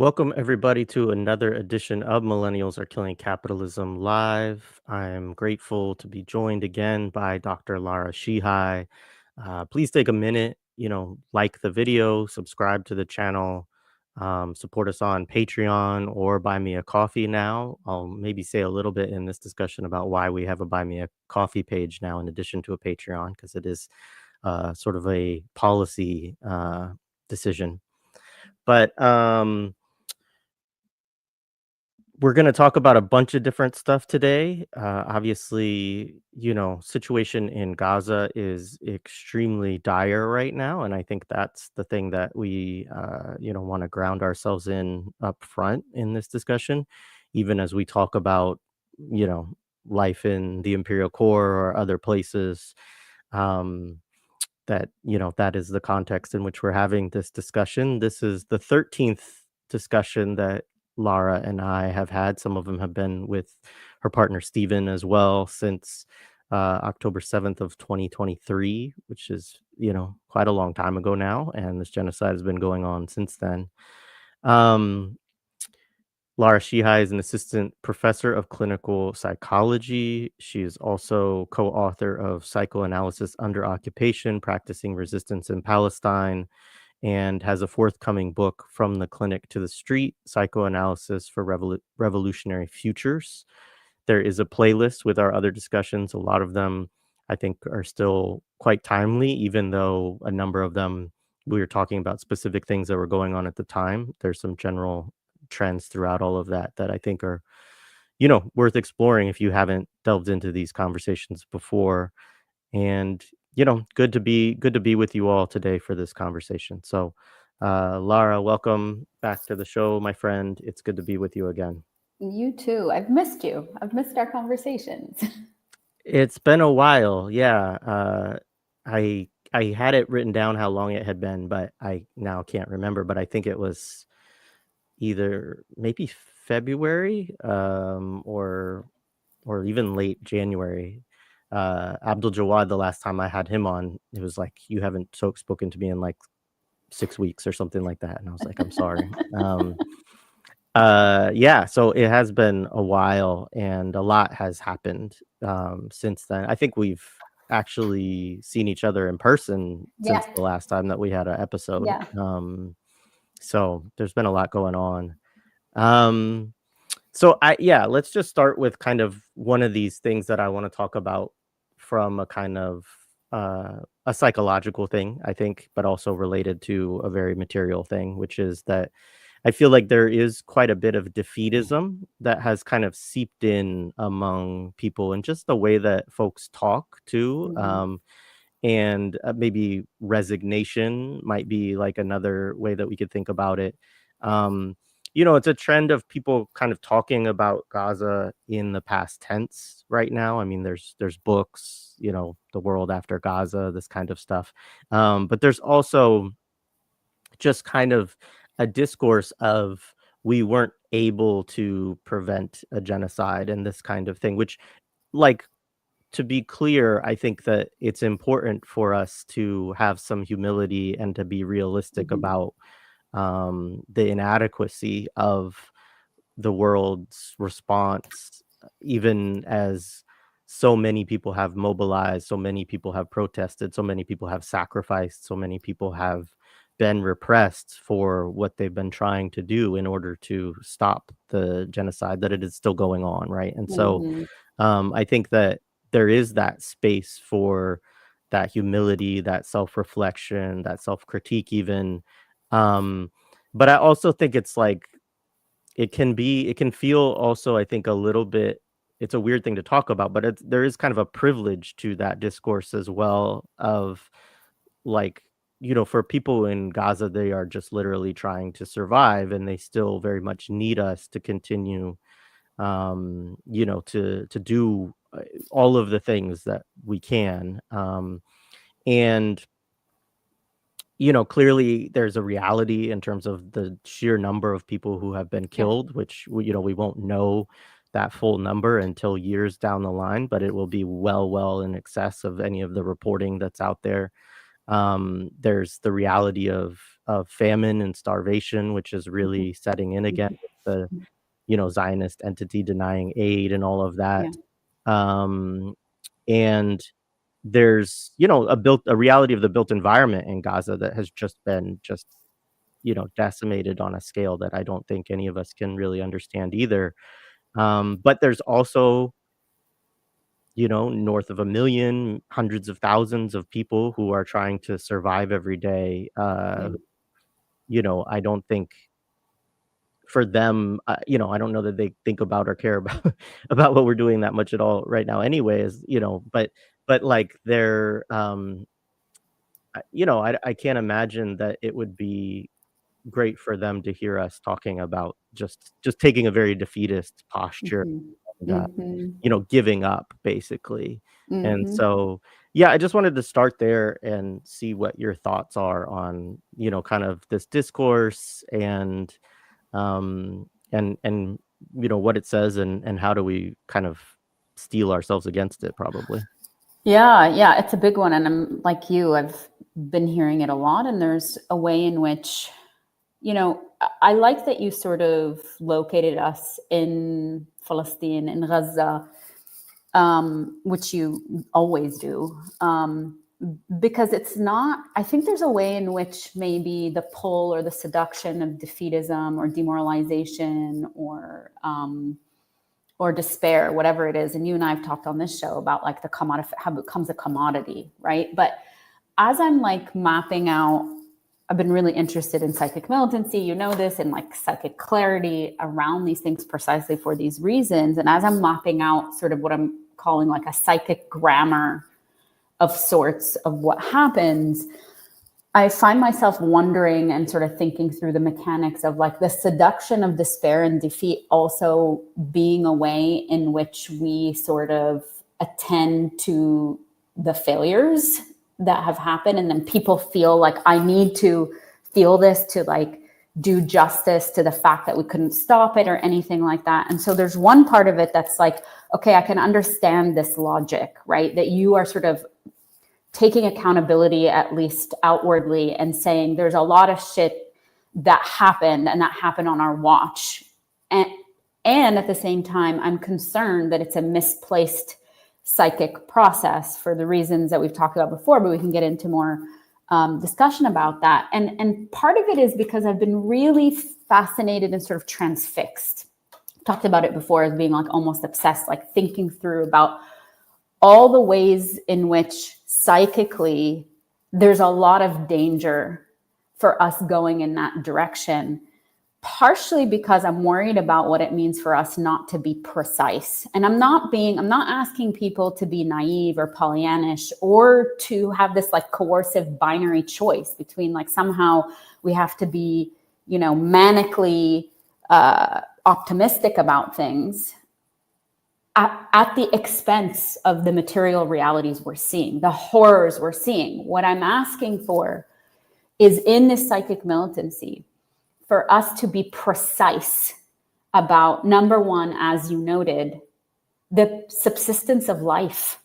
Welcome, everybody, to another edition of Millennials Are Killing Capitalism Live. I'm grateful to be joined again by Dr. Lara Sheehi. Please take a minute, like the video, subscribe to the channel, support us on Patreon or buy me a coffee now. I'll maybe say a little bit in this discussion about why we have a buy me a coffee page now in addition to a Patreon, because it is sort of a policy decision. But we're going to talk about a bunch of different stuff today. Obviously, situation in Gaza is extremely dire right now. And I think that's the thing that we, want to ground ourselves in up front in this discussion, even as we talk about, you know, life in the imperial core or other places. Um, that is the context in which we're having this discussion. This is the 13th discussion that Lara and I have had. Some of them have been with her partner Stephen as well since October 7th of 2023, which is, quite a long time ago now. And this genocide has been going on since then. Lara Sheehi is an assistant professor of clinical psychology. She is also co-author of Psychoanalysis Under Occupation, Practicing Resistance in Palestine, and has a forthcoming book, From the Clinic to the Street, Psychoanalysis for Revolutionary Futures. There is a playlist with our other discussions. A lot of them, I think, are still quite timely, even though a number of them, we were talking about specific things that were going on at the time. There's some general trends throughout all of that I think are, worth exploring if you haven't delved into these conversations before. And, good to be with you all today for this conversation. So, Lara, welcome back to the show, my friend. It's good to be with you again. You too. I've missed you. I've missed our conversations. It's been a while. Yeah. I had it written down how long it had been, but I now can't remember. But I think it was either maybe February or even late January. Abdul Jawad, the last time I had him on, it was like, you haven't spoken to me in like 6 weeks or something like that. And I was like, I'm sorry. Yeah, so it has been a while and a lot has happened since then. I think we've actually seen each other in person since the last time that we had an episode. Yeah. So there's been a lot going on. So let's just start with kind of one of these things that I want to talk about from a kind of a psychological thing, I think, but also related to a very material thing, which is that I feel like there is quite a bit of defeatism that has kind of seeped in among people and just the way that folks talk too. Mm-hmm. And maybe resignation might be like another way that we could think about it. It's a trend of people kind of talking about Gaza in the past tense right now. I mean, there's books, The World After Gaza, this kind of stuff. But there's also just kind of a discourse of we weren't able to prevent a genocide and this kind of thing, which, like, to be clear, I think that it's important for us to have some humility and to be realistic Mm-hmm. about the inadequacy of the world's response, even as so many people have mobilized, so many people have protested, so many people have sacrificed, so many people have been repressed for what they've been trying to do in order to stop the genocide, that it is still going on, right? And so Mm-hmm. I think that there is that space for that humility, that self-reflection, that self-critique even. But I also think it's like it can feel also, I think, a little bit, it's a weird thing to talk about, but there is kind of a privilege to that discourse as well of, like, for people in Gaza, they are just literally trying to survive and they still very much need us to continue to do all of the things that we can. And clearly there's a reality in terms of the sheer number of people who have been killed, which we won't know that full number until years down the line, but it will be well in excess of any of the reporting that's out there. There's the reality of of famine and starvation, which is really setting in again with the, Zionist entity denying aid and all of Yeah. that. And there's, a reality of the built environment in Gaza that has just been decimated on a scale that I don't think any of us can really understand either. But there's also, north of 1 million, hundreds of thousands of people who are trying to survive every day. Yeah. I don't think for them, I don't know that they think about or care about about what we're doing that much at all right now anyways, but like they're, I can't imagine that it would be great for them to hear us talking about just taking a very defeatist posture and, giving up basically. And so, yeah, I just wanted to start there and see what your thoughts are on, kind of this discourse and what it says and how do we kind of steel ourselves against it probably. Yeah, it's a big one. And I'm like you, I've been hearing it a lot. And there's a way in which, I like that you sort of located us in Palestine, in Gaza, which you always do. Because it's not, I think there's a way in which maybe the pull or the seduction of defeatism or demoralization or despair, whatever it is. And you and I have talked on this show about like the commodity, how it becomes a commodity, right? But as I'm like mapping out, I've been really interested in psychic militancy, this, and like psychic clarity around these things precisely for these reasons. And as I'm mapping out sort of what I'm calling like a psychic grammar of sorts of what happens, I find myself wondering and sort of thinking through the mechanics of like the seduction of despair and defeat also being a way in which we sort of attend to the failures that have happened. And then people feel like I need to feel this to like do justice to the fact that we couldn't stop it or anything like that. And so there's one part of it that's like, okay, I can understand this logic, right? That you are sort of taking accountability, at least outwardly, and saying there's a lot of shit that happened and that happened on our watch. And at the same time, I'm concerned that it's a misplaced psychic process for the reasons that we've talked about before, but we can get into more discussion about that. And part of it is because I've been really fascinated and sort of transfixed. Talked about it before as being like almost obsessed, like thinking through about all the ways in which psychically there's a lot of danger for us going in that direction, partially because I'm worried about what it means for us not to be precise. And I'm not asking people to be naive or Pollyannish or to have this like coercive binary choice between like somehow we have to be, manically optimistic about things at the expense of the material realities we're seeing, the horrors we're seeing. What I'm asking for is in this psychic militancy for us to be precise about, number one, as you noted, the subsistence of life,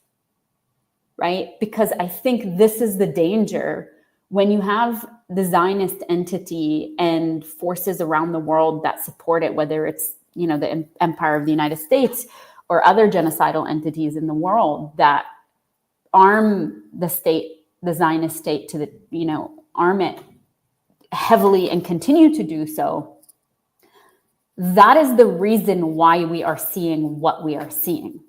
right? Because I think this is the danger when you have the Zionist entity and forces around the world that support it, whether it's, the Empire of the United States or other genocidal entities in the world that arm the state, the Zionist state to arm it heavily and continue to do so. That is the reason why we are seeing what we are seeing.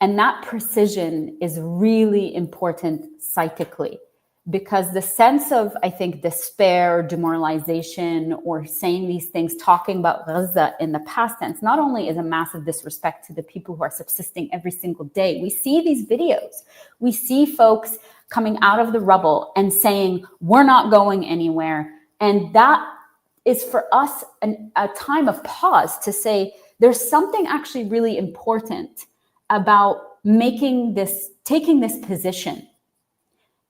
And that precision is really important psychically, because the sense of, I think, despair, demoralization, or saying these things, talking about Gaza in the past tense, not only is a massive disrespect to the people who are subsisting every single day. We see these videos. We see folks coming out of the rubble and saying, we're not going anywhere. And that is for us a time of pause to say, there's something actually really important about taking this position.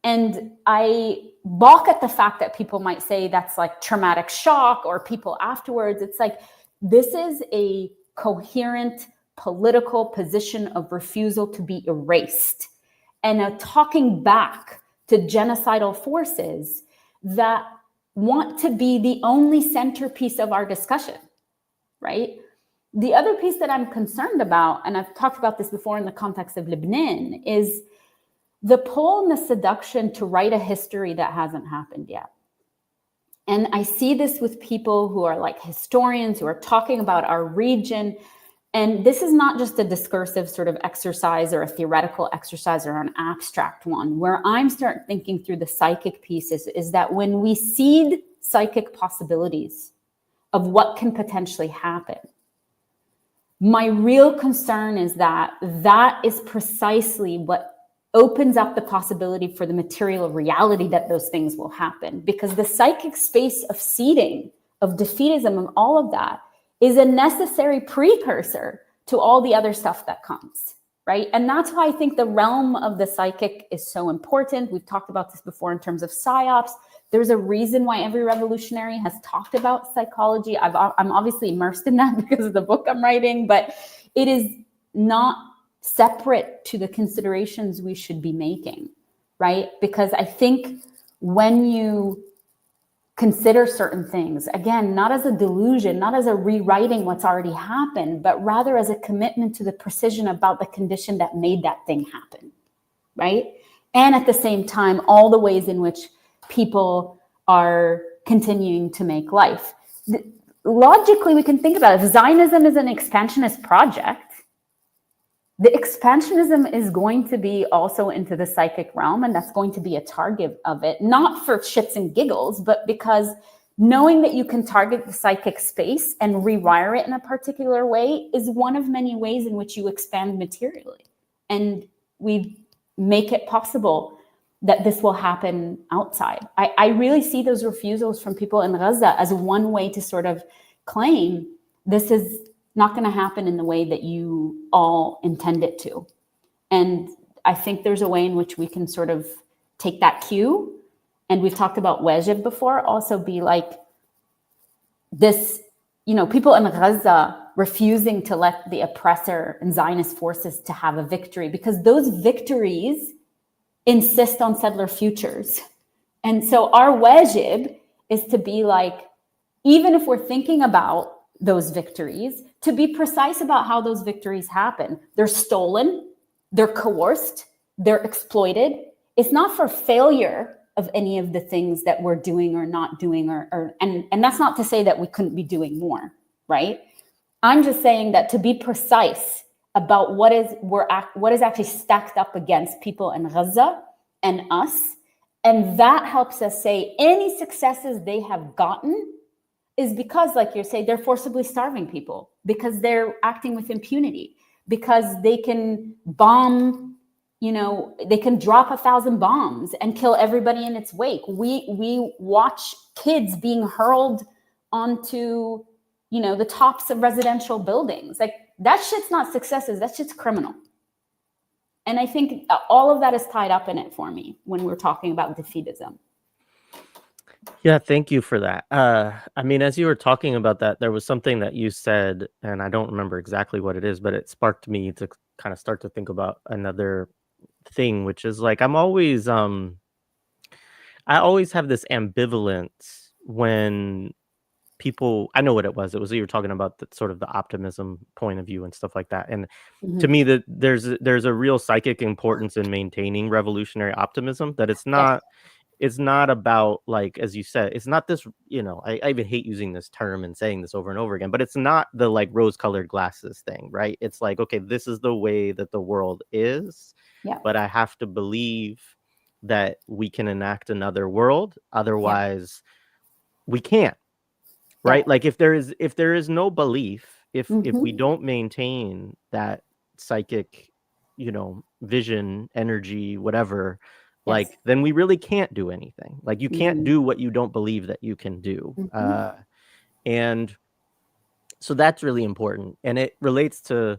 And I balk at the fact that people might say that's like traumatic shock, or people afterwards. It's like, this is a coherent political position of refusal to be erased, and a talking back to genocidal forces that want to be the only centerpiece of our discussion, right? The other piece that I'm concerned about, and I've talked about this before in the context of Lebanon, is the pull and the seduction to write a history that hasn't happened yet. And I see this with people who are like historians who are talking about our region. And this is not just a discursive sort of exercise or a theoretical exercise or an abstract one. Where I'm start thinking through the psychic pieces is that when we seed psychic possibilities of what can potentially happen, my real concern is that that is precisely what opens up the possibility for the material reality that those things will happen. Because the psychic space of seeding, of defeatism, and all of that is a necessary precursor to all the other stuff that comes, right? And that's why I think the realm of the psychic is so important. We've talked about this before in terms of Psy-Ops. There's a reason why every revolutionary has talked about psychology. I'm obviously immersed in that because of the book I'm writing, but it is not separate to the considerations we should be making, right? Because I think when you consider certain things, again, not as a delusion, not as a rewriting what's already happened, but rather as a commitment to the precision about the condition that made that thing happen, right? And at the same time, all the ways in which people are continuing to make life. Logically, we can think about it. If Zionism is an expansionist project, the expansionism is going to be also into the psychic realm, and that's going to be a target of it, not for shits and giggles, but because knowing that you can target the psychic space and rewire it in a particular way is one of many ways in which you expand materially. And we make it possible that this will happen outside. I really see those refusals from people in Gaza as one way to sort of claim this is not going to happen in the way that you all intend it to. And I think there's a way in which we can sort of take that cue. And we've talked about wajib before, also be like this, you know, people in Gaza refusing to let the oppressor and Zionist forces to have a victory, because those victories insist on settler futures. And so our wajib is to be like, even if we're thinking about those victories, to be precise about how those victories happen. They're stolen, they're coerced, they're exploited. It's not for failure of any of the things that we're doing or not doing, and that's not to say that we couldn't be doing more, right? I'm just saying that to be precise about what is actually stacked up against people in Gaza and us, and that helps us say any successes they have gotten is because, like you say, they're forcibly starving people, because they're acting with impunity, because they can bomb, you know, they can drop 1,000 bombs and kill everybody in its wake. We watch kids being hurled onto, you know, the tops of residential buildings. Like, that shit's not successes, that shit's criminal. And I think all of that is tied up in it for me when we're talking about defeatism. Yeah, thank you for that. I mean, as you were talking about that, there was something that you said, and I don't remember exactly what it is, but it sparked me to kind of start to think about another thing, which is like I always have this ambivalence when people, I know what it was. It was you were talking about the sort of the optimism point of view and stuff like that. And to me, that there's a real psychic importance in maintaining revolutionary optimism, that it's not. It's not about, like, as you said, it's not this, you know, I even hate using this term and saying this over and over again, but it's not the like rose-colored glasses thing, right? It's like, okay, this is the way that the world is, but I have to believe that we can enact another world. Otherwise, we can't, right? Like if there is no belief, if we don't maintain that psychic, you know, vision, energy, whatever, like, then we really can't do anything. Like, you can't do what you don't believe that you can do. And so that's really important. And it relates to,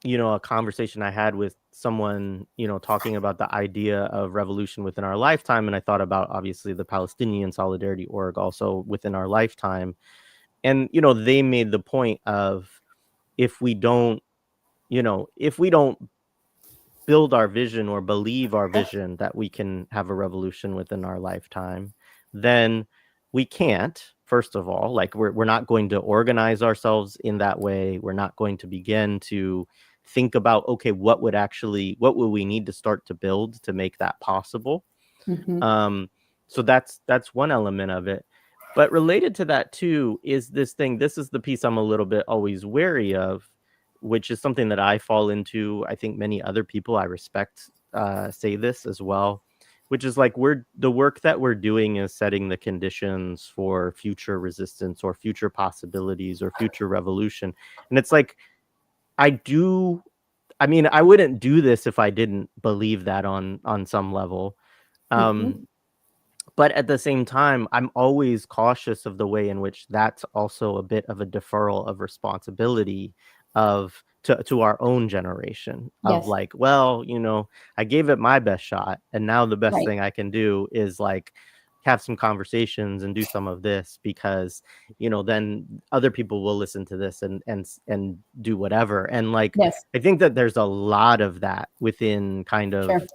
you know, a conversation I had with someone, you know, talking about the idea of revolution within our lifetime. And I thought about, obviously, the Palestinian Solidarity Org also within our lifetime. And, you know, they made the point of, if we don't build our vision or believe our vision that we can have a revolution within our lifetime, then we can't, first of all, like we're not going to organize ourselves in that way. We're not going to begin to think about, okay, what would we need to start to build to make that possible? So that's one element of it. But related to that too is this is the piece I'm a little bit always wary of, which is something that I fall into. I think many other people I respect say this as well, which is like the work that we're doing is setting the conditions for future resistance or future possibilities or future revolution. And it's like, I mean, I wouldn't do this if I didn't believe that on some level. But at the same time, I'm always cautious of the way in which that's also a bit of a deferral of responsibility to our own generation of Yes. like, well, I gave it my best shot, and now the best Right. thing I can do is like have some conversations and do some of this, because then other people will listen to this and do whatever. And like, Yes. I think that there's a lot of that within kind of Sure.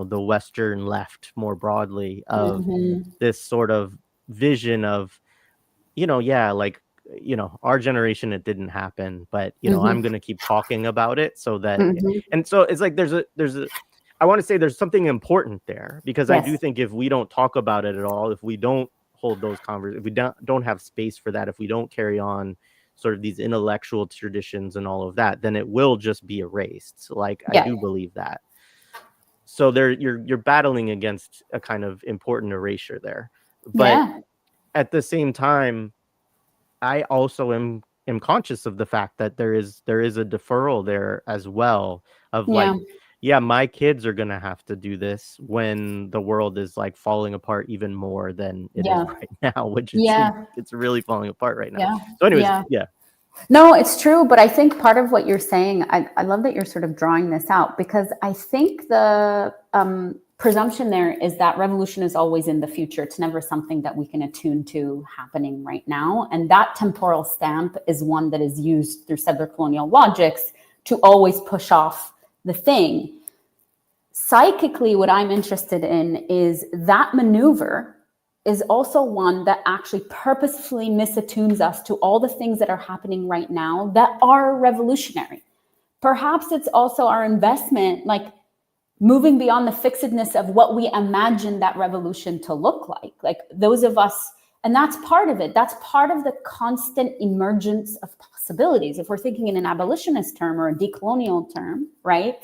the Western left more broadly, of this sort of vision of, like, our generation, it didn't happen, but I'm going to keep talking about it so that and so it's like there's a I want to say there's something important there, because I do Yes. think if we don't talk about it at all, if we don't hold those conversations, if we don't have space for that, if we don't carry on sort of these intellectual traditions and all of that, then it will just be erased. Like, I do believe that. So you're battling against a kind of important erasure there. But at the same time, I also am conscious of the fact that there is a deferral there as well, of like, my kids are gonna have to do this when the world is like falling apart even more than it is right now, which it's really falling apart right now. So anyways, No, it's true. But I think part of what you're saying, I love that you're sort of drawing this out, because I think the presumption there is that revolution is always in the future. It's never something that we can attune to happening right now. And that temporal stamp is one that is used through settler colonial logics to always push off the thing. Psychically, what I'm interested in is that maneuver is also one that actually purposefully misattunes us to all the things that are happening right now that are revolutionary. Perhaps it's also our investment, like moving beyond the fixedness of what we imagine that revolution to look like those of us, and that's part of it. That's part of the constant emergence of possibilities. If we're thinking in an abolitionist term or a decolonial term, right?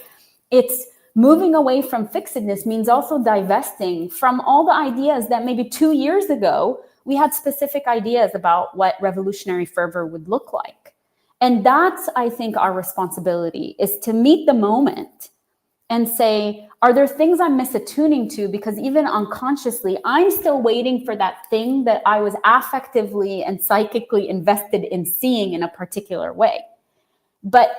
It's moving away from fixedness means also divesting from all the ideas that maybe 2 years ago we had specific ideas about what revolutionary fervor would look like. And that's, I think, our responsibility, is to meet the moment and say, are there things I'm misattuning to? Because even unconsciously, I'm still waiting for that thing that I was affectively and psychically invested in seeing in a particular way. But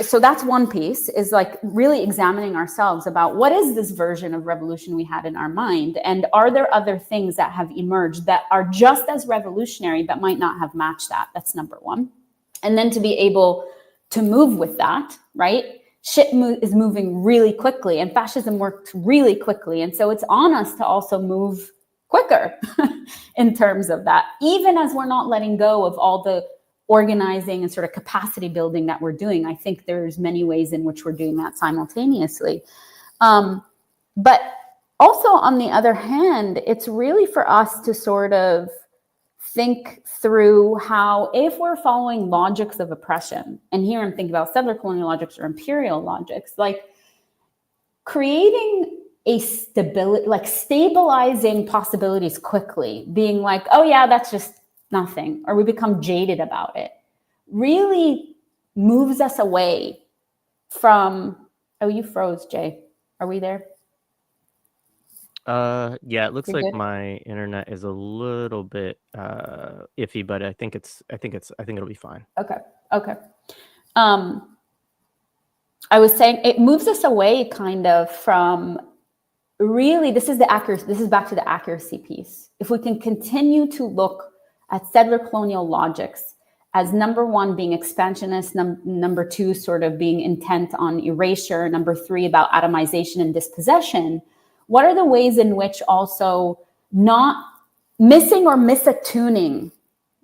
so that's one piece, is like really examining ourselves about what is this version of revolution we had in our mind, and are there other things that have emerged that are just as revolutionary but might not have matched that? That's number one. And then to be able to move with that, right? Shit is moving really quickly, and fascism works really quickly. And so it's on us to also move quicker in terms of that, even as we're not letting go of all the organizing and sort of capacity building that we're doing. I think there's many ways in which we're doing that simultaneously. But also, on the other hand, it's really for us to sort of think through how, if we're following logics of oppression, and here I'm thinking about settler colonial logics or imperial logics, like creating a stability, like stabilizing possibilities quickly, being like, oh yeah, that's just nothing, or we become jaded about it, really moves us away from, oh, you froze, Jay. Are we there? Yeah, it looks You're like good? my internet is a little bit iffy, but I think it'll be fine. Okay. I was saying it moves us away kind of from, really, this is back to the accuracy piece. If we can continue to look at settler colonial logics as number one being expansionist, number two sort of being intent on erasure, number three about atomization and dispossession, what are the ways in which also not missing or misattuning,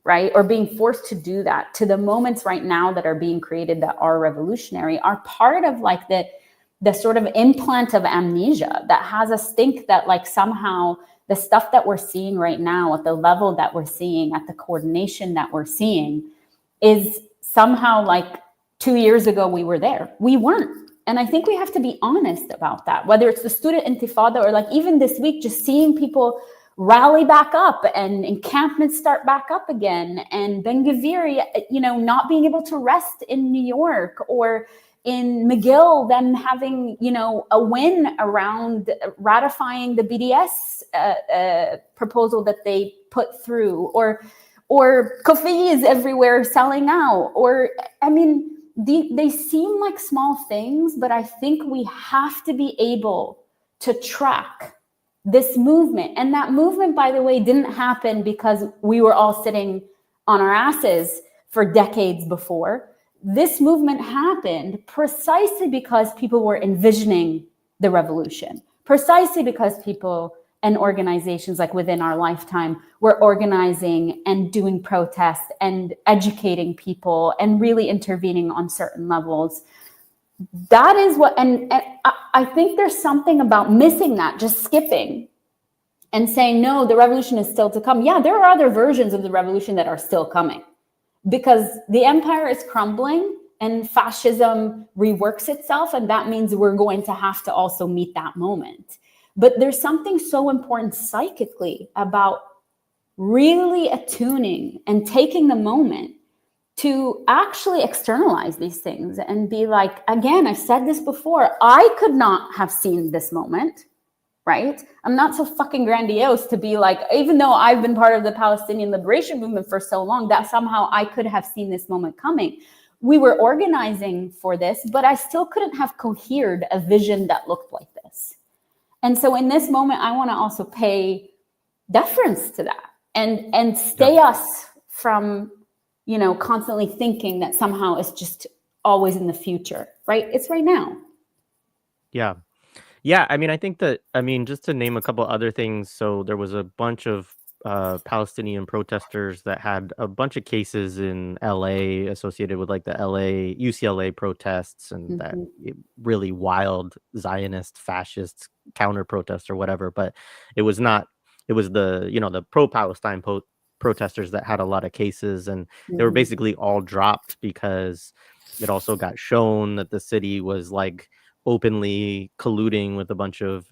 right, or being forced to do that to the moments right now that are being created that are revolutionary are part of like the sort of implant of amnesia that has us think that like somehow the stuff that we're seeing right now at the level that we're seeing, at the coordination that we're seeing, is somehow like 2 years ago we were there. We weren't. And I think we have to be honest about that, whether it's the student intifada or like even this week, just seeing people rally back up and encampments start back up again, and Ben Gvir, not being able to rest in New York, or in McGill, them having, a win around ratifying the BDS proposal that they put through, or Kofi is everywhere selling out, or, I mean, they seem like small things, but I think we have to be able to track this movement. And that movement, by the way, didn't happen because we were all sitting on our asses for decades before. This movement happened precisely because people were envisioning the revolution, precisely because people and organizations like within our lifetime were organizing and doing protests and educating people and really intervening on certain levels. That is what, and I think there's something about missing that, just skipping and saying, no, the revolution is still to come. Yeah, there are other versions of the revolution that are still coming, because the empire is crumbling and fascism reworks itself. And that means we're going to have to also meet that moment. But there's something so important psychically about really attuning and taking the moment to actually externalize these things and be like, again, I've said this before, I could not have seen this moment, right? I'm not so fucking grandiose to be like, even though I've been part of the Palestinian liberation movement for so long, that somehow I could have seen this moment coming. We were organizing for this, but I still couldn't have cohered a vision that looked like this. And so in this moment, I want to also pay deference to that and stay us from, constantly thinking that somehow it's just always in the future, right? It's right now. Yeah. Yeah, I mean, I think that, just to name a couple other things, so there was a bunch of Palestinian protesters that had a bunch of cases in LA associated with like the LA UCLA protests and that really wild Zionist fascist counter protest or whatever. But it was not, it was the pro-Palestine protesters that had a lot of cases, and they were basically all dropped because it also got shown that the city was like openly colluding with a bunch of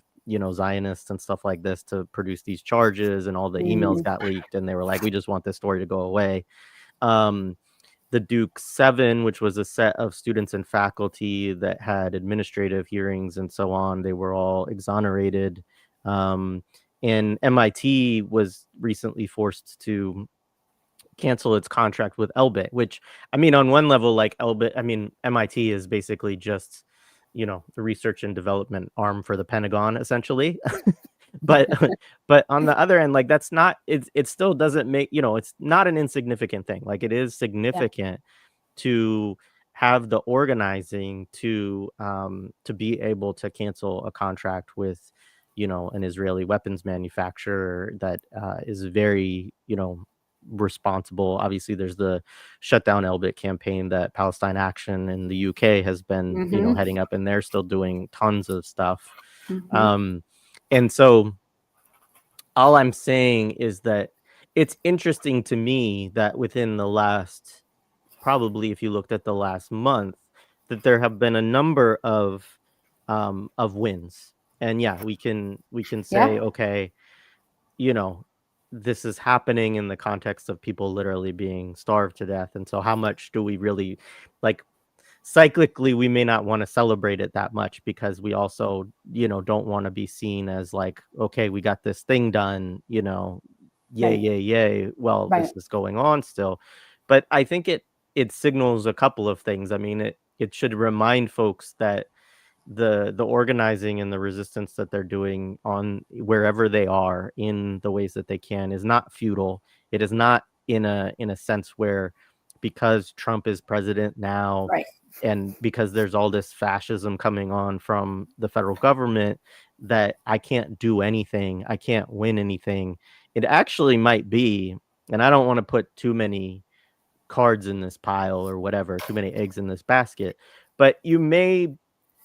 Zionists and stuff like this to produce these charges, and all the emails got leaked, and they were like, we just want this story to go away. The Duke 7, which was a set of students and faculty that had administrative hearings and so on, they were all exonerated. And MIT was recently forced to cancel its contract with Elbit, which, on one level, like Elbit, MIT is basically just the research and development arm for the Pentagon, essentially. but on the other end, like, that's not, it still doesn't make, it's not an insignificant thing. Like, it is significant to have the organizing to be able to cancel a contract with an Israeli weapons manufacturer that is very responsible. Obviously, there's the Shutdown Elbit campaign that Palestine Action in the UK has been heading up, and they're still doing tons of stuff. And so all I'm saying is that it's interesting to me that within the last, probably if you looked at the last month, that there have been a number of wins. And yeah, we can say, okay, this is happening in the context of people literally being starved to death. And so how much do we really, like, cyclically, we may not want to celebrate it that much, because we also, don't want to be seen as like, okay, we got this thing done, yay, yay. Well, this is going on still. But I think it signals a couple of things. It should remind folks that the organizing and the resistance that they're doing on wherever they are in the ways that they can is not futile. It is not in a sense where, because Trump is president now, and because there's all this fascism coming on from the federal government, that I can't do anything, I can't win anything. It actually might be, and I don't want to put too many cards in this pile or whatever, too many eggs in this basket, but you may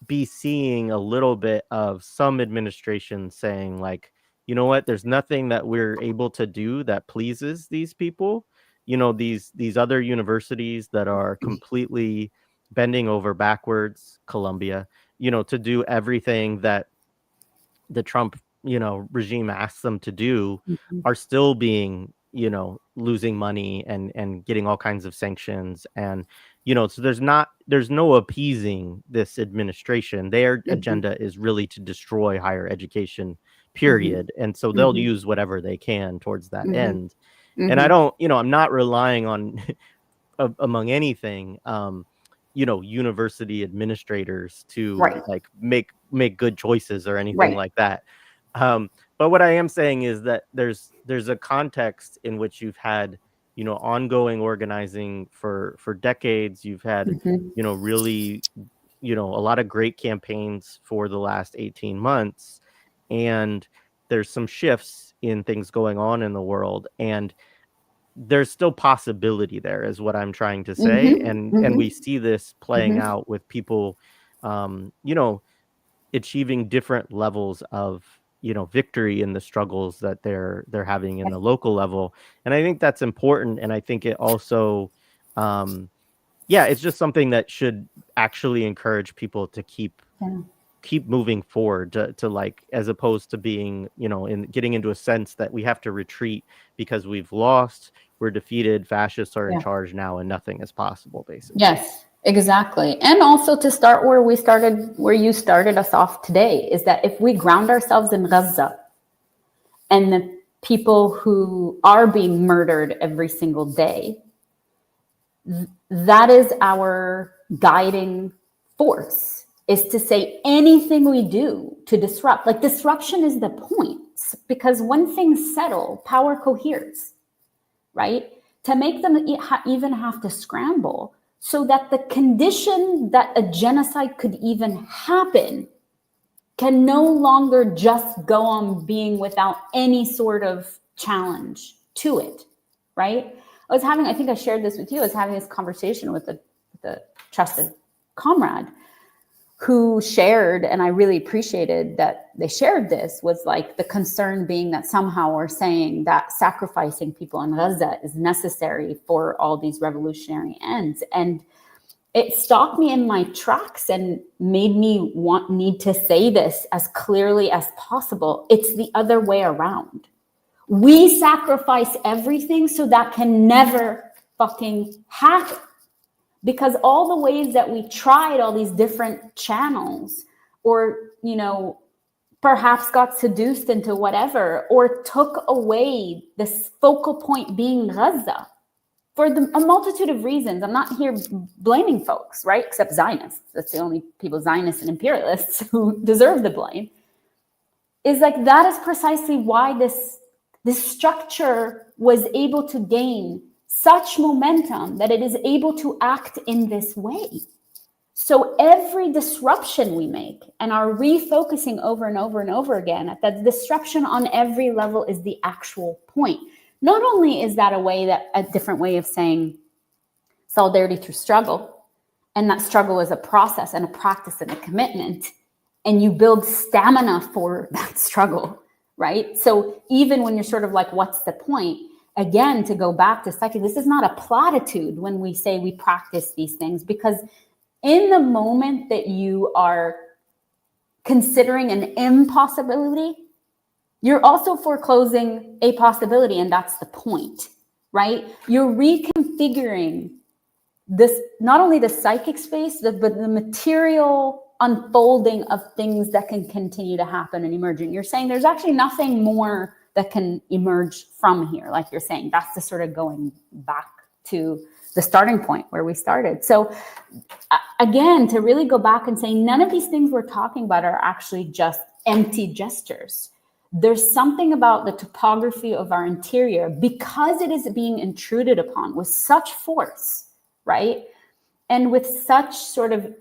be seeing a little bit of some administration saying, like, you know what, there's nothing that we're able to do that pleases these people. You know, these other universities that are completely bending over backwards, Columbia, you know, to do everything that the Trump, you know, regime asks them to do, Mhm. are still being, you know, losing money and getting all kinds of sanctions. And, you know, so there's no appeasing this administration. Their Mhm. agenda is really to destroy higher education, Mhm. period. And so they'll Mhm. use whatever they can towards that Mhm. end. And I Mhm. don't, you know, I'm not relying on among anything, you know, university administrators to, Right. like, make good choices or anything Right. like that. But what I am saying is that there's a context in which you've had, you know, ongoing organizing for decades. You've had, Mhm. you know, really, you know, a lot of great campaigns for the last 18 months, and there's some shifts in things going on in the world, and there's still possibility there, is what I'm trying to say. Mhm. And we Mhm. see this playing Mhm. out with people, you know, achieving different levels of, you know, victory in the struggles that they're having in Yes. the local level. And I think that's important. And I think it also, um yeah, it's just something that should actually encourage people to Yeah. keep moving forward, to like, as opposed to being, you know, in getting into a sense that we have to retreat because we've lost, we're defeated, fascists are in Yeah. charge now, and nothing is possible, basically. Yes, exactly. And also to start where we started, where you started us off today, is that if we ground ourselves in Gaza and the people who are being murdered every single day, that is our guiding force, is to say anything we do to disrupt. Like, disruption is the point, because when things settle, power coheres, right? To make them even have to scramble so that the condition that a genocide could even happen can no longer just go on being without any sort of challenge to it, right? I think I shared this with you. I was having this conversation with a trusted comrade who shared, and I really appreciated that they shared this, was like the concern being that somehow we're saying that sacrificing people in Gaza is necessary for all these revolutionary ends. And it stopped me in my tracks and made me need to say this as clearly as possible. It's the other way around. We sacrifice everything so that can never fucking happen. Because all the ways that we tried all these different channels, or, you know, perhaps got seduced into whatever, or took away this focal point being Gaza for a multitude of reasons. I'm not here blaming folks, right? Except Zionists. That's the only people, Zionists and imperialists, who deserve the blame. Is like, that is precisely why this structure was able to gain such momentum that it is able to act in this way. So every disruption we make and are refocusing over and over and over again, that disruption on every level is the actual point. Not only is that a different way of saying solidarity through struggle, and that struggle is a process and a practice and a commitment, and you build stamina for that struggle, right? So even when you're sort of like, what's the point? Again, to go back to psyche, this is not a platitude when we say we practice these things, because in the moment that you are considering an impossibility, you're also foreclosing a possibility, and that's the point, right? You're reconfiguring this, not only the psychic space, but the material unfolding of things that can continue to happen and emerging. You're saying there's actually nothing more that can emerge from here. Like you're saying, that's the sort of going back to the starting point where we started. So again, to really go back and say, none of these things we're talking about are actually just empty gestures. There's something about the topography of our interior, because it is being intruded upon with such force, right? and with such sort of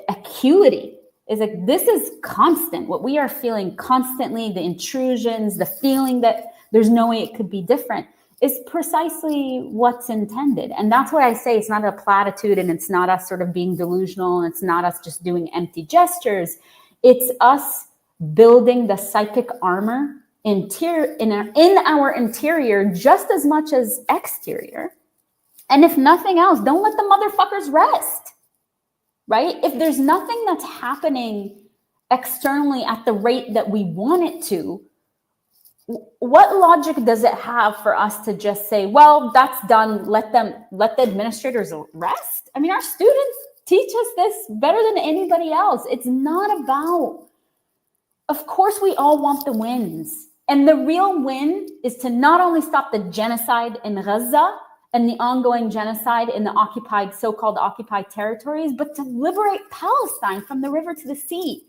acuity. Is like, this is constant. What we are feeling constantly, the intrusions, the feeling that there's no way it could be different, is precisely what's intended. And that's why I say it's not a platitude, and it's not us sort of being delusional, and it's not us just doing empty gestures. It's us building the psychic armor in our interior just as much as exterior. And if nothing else, don't let the motherfuckers rest. Right? If there's nothing that's happening externally at the rate that we want it to, what logic does it have for us to just say, well, that's done, let the administrators rest? I mean, our students teach us this better than anybody else. It's not about, of course, we all want the wins. And the real win is to not only stop the genocide in Gaza and the ongoing genocide in the so-called occupied territories, but to liberate Palestine from the river to the sea.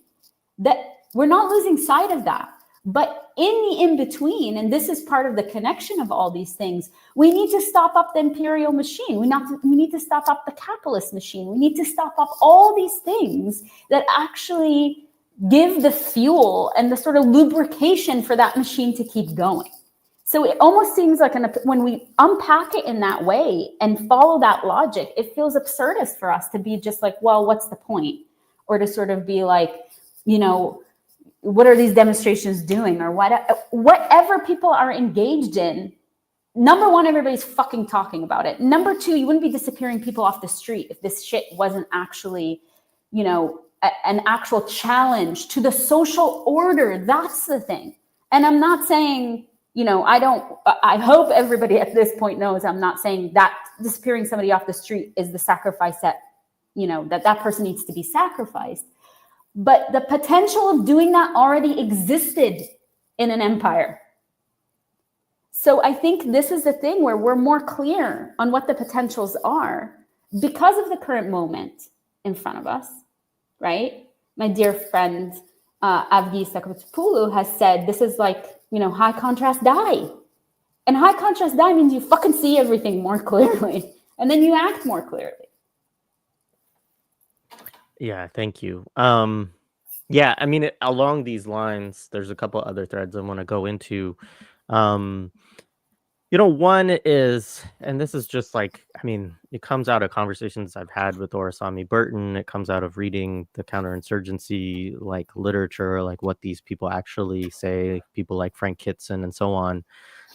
That we're not losing sight of that. But in the in-between, and this is part of the connection of all these things, we need to stop up the imperial machine. We need to stop up the capitalist machine. We need to stop up all these things that actually give the fuel and the sort of lubrication for that machine to keep going. So it almost seems like when we unpack it in that way and follow that logic, it feels absurdist for us to be just like, well, what's the point? Or to sort of be like, what are these demonstrations doing? Or whatever people are engaged in, number one, everybody's fucking talking about it. Number two, you wouldn't be disappearing people off the street if this shit wasn't actually, an actual challenge to the social order. That's the thing. And I'm not saying, I hope everybody at this point knows I'm not saying that disappearing somebody off the street is the sacrifice that, that person needs to be sacrificed. But the potential of doing that already existed in an empire. So I think this is the thing where we're more clear on what the potentials are because of the current moment in front of us, right? My dear friend, Avdi Sakatopoulou has said, this is like, high contrast dye. And high contrast dye means you fucking see everything more clearly. And then you act more clearly. Yeah, thank you. Yeah, I mean, along these lines, there's a couple other threads I want to go into. One is, and this is just like, I mean, it comes out of conversations I've had with Orasami Burton. It comes out of reading the counterinsurgency, like literature, like what these people actually say, people like Frank Kitson and so on.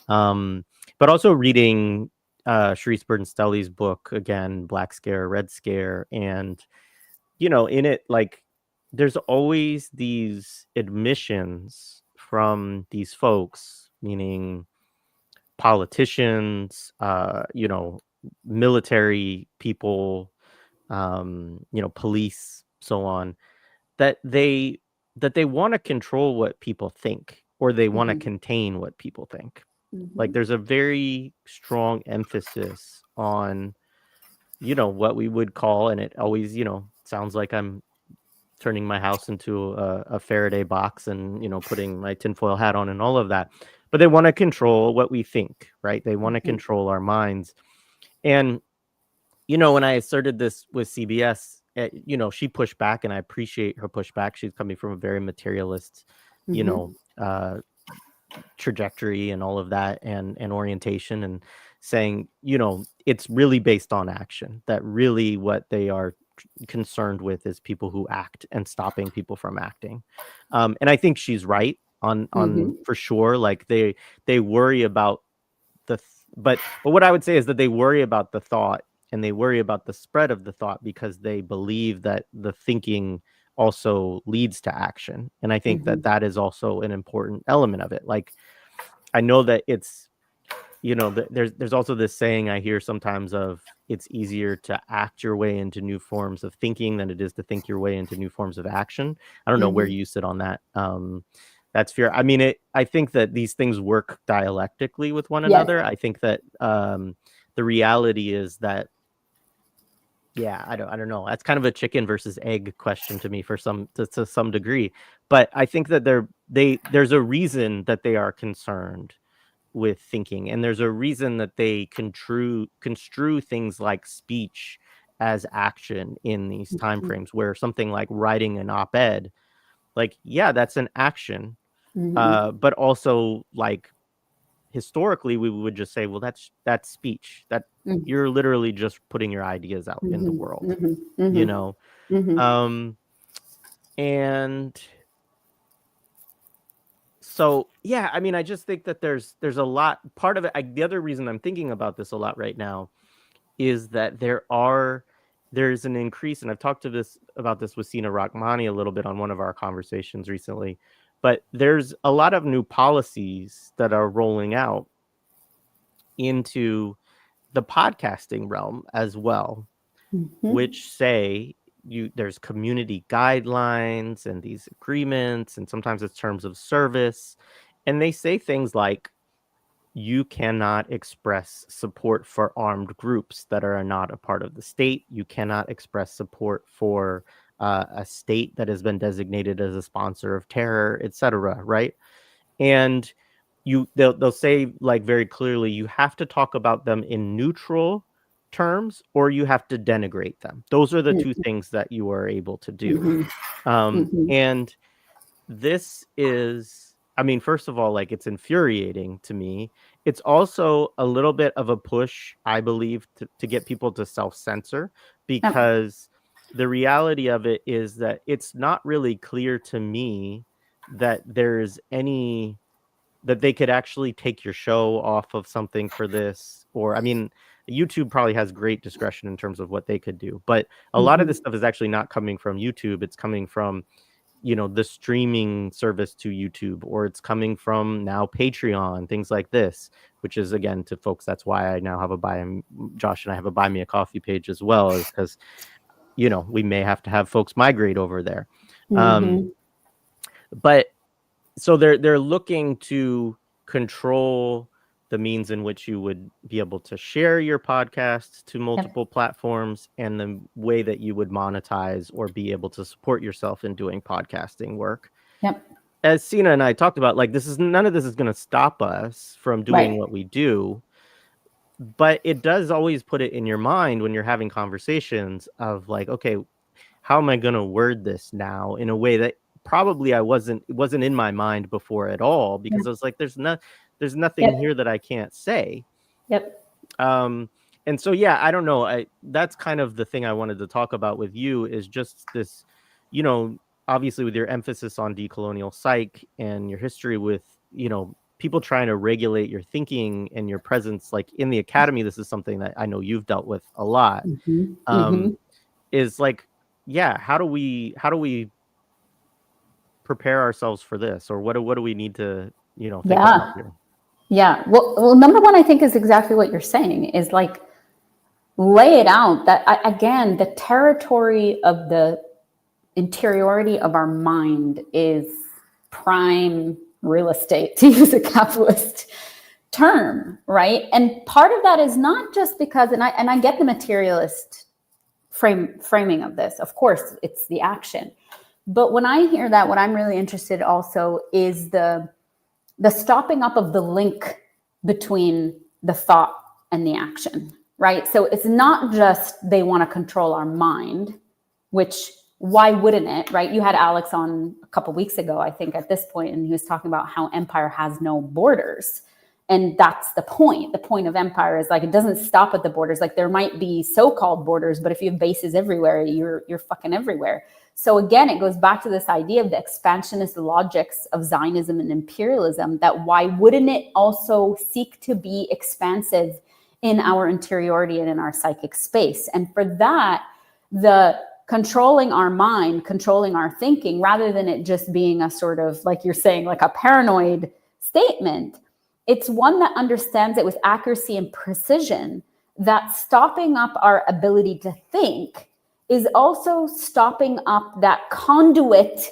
But also reading Sharice Burton-Stelly's book, again, Black Scare, Red Scare. And, in it, like, there's always these admissions from these folks, meaning politicians, military people, police, so on, that they want to control what people think, or they want to contain what people think. Like there's a very strong emphasis on, what we would call, and it always, sounds like I'm turning my house into a Faraday box and, putting my tinfoil hat on and all of that. But they want to control what we think, right? They want to control our minds. And, when I asserted this with CBS, she pushed back, and I appreciate her pushback. She's coming from a very materialist, trajectory and all of that, and orientation, and saying, it's really based on action, that really what they are concerned with is people who act and stopping people from acting. And I think she's right on for sure. Like they worry about but what I would say is that they worry about the thought, and they worry about the spread of the thought, because they believe that the thinking also leads to action. And I think that is also an important element of it. Like, I know that it's, there's also this saying I hear sometimes of, it's easier to act your way into new forms of thinking than it is to think your way into new forms of action. I don't know where you sit on that. That's fair. I mean, I think that these things work dialectically with one another. I think that the reality is that, I don't know. That's kind of a chicken versus egg question to me to some degree. But I think that there's a reason that they are concerned with thinking, and there's a reason that they construe things like speech as action in these timeframes, where something like writing an op-ed, like, yeah, that's an action. But also, like, historically, we would just say, well, that's speech. That you're literally just putting your ideas out in the world, you know? And so, yeah, I mean, I just think that there's a lot, part of it, the other reason I'm thinking about this a lot right now is that there's an increase, and I've talked about this with Sina Rahmani a little bit on one of our conversations recently, but there's a lot of new policies that are rolling out into the podcasting realm as well, which say there's community guidelines and these agreements, and sometimes it's terms of service, and they say things like, you cannot express support for armed groups that are not a part of the state. You cannot express support for a state that has been designated as a sponsor of terror, etc. Right? And they'll say, like, very clearly, you have to talk about them in neutral terms, or you have to denigrate them. Those are the two things that you are able to do. And this is, I mean, first of all, like, it's infuriating to me. It's also a little bit of a push, I believe, to get people to self-censor, because the reality of it is that it's not really clear to me that there's any, that they could actually take your show off of something for this. Or, I mean, YouTube probably has great discretion in terms of what they could do, but a lot of this stuff is actually not coming from YouTube. It's coming from, you know, the streaming service to YouTube, or it's coming from now Patreon, things like this, which is, again, to folks, that's why I now have Josh and I have a Buy Me a Coffee page as well, is because, you know, we may have to have folks migrate over there. But so they're looking to control the means in which you would be able to share your podcast to multiple platforms, and the way that you would monetize or be able to support yourself in doing podcasting work. As Sina and I talked about, like, none of this is going to stop us from doing what we do, but it does always put it in your mind when you're having conversations of, like, okay, how am I going to word this now in a way that probably it wasn't in my mind before at all, because I was like, there's nothing here that I can't say. And so, yeah, I don't know. That's kind of the thing I wanted to talk about with you, is just this, you know, obviously with your emphasis on decolonial psych and your history with, you know, people trying to regulate your thinking and your presence, like, in the academy. This is something that I know you've dealt with a lot. Is like, yeah, how do we prepare ourselves for this, or what do we need to, you know, think about here? Well, number one, I think, is exactly what you're saying, is like, lay it out that, again, the territory of the interiority of our mind is prime real estate, to use a capitalist term, right? And part of that is not just because, and I get the materialist framing of this. Of course, it's the action. But when I hear that, what I'm really interested also is the stopping up of the link between the thought and the action, right? So it's not just they want to control our mind, which, why wouldn't it, right? You had Alex on a couple of weeks ago, I think, at this point, and he was talking about how empire has no borders. And that's the point. The point of empire is, like, it doesn't stop at the borders. Like, there might be so-called borders, but if you have bases everywhere, you're fucking everywhere. So again, it goes back to this idea of the expansionist logics of Zionism and imperialism, that why wouldn't it also seek to be expansive in our interiority and in our psychic space? And for that, the controlling our mind, controlling our thinking, rather than it just being a sort of, like you're saying, like a paranoid statement, it's one that understands it with accuracy and precision, that stopping up our ability to think is also stopping up that conduit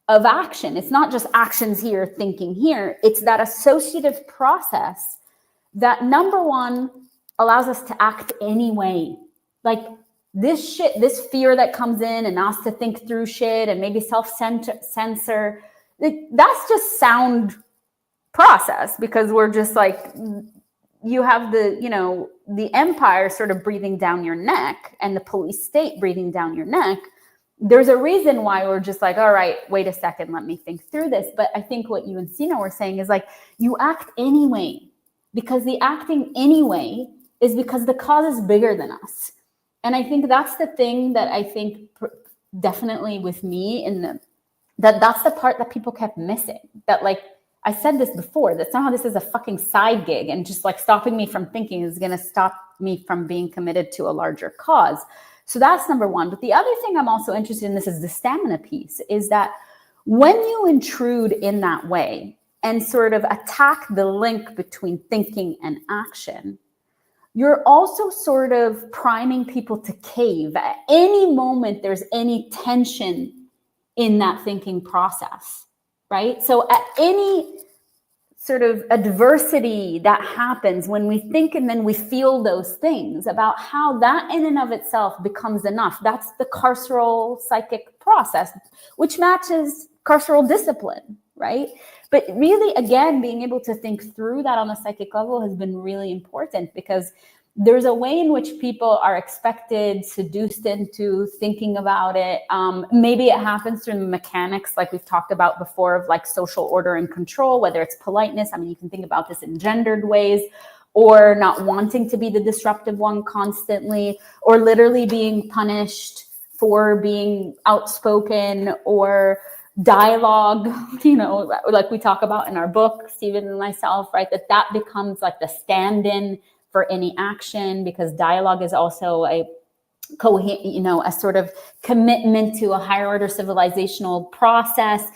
of action. It's not just actions here, thinking here. It's that associative process that, number one, allows us to act anyway. Like, this fear that comes in and asks to think through shit and maybe self-censor, that's just sound process, because we're just like, you have the, you know, the empire sort of breathing down your neck and the police state breathing down your neck, there's a reason why we're just like, all right, wait a second, let me think through this. But I think what you and Sina were saying is like, you act anyway, because the acting anyway is because the cause is bigger than us. And I think that's the thing that I think definitely with me in the, that's the part that people kept missing. That like, I said this before, that somehow this is a fucking side gig and just like stopping me from thinking is going to stop me from being committed to a larger cause. So that's number one. But the other thing I'm also interested in, this is the stamina piece, is that when you intrude in that way and sort of attack the link between thinking and action, you're also sort of priming people to cave. At any moment there's any tension in that thinking process, right? So at any sort of adversity that happens when we think and then we feel those things, about how that in and of itself becomes enough. That's the carceral psychic process, which matches carceral discipline, right? But really, again, being able to think through that on a psychic level has been really important, because there's a way in which people are expected, seduced into thinking about it. Maybe it happens through the mechanics, like we've talked about before, of like social order and control, whether it's politeness. I mean, you can think about this in gendered ways, or not wanting to be the disruptive one constantly, or literally being punished for being outspoken, or dialogue, you know, like we talk about in our book, Stephen and myself, right? That becomes like the stand-in for any action, because dialogue is also a sort of commitment to a higher order civilizational process.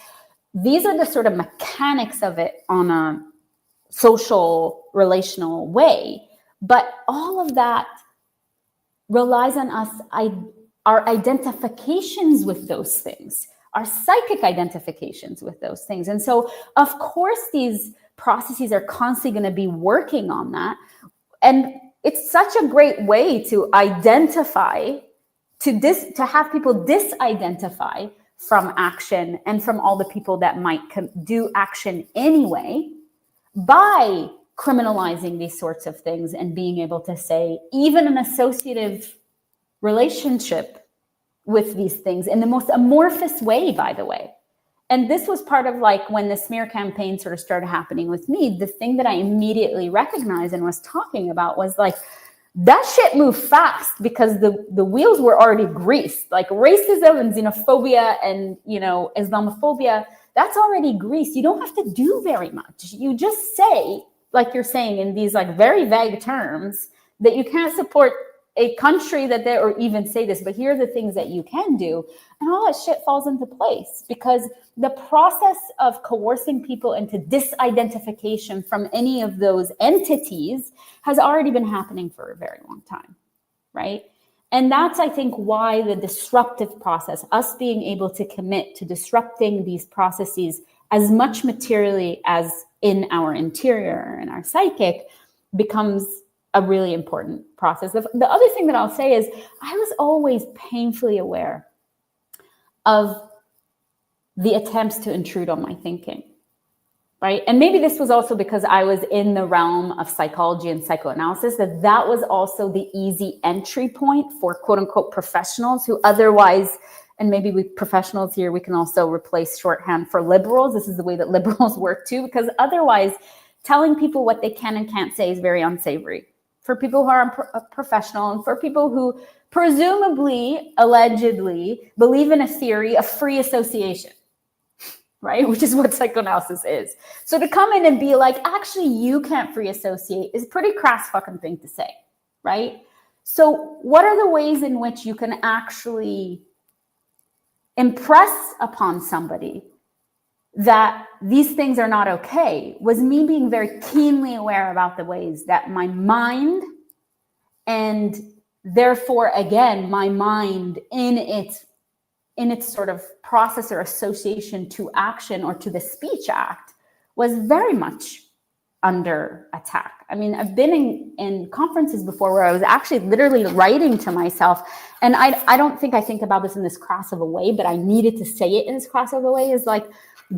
These are the sort of mechanics of it on a social, relational way. But all of that relies on us, our identifications with those things, our psychic identifications with those things. And so, of course, these processes are constantly going to be working on that. And it's such a great way to identify, to have people disidentify from action and from all the people that might do action anyway, by criminalizing these sorts of things and being able to say, even an associative relationship with these things in the most amorphous way, by the way. And this was part of like when the smear campaign sort of started happening with me, the thing that I immediately recognized and was talking about was like, that shit moved fast, because the wheels were already greased. Like racism and xenophobia and, you know, Islamophobia, that's already greased. You don't have to do very much. You just say, like you're saying in these like very vague terms, that you can't support a country that they, or even say this, but here are the things that you can do. And all that shit falls into place, because the process of coercing people into disidentification from any of those entities has already been happening for a very long time, right? And that's, I think, why the disruptive process, us being able to commit to disrupting these processes as much materially as in our interior and our psychic, becomes a really important process. The other thing that I'll say is I was always painfully aware of the attempts to intrude on my thinking, right? And maybe this was also because I was in the realm of psychology and psychoanalysis, that was also the easy entry point for quote unquote professionals who otherwise, and maybe with professionals here, we can also replace shorthand for liberals. This is the way that liberals work too, because otherwise telling people what they can and can't say is very unsavory for people who are professional and for people who presumably, allegedly believe in a theory of free association, right? Which is what psychoanalysis is. So to come in and be like, actually, you can't free associate is a pretty crass fucking thing to say, right? So what are the ways in which you can actually impress upon somebody that these things are not okay? Was me being very keenly aware about the ways that my mind, and therefore, again, my mind in its sort of process or association to action or to the speech act, was very much under attack. I mean, I've been in conferences before where I was actually literally writing to myself, and I don't think I think about this in this crass of a way, but I needed to say it in this crass of a way, is like,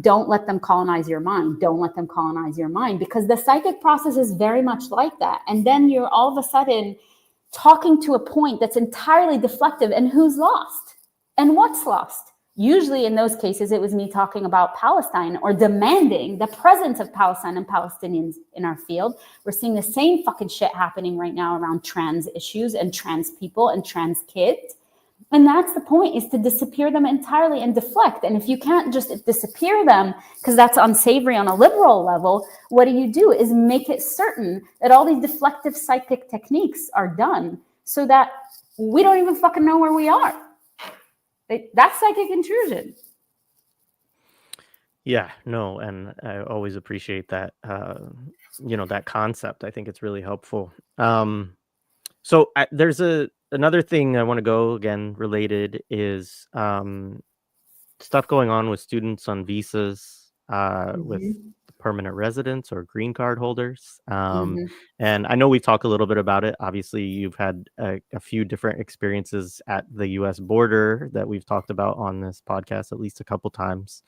Don't let them colonize your mind. Don't let them colonize your mind, because the psychic process is very much like that. And then you're all of a sudden talking to a point that's entirely deflective, and who's lost and what's lost. Usually in those cases, it was me talking about Palestine or demanding the presence of Palestine and Palestinians in our field. We're seeing the same fucking shit happening right now around trans issues and trans people and trans kids. And that's the point, is to disappear them entirely and deflect. And if you can't just disappear them, because that's unsavory on a liberal level, what do? Is make it certain that all these deflective psychic techniques are done so that we don't even fucking know where we are. That's psychic intrusion. Yeah, no, and I always appreciate that, that concept. I think it's really helpful. So there's another thing I want to go again related is stuff going on with students on visas, with permanent residents or green card holders. And I know we talked a little bit about it. Obviously, you've had a few different experiences at the US border that we've talked about on this podcast at least a couple times.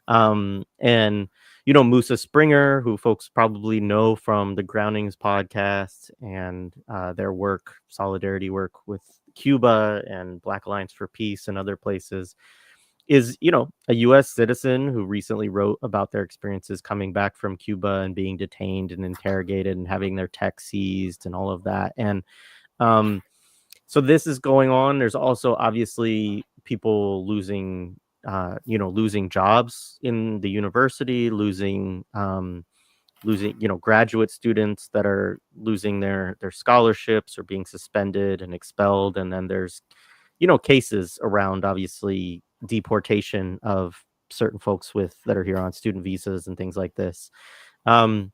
And Musa Springer, who folks probably know from the Groundings podcast and their work, solidarity work with Cuba and Black Alliance for Peace and other places, is a US citizen who recently wrote about their experiences coming back from Cuba and being detained and interrogated and having their tech seized and all of that. And so this is going on. There's also obviously people losing jobs in the university, losing graduate students that are losing their scholarships or being suspended and expelled. And then there's cases around obviously deportation of certain folks that are here on student visas and things like this. And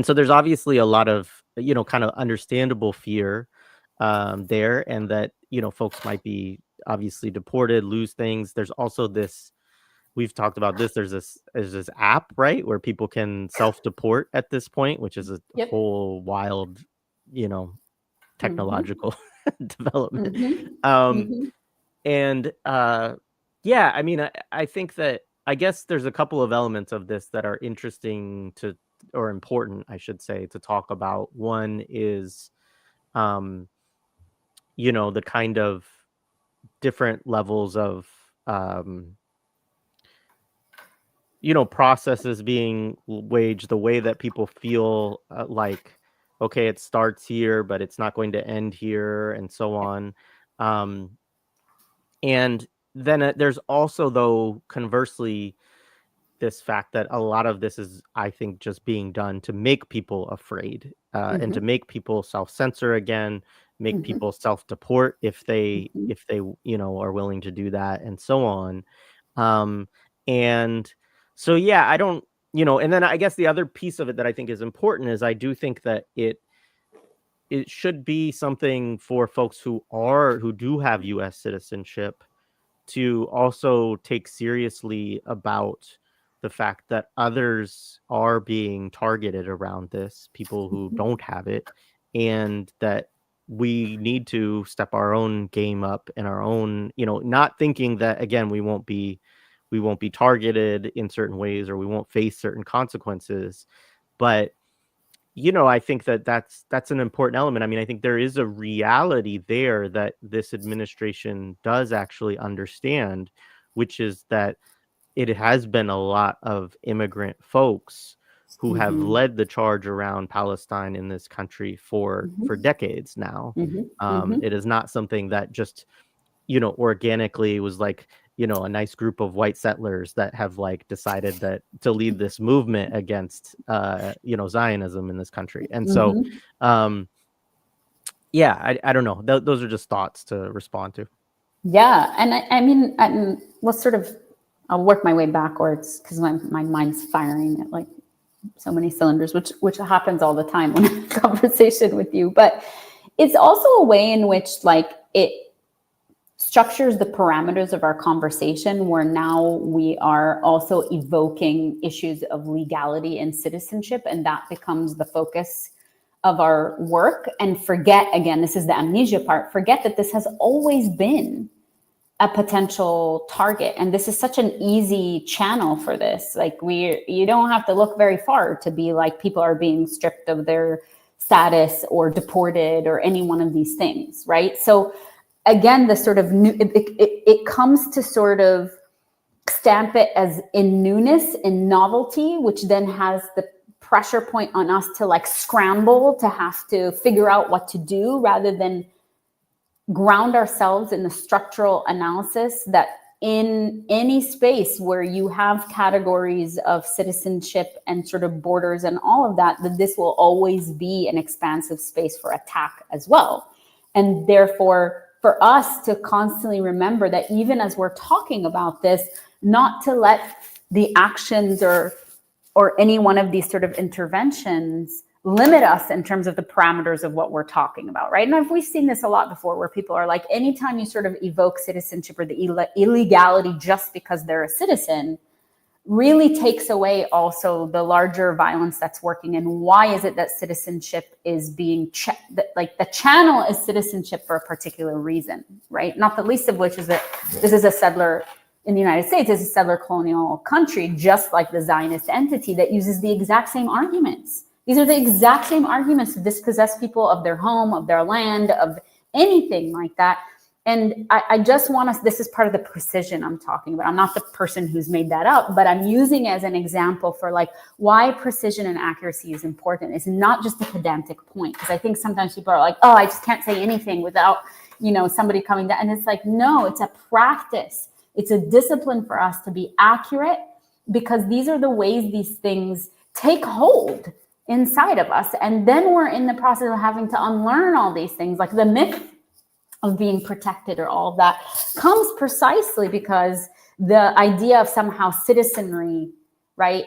so there's obviously a lot of kind of understandable fear there, and that folks might be obviously deported, lose things. There's also this, we've talked about this, there's this app, right, where people can self-deport at this point, which is a whole wild technological development. And yeah, I mean, I think that, I guess there's a couple of elements of this that are interesting or important, I should say, to talk about. One is the kind of different levels of processes being waged, the way that people feel like, okay, it starts here, but it's not going to end here, and so on. And then there's also, though, conversely, this fact that a lot of this is, I think, just being done to make people afraid, and to make people self-censor again, make people self-deport if they are willing to do that, and so on. And so, yeah, I don't, and then I guess the other piece of it that I think is important is I do think that it should be something for folks who do have US citizenship to also take seriously about the fact that others are being targeted around this, people who don't have it, and that we need to step our own game up in our own, not thinking that, again, we won't be targeted in certain ways, or we won't face certain consequences. But I think that's an important element. I mean, I think there is a reality there that this administration does actually understand, which is that it has been a lot of immigrant folks who have led the charge around Palestine in this country for decades now. It is not something that just, organically was like, a nice group of white settlers that have like decided that to lead this movement against, Zionism in this country. And so, yeah, I don't know. Those are just thoughts to respond to. Yeah. And I mean, let's sort of, I'll work my way backwards because my mind's firing at like so many cylinders, which happens all the time when I'm in conversation with you. But it's also a way in which like it structures the parameters of our conversation, where now we are also evoking issues of legality and citizenship, and that becomes the focus of our work. And forget, again, this is the amnesia part, forget that this has always been a potential target. And this is such an easy channel for this. Like you don't have to look very far to be like, people are being stripped of their status or deported or any one of these things, right? So again, the sort of new, it comes to sort of stamp it as in newness, in novelty, which then has the pressure point on us to like scramble to have to figure out what to do, rather than ground ourselves in the structural analysis that in any space where you have categories of citizenship and sort of borders and all of that, that this will always be an expansive space for attack as well. And therefore, for us to constantly remember that even as we're talking about this, not to let the actions or any one of these sort of interventions limit us in terms of the parameters of what we're talking about, right? And we've seen this a lot before, where people are like, anytime you sort of evoke citizenship or the illegality just because they're a citizen, really takes away also the larger violence that's working. And why is it that citizenship is being like the channel is citizenship for a particular reason, right? Not the least of which is that this is a settler in the United States, is a settler colonial country, just like the Zionist entity that uses the exact same arguments. These are the exact same arguments to dispossess people of their home, of their land, of anything like that. And I just want us, this is part of the precision I'm talking about. I'm not the person who's made that up, but I'm using as an example for like why precision and accuracy is important. It's not just a pedantic point, because I think sometimes people are like, oh, I just can't say anything without, somebody coming down. And it's like, no, it's a practice. It's a discipline for us to be accurate, because these are the ways these things take hold inside of us. And then we're in the process of having to unlearn all these things, like the myth of being protected or all of that comes precisely because the idea of somehow citizenry, right,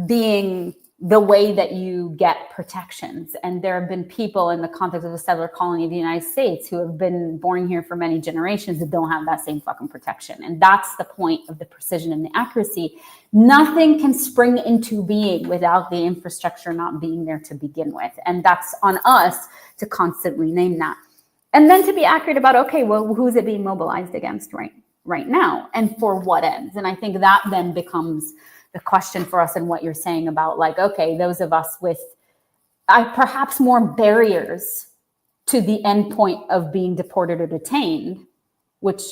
being the way that you get protections. And there have been people in the context of the settler colony of the United States who have been born here for many generations that don't have that same fucking protection. And that's the point of the precision and the accuracy. Nothing can spring into being without the infrastructure not being there to begin with. And that's on us to constantly name that. And then to be accurate about, okay, well, who's it being mobilized against right now, and for what ends? And I think that then becomes the question for us, and what you're saying about like, okay, those of us with perhaps more barriers to the end point of being deported or detained, which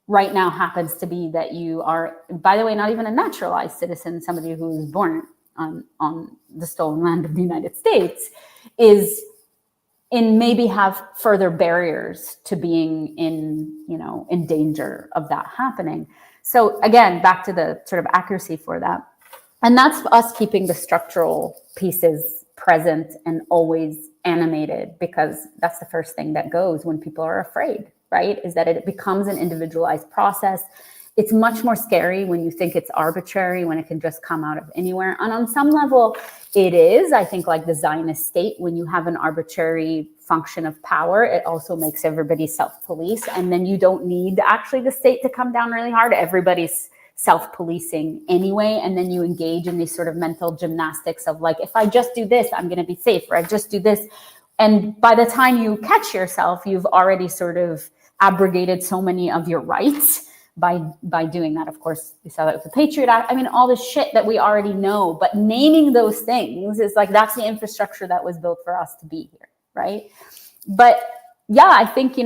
right now happens to be that you are, by the way, not even a naturalized citizen, somebody who was born on the stolen land of the United States, is in maybe have further barriers to being in danger of that happening. So again, back to the sort of accuracy for that. And that's us keeping the structural pieces present and always animated, because that's the first thing that goes when people are afraid, right? Is that it becomes an individualized process. It's much more scary when you think it's arbitrary, when it can just come out of anywhere. And on some level, it is. I think like the Zionist state, when you have an arbitrary function of power, it also makes everybody self-police. And then you don't need actually the state to come down really hard. Everybody's self-policing anyway. And then you engage in these sort of mental gymnastics of like, if I just do this, I'm going to be safe, or I just do this. And by the time you catch yourself, you've already sort of abrogated so many of your rights by doing that. Of course, we saw that with the Patriot Act. I mean, all the shit that we already know, but naming those things is like, that's the infrastructure that was built for us to be here, right? But yeah, I think,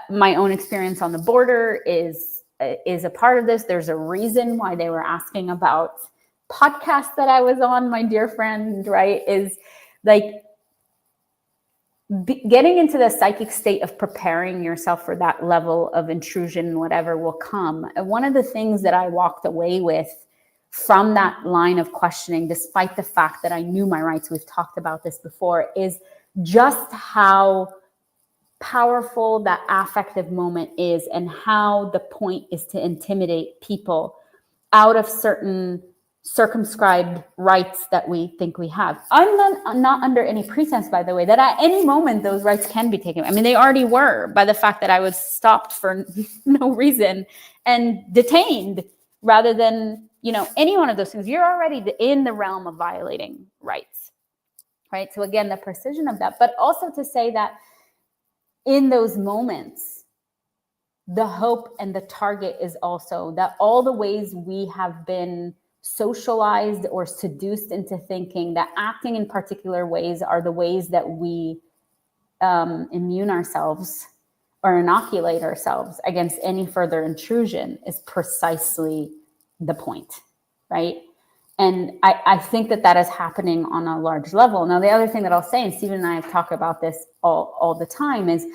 my own experience on the border is a part of this. There's a reason why they were asking about podcasts that I was on, my dear friend, right? Is like, getting into the psychic state of preparing yourself for that level of intrusion, whatever will come. And one of the things that I walked away with from that line of questioning, despite the fact that I knew my rights, we've talked about this before, is just how powerful that affective moment is, and how the point is to intimidate people out of certain circumscribed rights that we think we have. I'm not under any pretense, by the way, that at any moment those rights can be taken. I mean, they already were, by the fact that I was stopped for no reason and detained, rather than, any one of those things. You're already in the realm of violating rights, right? So again, the precision of that, but also to say that in those moments, the hope and the target is also that all the ways we have been socialized or seduced into thinking that acting in particular ways are the ways that we immune ourselves or inoculate ourselves against any further intrusion is precisely the point, right? And I think that is happening on a large level. Now, the other thing that I'll say, and Stephen and I have talked about this all the time, is,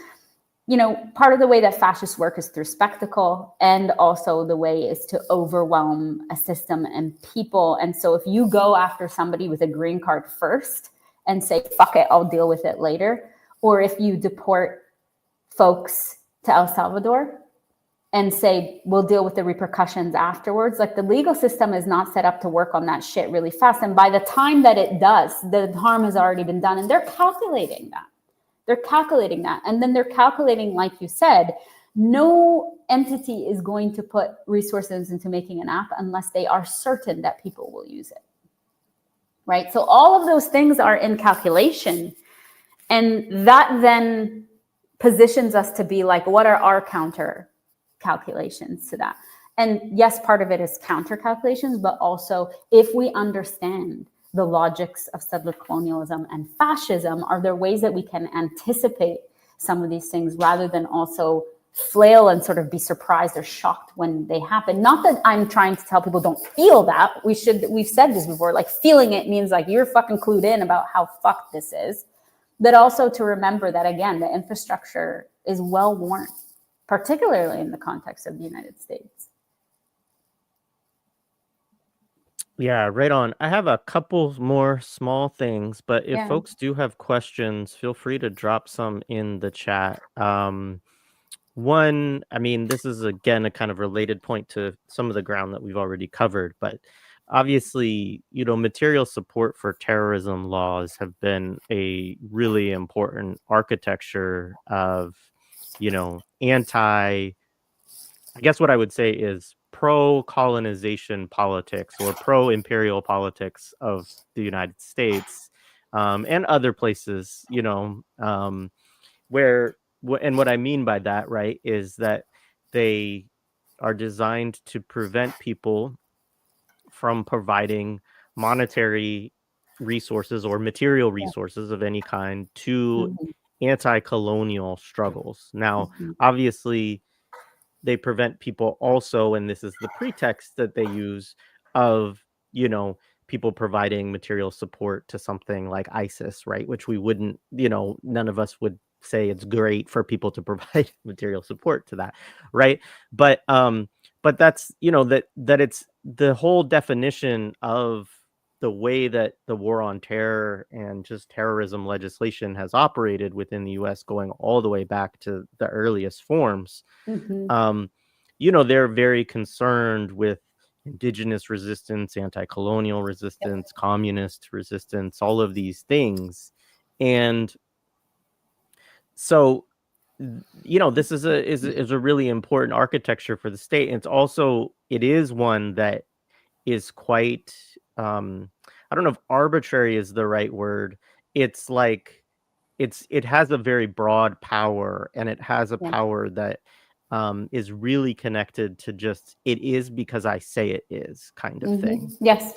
you know, part of the way that fascists work is through spectacle, and also the way is to overwhelm a system and people. And so if you go after somebody with a green card first and say, fuck it, I'll deal with it later, or if you deport folks to El Salvador and say, we'll deal with the repercussions afterwards, like, the legal system is not set up to work on that shit really fast. And by the time that it does, the harm has already been done. And they're calculating that. And then they're calculating, like you said, no entity is going to put resources into making an app unless they are certain that people will use it, right? So all of those things are in calculation. And that then positions us to be like, what are our counter calculations to that? And yes, part of it is counter calculations, but also if we understand the logics of settler colonialism and fascism, are there ways that we can anticipate some of these things rather than also flail and sort of be surprised or shocked when they happen? Not that I'm trying to tell people don't feel that. We've said this before, like, feeling it means like you're fucking clued in about how fucked this is. But also to remember that, again, the infrastructure is well worn, particularly in the context of the United States. Yeah, right on. I have a couple more small things, but if folks do have questions, feel free to drop some in the chat. One, I mean, this is again a kind of related point to some of the ground that we've already covered, but obviously, you know, material support for terrorism laws have been a really important architecture of, you know, I guess what I would say is pro-colonization politics or pro-imperial politics of the United States, and other places, you know, where, and what I mean by that, right, is that they are designed to prevent people from providing monetary resources or material resources of any kind to anti-colonial struggles. Now, obviously, they prevent people also, and this is the pretext that they use, of, you know, people providing material support to something like ISIS, right? Which we wouldn't, you know, none of us would say it's great for people to provide material support to that, right? But that's, you know, that it's the whole definition of the way that the war on terror and just terrorism legislation has operated within the US, going all the way back to the earliest forms. You know, they're very concerned with indigenous resistance, anti-colonial resistance, communist resistance, all of these things. And so, you know, this is a really important architecture for the state. And it is one that is quite, I don't know if arbitrary is the right word. It's like, it has a very broad power, and it has a power that is really connected to just, it is because I say it is kind of thing. Yes.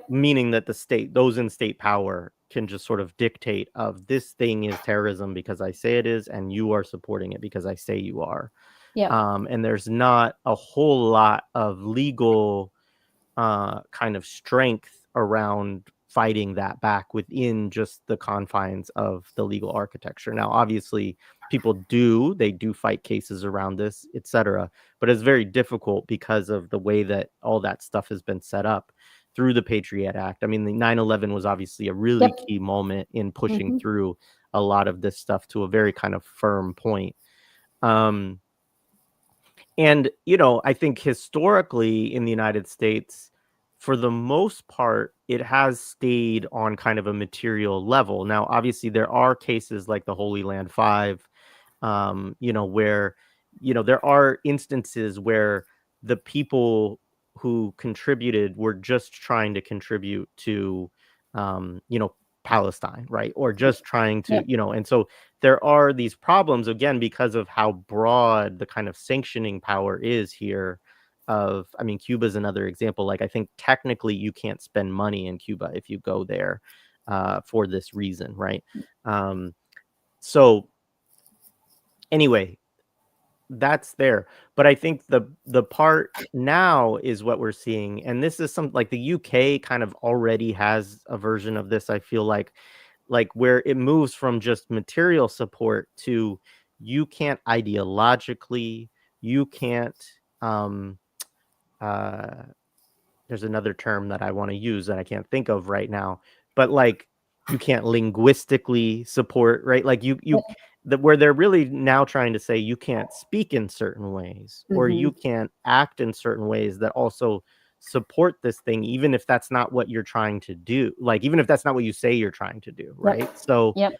Meaning that the state, those in state power, can just sort of dictate of, this thing is terrorism because I say it is, and you are supporting it because I say you are. And there's not a whole lot of legal kind of strength around fighting that back within just the confines of the legal architecture. Now, obviously, people do fight cases around this, etc., but it's very difficult because of the way that all that stuff has been set up through the Patriot Act. I mean, the 9/11 was obviously a really key moment in pushing through a lot of this stuff to a very kind of firm point. And, you know, I think historically in the United States, for the most part, it has stayed on kind of a material level. Now, obviously, there are cases like the Holy Land Five, you know, where, you know, there are instances where the people who contributed were just trying to contribute to, you know, Palestine, right? Or just trying to, Yep. and so there are these problems again because of how broad the kind of sanctioning power is here. I mean, Cuba's another example. Like, I think technically you can't spend money in Cuba if you go there for this reason, right? So anyway, that's there. But I think the part now is what we're seeing, and this is some like the UK kind of already has a version of this. I feel like where it moves from just material support to you can't ideologically, you can't uh there's another term that I want to use that I can't think of right now, but like you can't linguistically support, right? Like where they're really now trying to say you can't speak in certain ways or Mm-hmm. you can't act in certain ways that also support this thing, even if that's not what you're trying to do, like even if that's not what you say you're trying to do, right? Yep. So Yep.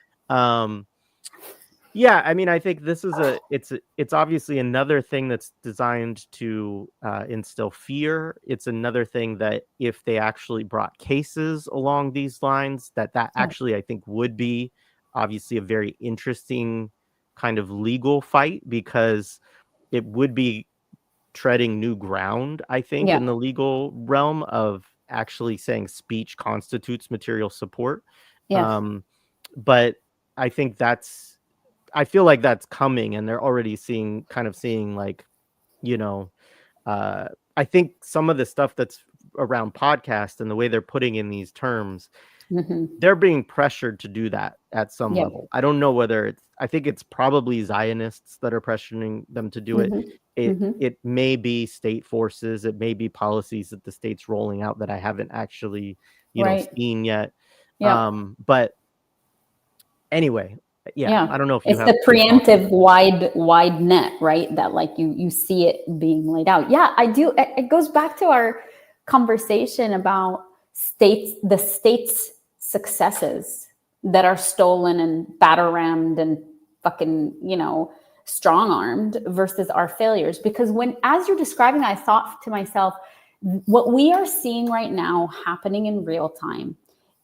yeah, I mean, I think this is it's obviously another thing that's designed to instill fear. It's another thing that if they actually brought cases along these lines, that actually I think would be obviously a very interesting kind of legal fight, because it would be treading new ground, I think, Yeah. in the legal realm of actually saying speech constitutes material support. Yeah. But I think I feel like that's coming, and they're already seeing like, you know, I think some of the stuff that's around podcast and the way they're putting in these terms, Mm-hmm. they're being pressured to do that at some Yep. level. I don't know whether I think it's probably Zionists that are pressuring them to do it. Mm-hmm. Mm-hmm. It may be state forces, it may be policies that the state's rolling out that I haven't actually, Right. seen yet. Yep. But anyway, yeah, Yeah. I don't know if you It's have the your thoughts on preemptive that. wide net, right? That like you see it being laid out. Yeah, I do. It goes back to our conversation about the state's successes that are stolen and batter rammed and fucking, strong armed versus our failures. Because as you're describing, I thought to myself, what we are seeing right now happening in real time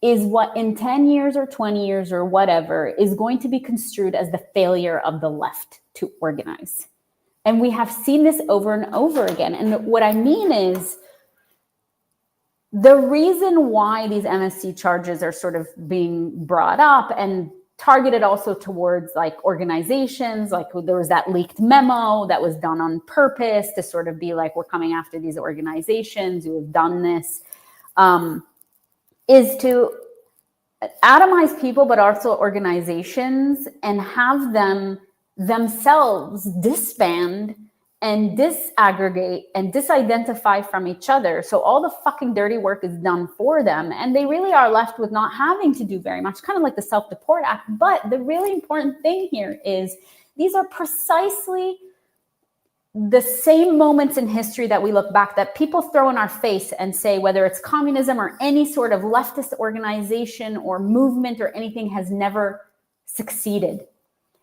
is what in 10 years or 20 years or whatever is going to be construed as the failure of the left to organize. And we have seen this over and over again. And what I mean is the reason why these MSC charges are sort of being brought up and targeted also towards like organizations, like there was that leaked memo that was done on purpose to sort of be like, we're coming after these organizations who have done this, is to atomize people, but also organizations, and have them themselves disband and disaggregate and disidentify from each other. So all the fucking dirty work is done for them. And they really are left with not having to do very much, kind of like the Self-Deport Act. But the really important thing here is these are precisely the same moments in history that we look back that people throw in our face and say, whether it's communism or any sort of leftist organization or movement or anything, has never succeeded.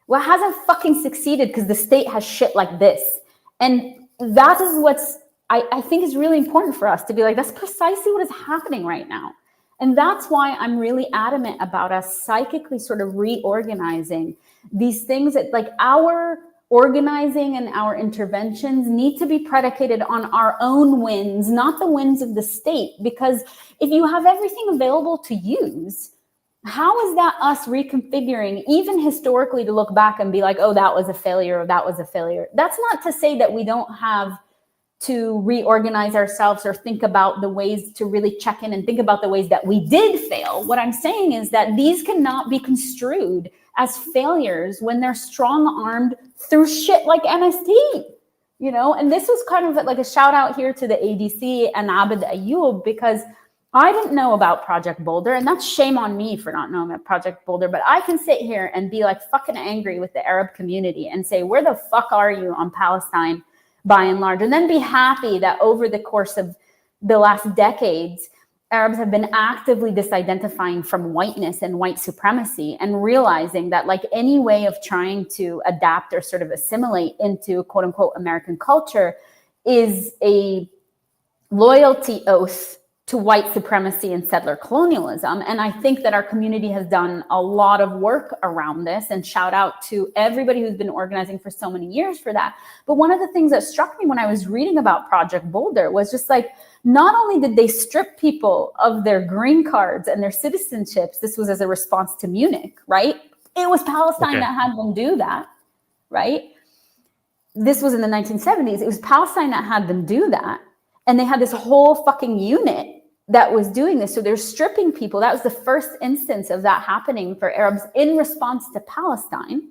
Well, it hasn't fucking succeeded because the state has shit like this. And that is what's, I think is really important for us to be like, that's precisely what is happening right now. And that's why I'm really adamant about us psychically sort of reorganizing these things that like our organizing and our interventions need to be predicated on our own wins, not the wins of the state. Because if you have everything available to use, how is that us reconfiguring, even historically, to look back and be like, oh, that was a failure, or that was a failure? That's not to say that we don't have to reorganize ourselves or think about the ways to really check in and think about the ways that we did fail. What I'm saying is that these cannot be construed as failures when they're strong-armed through shit like MST, And this was kind of like a shout out here to the ADC and Abed Ayoub, because I didn't know about Project Boulder, and that's shame on me for not knowing about Project Boulder, but I can sit here and be like fucking angry with the Arab community and say, where the fuck are you on Palestine by and large? And then be happy that over the course of the last decades, Arabs have been actively disidentifying from whiteness and white supremacy, and realizing that like any way of trying to adapt or sort of assimilate into quote unquote American culture is a loyalty oath to white supremacy and settler colonialism. And I think that our community has done a lot of work around this, and shout out to everybody who's been organizing for so many years for that. But one of the things that struck me when I was reading about Project Boulder was just like, not only did they strip people of their green cards and their citizenships, this was as a response to Munich, right? It was Palestine that had them do that, right? This was in the 1970s. It was Palestine that had them do that. And they had this whole fucking unit that was doing this. So they're stripping people. That was the first instance of that happening for Arabs in response to Palestine.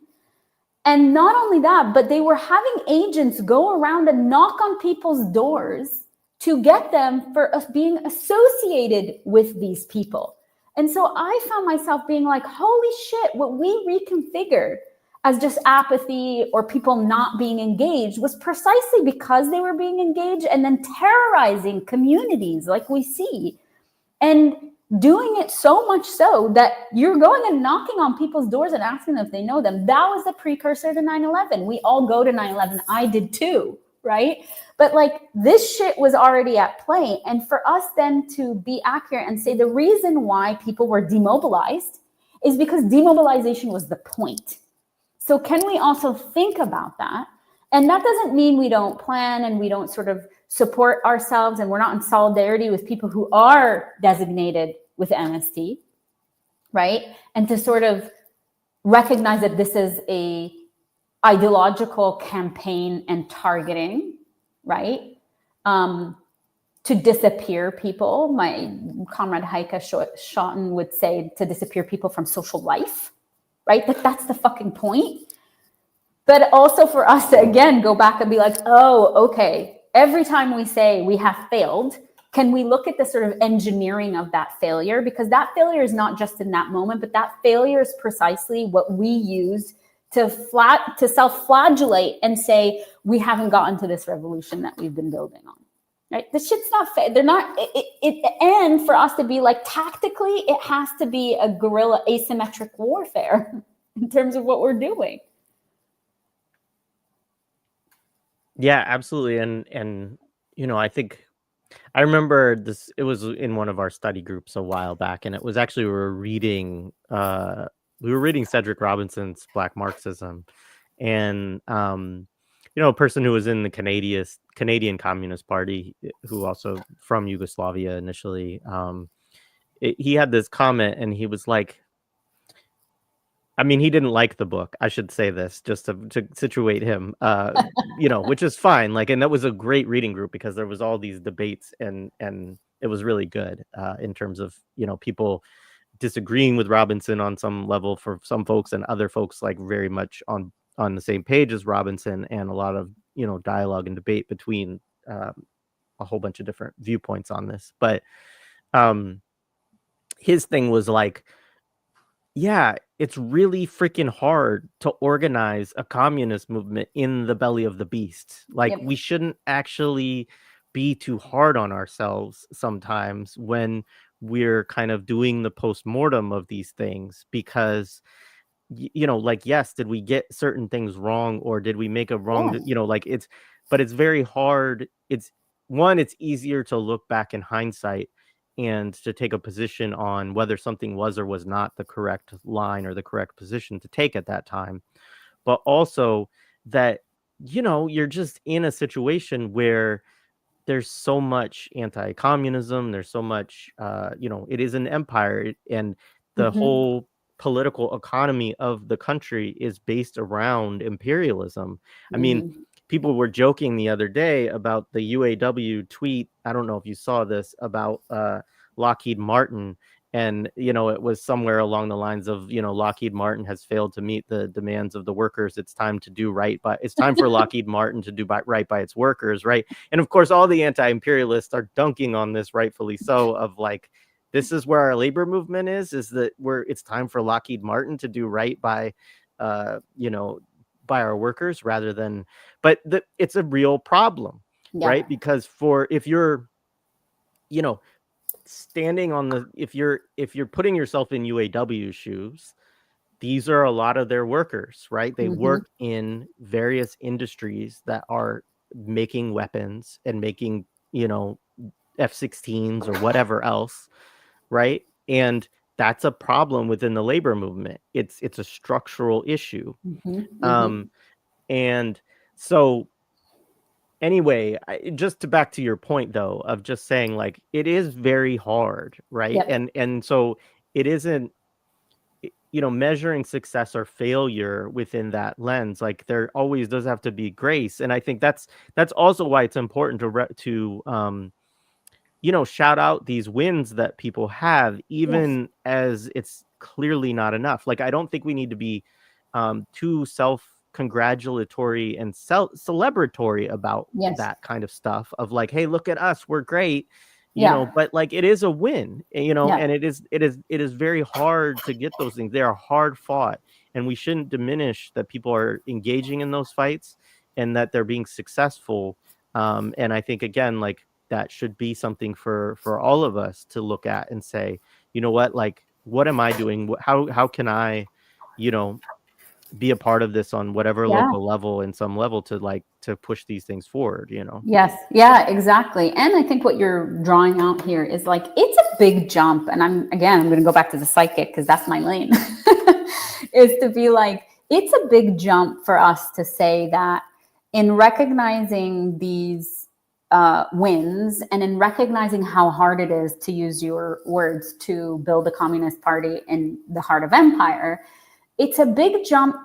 And not only that, but they were having agents go around and knock on people's doors to get them for being associated with these people. And so I found myself being like, holy shit, what we reconfigured as just apathy or people not being engaged was precisely because they were being engaged and then terrorizing communities like we see, and doing it so much so that you're going and knocking on people's doors and asking them if they know them. That was the precursor to 9/11. We all go to 9/11. I did too, right? But like, this shit was already at play. And for us then to be accurate and say the reason why people were demobilized is because demobilization was the point. So can we also think about that? And that doesn't mean we don't plan and we don't sort of support ourselves and we're not in solidarity with people who are designated with MST, right? And to sort of recognize that this is a ideological campaign and targeting, right? To disappear people. My comrade Heike Schotten would say to disappear people from social life, right? That's the fucking point. But also for us to, again, go back and be like, oh, okay, every time we say we have failed, can we look at the sort of engineering of that failure? Because that failure is not just in that moment, but that failure is precisely what we use to self-flagellate and say, we haven't gotten to this revolution that we've been building on. Right? The shit's not fair. They're not, and for us to be like, tactically, it has to be a guerrilla asymmetric warfare in terms of what we're doing. Yeah, absolutely. And you know, I think I remember this, it was in one of our study groups a while back, and it was actually we were reading Cedric Robinson's Black Marxism, and you know, a person who was in the Canadian Communist Party, who also from Yugoslavia initially, he had this comment, and he was like, I mean, he didn't like the book. I should say this just to situate him, you know, which is fine. Like, and that was a great reading group because there was all these debates, and it was really good in terms of, you know, people disagreeing with Robinson on some level for some folks, and other folks like very much on the same page as Robinson, and a lot of, you know, dialogue and debate between a whole bunch of different viewpoints on this. But his thing was like, yeah, it's really freaking hard to organize a communist movement in the belly of the beast. Like, Yep. we shouldn't actually be too hard on ourselves sometimes when we're kind of doing the postmortem of these things, because you know, like, yes, did we get certain things wrong, or did we make a wrong, Yes. you know, like, but it's very hard. It's easier to look back in hindsight and to take a position on whether something was or was not the correct line or the correct position to take at that time. But also that, you know, you're just in a situation where there's so much anti-communism, there's so much, you know, it is an empire, and the whole political economy of the country is based around imperialism. I mean, people were joking the other day about the UAW tweet. I don't know if you saw this about Lockheed Martin. And, you know, it was somewhere along the lines of, you know, Lockheed Martin has failed to meet the demands of the workers. It's time to do right by, it's time for Lockheed Martin to do right by its workers, right? And of course, all the anti-imperialists are dunking on this, rightfully so, of like, this is where our labor movement is that it's time for Lockheed Martin to do right by, you know, by our workers rather than, but it's a real problem, right? Because if you're, you know, standing on the, if you're putting yourself in UAW shoes, these are a lot of their workers, right? They work in various industries that are making weapons and making, you know, F-16s or whatever else, right? And that's a problem within the labor movement. It's a structural issue. And so anyway, just to back to your point though, of just saying like it is very hard, right? Yep. And so it isn't, measuring success or failure within that lens. Like there always does have to be grace, and I think that's also why it's important to shout out these wins that people have, Yes. even as it's clearly not enough. Like, I don't think we need to be too self-congratulatory and celebratory about Yes. that kind of stuff of like, hey, look at us, we're great, Yeah. but like it is a win, Yeah. and it is very hard to get those things. They are hard fought, and we shouldn't diminish that people are engaging in those fights and that they're being successful. And I think again, like, that should be something for all of us to look at and say, you know what, like, what am I doing? How can I, be a part of this on whatever Yeah. local level, in some level, to push these things forward, Yes. Yeah, exactly. And I think what you're drawing out here is like, it's a big jump. And I'm going to go back to the psychic because that's my lane, is to be like, it's a big jump for us to say that in recognizing these wins and in recognizing how hard it is, to use your words, to build a communist party in the heart of empire, it's a big jump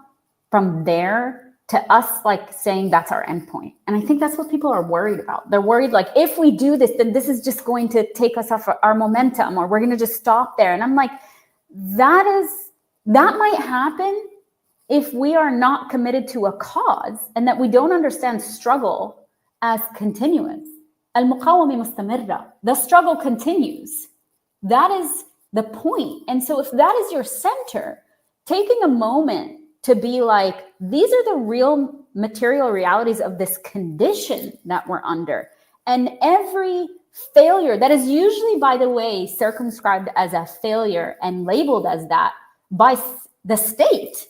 from there to us like saying that's our endpoint. And I think that's what people are worried about. They're worried like, if we do this, then this is just going to take us off our momentum, or we're going to just stop there. And I'm like, that might happen if we are not committed to a cause and that we don't understand struggle as continuous. Al-muqawama mustamirra. The struggle continues. That is the point. And so if that is your center, taking a moment to be like, these are the real material realities of this condition that we're under. And every failure that is usually, by the way, circumscribed as a failure and labeled as that by the state,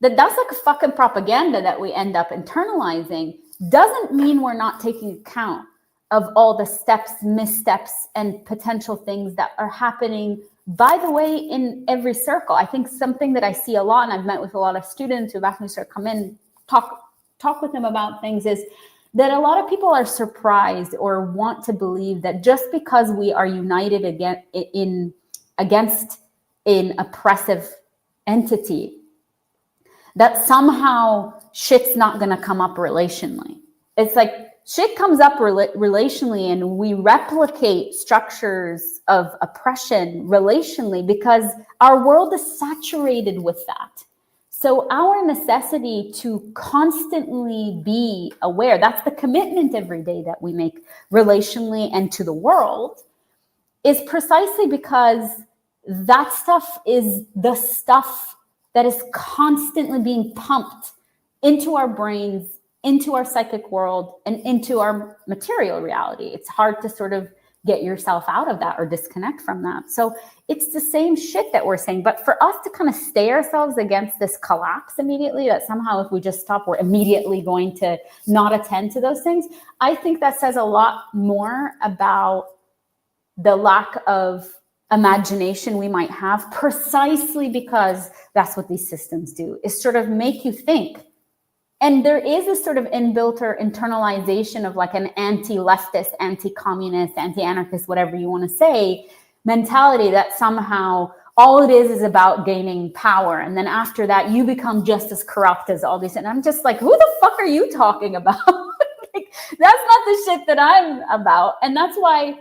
that's like a fucking propaganda that we end up internalizing, doesn't mean we're not taking account of all the steps, missteps, and potential things that are happening, by the way, in every circle. I think something that I see a lot, and I've met with a lot of students who've asked me to come in, talk with them about things, is that a lot of people are surprised or want to believe that just because we are united against an oppressive entity, that somehow shit's not going to come up relationally. It's like, shit comes up relationally, and we replicate structures of oppression relationally because our world is saturated with that. So our necessity to constantly be aware, that's the commitment every day that we make relationally and to the world, is precisely because that stuff is the stuff that is constantly being pumped into our brains, into our psychic world, and into our material reality. It's hard to sort of get yourself out of that or disconnect from that. So it's the same shit that we're saying, but for us to kind of stay ourselves against this collapse immediately, that somehow if we just stop, we're immediately going to not attend to those things, I think that says a lot more about the lack of imagination we might have, precisely because that's what these systems do, is sort of make you think. And there is a sort of inbuilt or internalization of like an anti-leftist, anti-communist, anti-anarchist, whatever you want to say, mentality that somehow all it is about gaining power. And then after that, you become just as corrupt as all these. And I'm just like, who the fuck are you talking about? Like, that's not the shit that I'm about. And that's why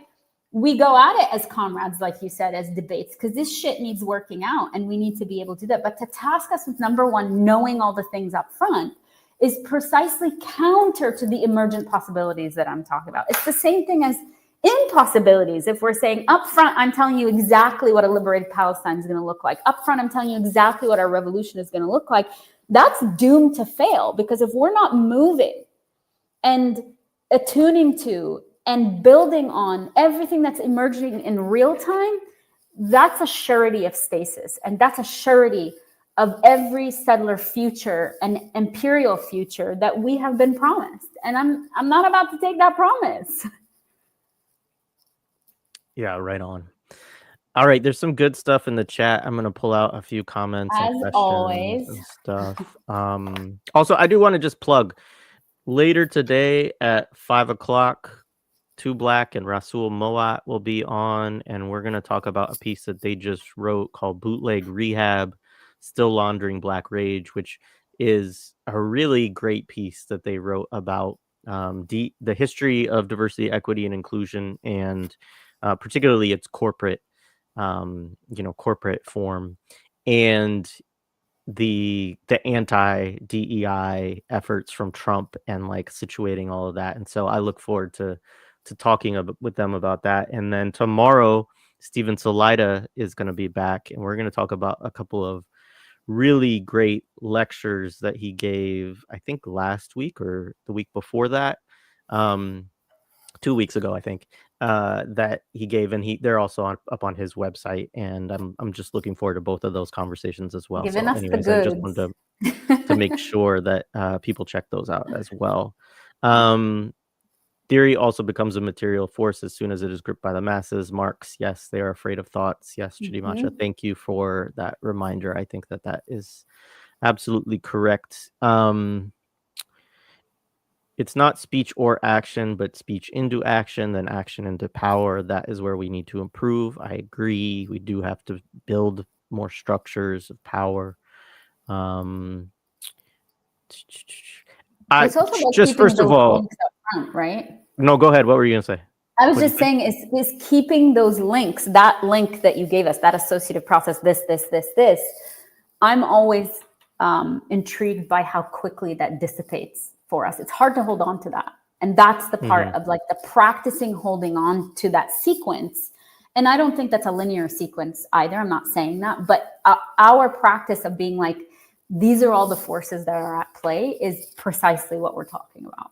we go at it as comrades, like you said, as debates, because this shit needs working out and we need to be able to do that. But to task us with, number one, knowing all the things up front is precisely counter to the emergent possibilities that I'm talking about. It's the same thing as impossibilities. If we're saying up front, I'm telling you exactly what a liberated Palestine is going to look like. Up front, I'm telling you exactly what our revolution is going to look like. That's doomed to fail, because if we're not moving and attuning to and building on everything that's emerging in real time, that's a surety of stasis. And that's a surety of every settler future and imperial future that we have been promised. And I'm not about to take that promise. Yeah, right on. All right, there's some good stuff in the chat. I'm gonna pull out a few comments and As questions always. and stuff. Also, I do want to just plug later today at 5 o'clock. Two Black and Rasul Moat will be on, and we're gonna talk about a piece that they just wrote called "Bootleg Rehab: Still Laundering Black Rage," which is a really great piece that they wrote about the history of diversity, equity, and inclusion, and particularly its corporate form, and the anti DEI efforts from Trump, and like situating all of that. And so I look forward to talking with them about that. And then tomorrow, Stephen Salida is going to be back, and we're going to talk about a couple of really great lectures that he gave, I think last week or the week before that. 2 weeks ago, I think, that he gave, and they're also up on his website, and I'm just looking forward to both of those conversations as well. Giving So, us the anyways, I just goods. wanted to make sure that people check those out as well. Theory also becomes a material force as soon as it is gripped by the masses. Marx, yes, they are afraid of thoughts. Yes, Chidimacha, thank you for that reminder. I think that is absolutely correct. It's not speech or action, but speech into action, then action into power. That is where we need to improve. I agree. We do have to build more structures of power. It's also about Just keeping first of those all, links up front, right? no, go ahead. What were you gonna say? I was just saying is keeping those links, that link that you gave us, that associative process, this. I'm always intrigued by how quickly that dissipates for us. It's hard to hold on to that. And that's the part of like the practicing holding on to that sequence. And I don't think that's a linear sequence either. I'm not saying that, but our practice of being like, these are all the forces that are at play is precisely what we're talking about.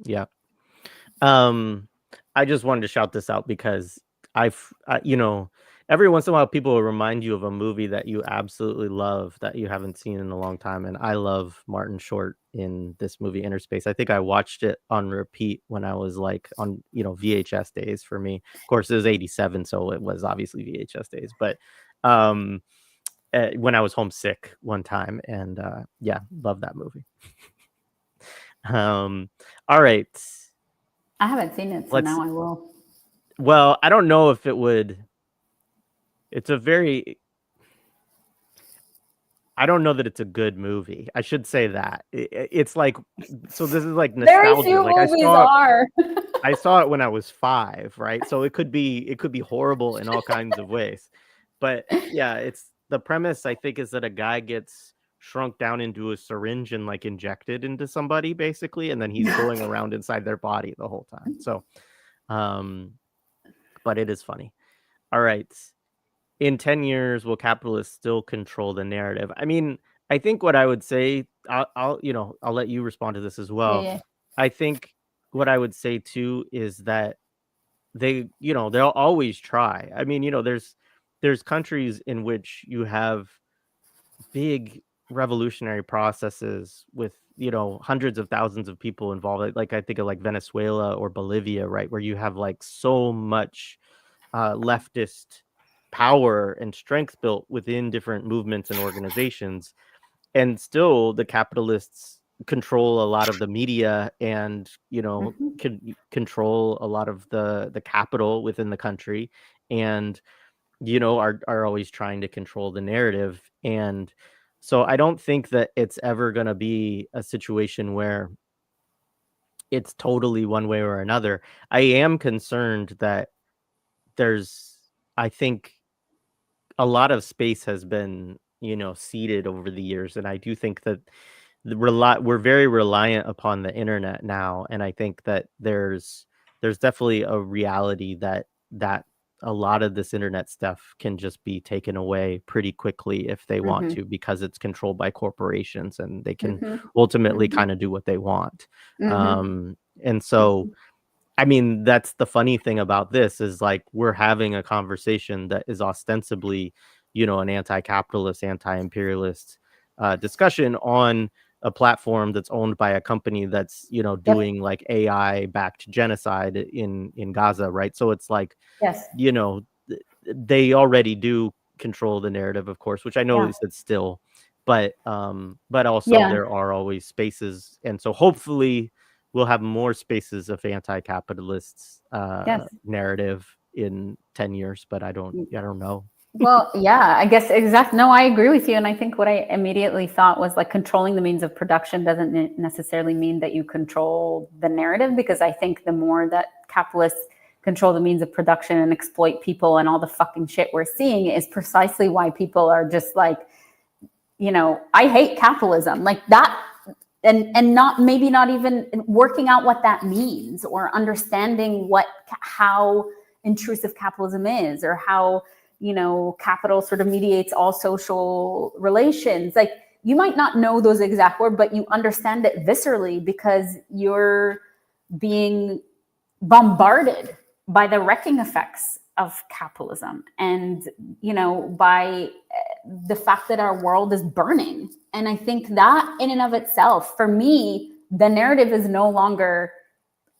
Yeah. I just wanted to shout this out because every once in a while people will remind you of a movie that you absolutely love that you haven't seen in a long time. And I love Martin Short in this movie, Interspace. I think I watched it on repeat when I was like on, VHS days for me. Of course, it was 87, so it was obviously VHS days. But when I was homesick one time, and yeah, love that movie. All right. I haven't seen it, so now I will. Well, I don't know if it would. I don't know that it's a good movie. I should say that. It's like, so this is like nostalgia. Very few like movies are. I saw it when I was 5, right? So it could be horrible in all kinds of ways. But yeah, it's the premise, I think, is that a guy gets shrunk down into a syringe and like injected into somebody basically, and then he's going around inside their body the whole time. So but it is funny. All right. In 10 years, will capitalists still control the narrative? I mean, I think what I would say, I'll let you respond to this as well. Yeah. I think what I would say too is that they'll always try. I mean, there's countries in which you have big revolutionary processes with hundreds of thousands of people involved. Like I think of like Venezuela or Bolivia, right, where you have like so much leftist power and strength built within different movements and organizations, and still the capitalists control a lot of the media and can control a lot of the capital within the country, and are always trying to control the narrative. And so I don't think that it's ever going to be a situation where it's totally one way or another. I am concerned that I think a lot of space has been, ceded over the years. And I do think that we're very reliant upon the internet now. And I think that there's definitely a reality that a lot of this internet stuff can just be taken away pretty quickly if they want to, because it's controlled by corporations and they can ultimately kind of do what they want. And so, I mean, that's the funny thing about this is like we're having a conversation that is ostensibly, an anti-capitalist, anti-imperialist discussion on a platform that's owned by a company that's, you know, Yep. doing like AI backed genocide in Gaza, right? So it's like, Yes. you know, they already do control the narrative, of course, which I know Yeah. is it's still, but also Yeah. there are always spaces, and so hopefully we'll have more spaces of anti-capitalists Yes. narrative in 10 years, but I don't know. Well, yeah, I guess exactly. No, I agree with you. And I think what I immediately thought was like controlling the means of production doesn't necessarily mean that you control the narrative, because I think the more that capitalists control the means of production and exploit people and all the fucking shit we're seeing is precisely why people are just like, you know, I hate capitalism like that. And not maybe not even working out what that means or understanding how intrusive capitalism is, or how, you know, capital sort of mediates all social relations. Like, you might not know those exact words, but you understand it viscerally because you're being bombarded by the wrecking effects of capitalism, and, you know, by the fact that our world is burning. And I think that in and of itself, for me, the narrative is no longer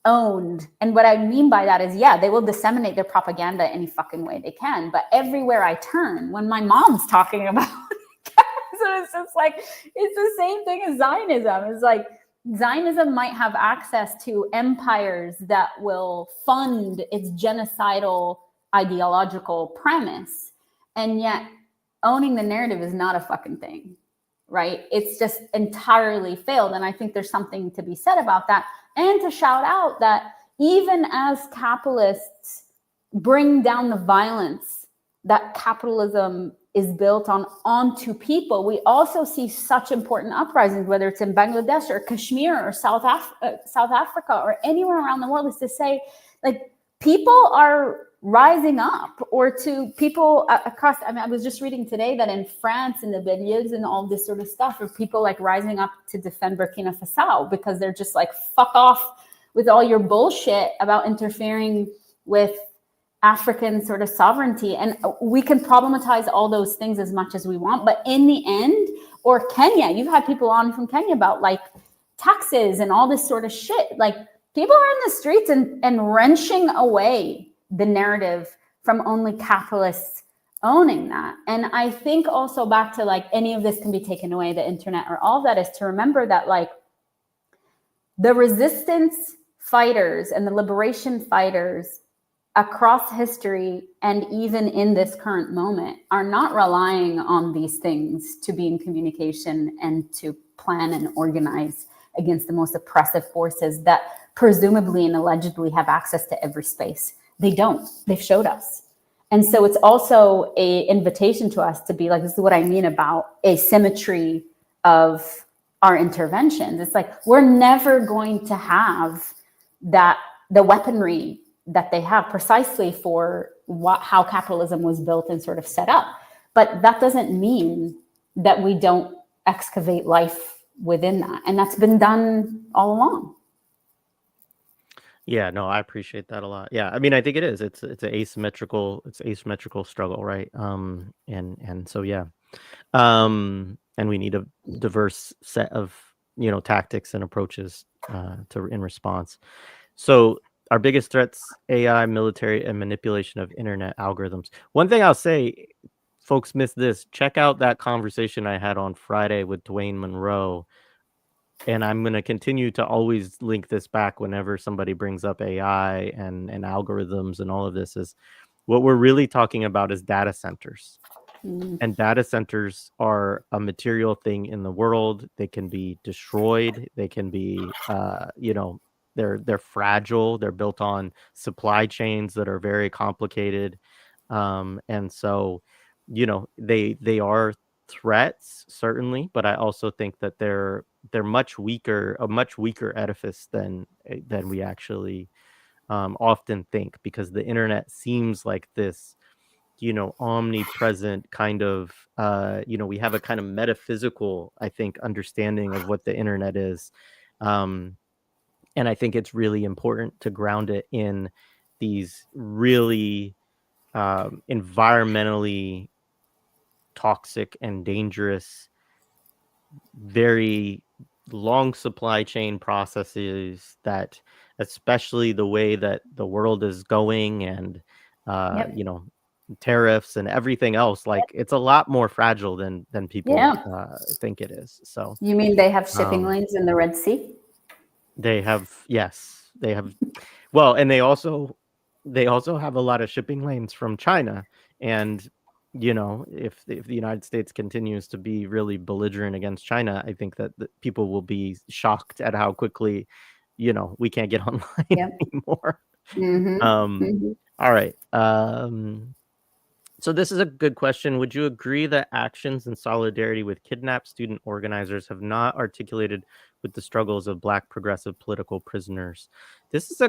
owned. And what I mean by that is, yeah, they will disseminate their propaganda any fucking way they can. But everywhere I turn, when my mom's talking about so it's just like, it's the same thing as Zionism. It's like, Zionism might have access to empires that will fund its genocidal ideological premise. And yet owning the narrative is not a fucking thing, right? It's just entirely failed. And I think there's something to be said about that. And to shout out that even as capitalists bring down the violence that capitalism is built on onto people, we also see such important uprisings, whether it's in Bangladesh or Kashmir or South Africa or anywhere around the world, is to say, like, people are rising up, or to people across. I mean, I was just reading today that in France and the Banlieues and all this sort of stuff, are people like rising up to defend Burkina Faso because they're just like, fuck off with all your bullshit about interfering with African sort of sovereignty. And we can problematize all those things as much as we want, but in the end, or Kenya, you've had people on from Kenya about like taxes and all this sort of shit. Like, people are in the streets and wrenching away the narrative from only capitalists owning that. And I think also back to like, any of this can be taken away, the internet or all of that, is to remember that like the resistance fighters and the liberation fighters across history, and even in this current moment, are not relying on these things to be in communication and to plan and organize against the most oppressive forces that presumably and allegedly have access to every space. They don't. They've showed us. And so it's also an invitation to us to be like, this is what I mean about asymmetry of our interventions. It's like, we're never going to have that, the weaponry that they have, precisely for how capitalism was built and sort of set up. But that doesn't mean that we don't excavate life within that. And that's been done all along. Yeah, no, I appreciate that a lot. Yeah, I mean, I think it is. It's an asymmetrical struggle, right? And so yeah, and we need a diverse set of, you know, tactics and approaches to in response. So our biggest threats: AI, military, and manipulation of internet algorithms. One thing I'll say, folks miss this. Check out that conversation I had on Friday with Dwayne Monroe. And I'm going to continue to always link this back whenever somebody brings up AI and algorithms and all of this. Is what we're really talking about is data centers. And data centers are a material thing in the world. They can be destroyed. They can be, you know, they're fragile. They're built on supply chains that are very complicated, and so, you know, they are threats, certainly, but I also think that they're a much weaker edifice than we actually often think, because the internet seems like this, you know, omnipresent kind of, you know, we have a kind of metaphysical, I think, understanding of what the internet is. Um, and I think it's really important to ground it in these really environmentally toxic and dangerous very long supply chain processes that, especially the way that the world is going and, Yep. you know, tariffs and everything else, like it's a lot more fragile than people Yeah. think it is. So You mean they have shipping um, lanes in the Red Sea? they have, yes, they have. Well, and they also have a lot of shipping lanes from China. And, you know, if the United States continues to be really belligerent against China, I think that people will be shocked at how quickly, you know, we can't get online Yep. anymore. Mm-hmm. Um, Mm-hmm. all right. So this is a good question. Would you agree that actions in solidarity with kidnapped student organizers have not articulated with the struggles of Black progressive political prisoners? This is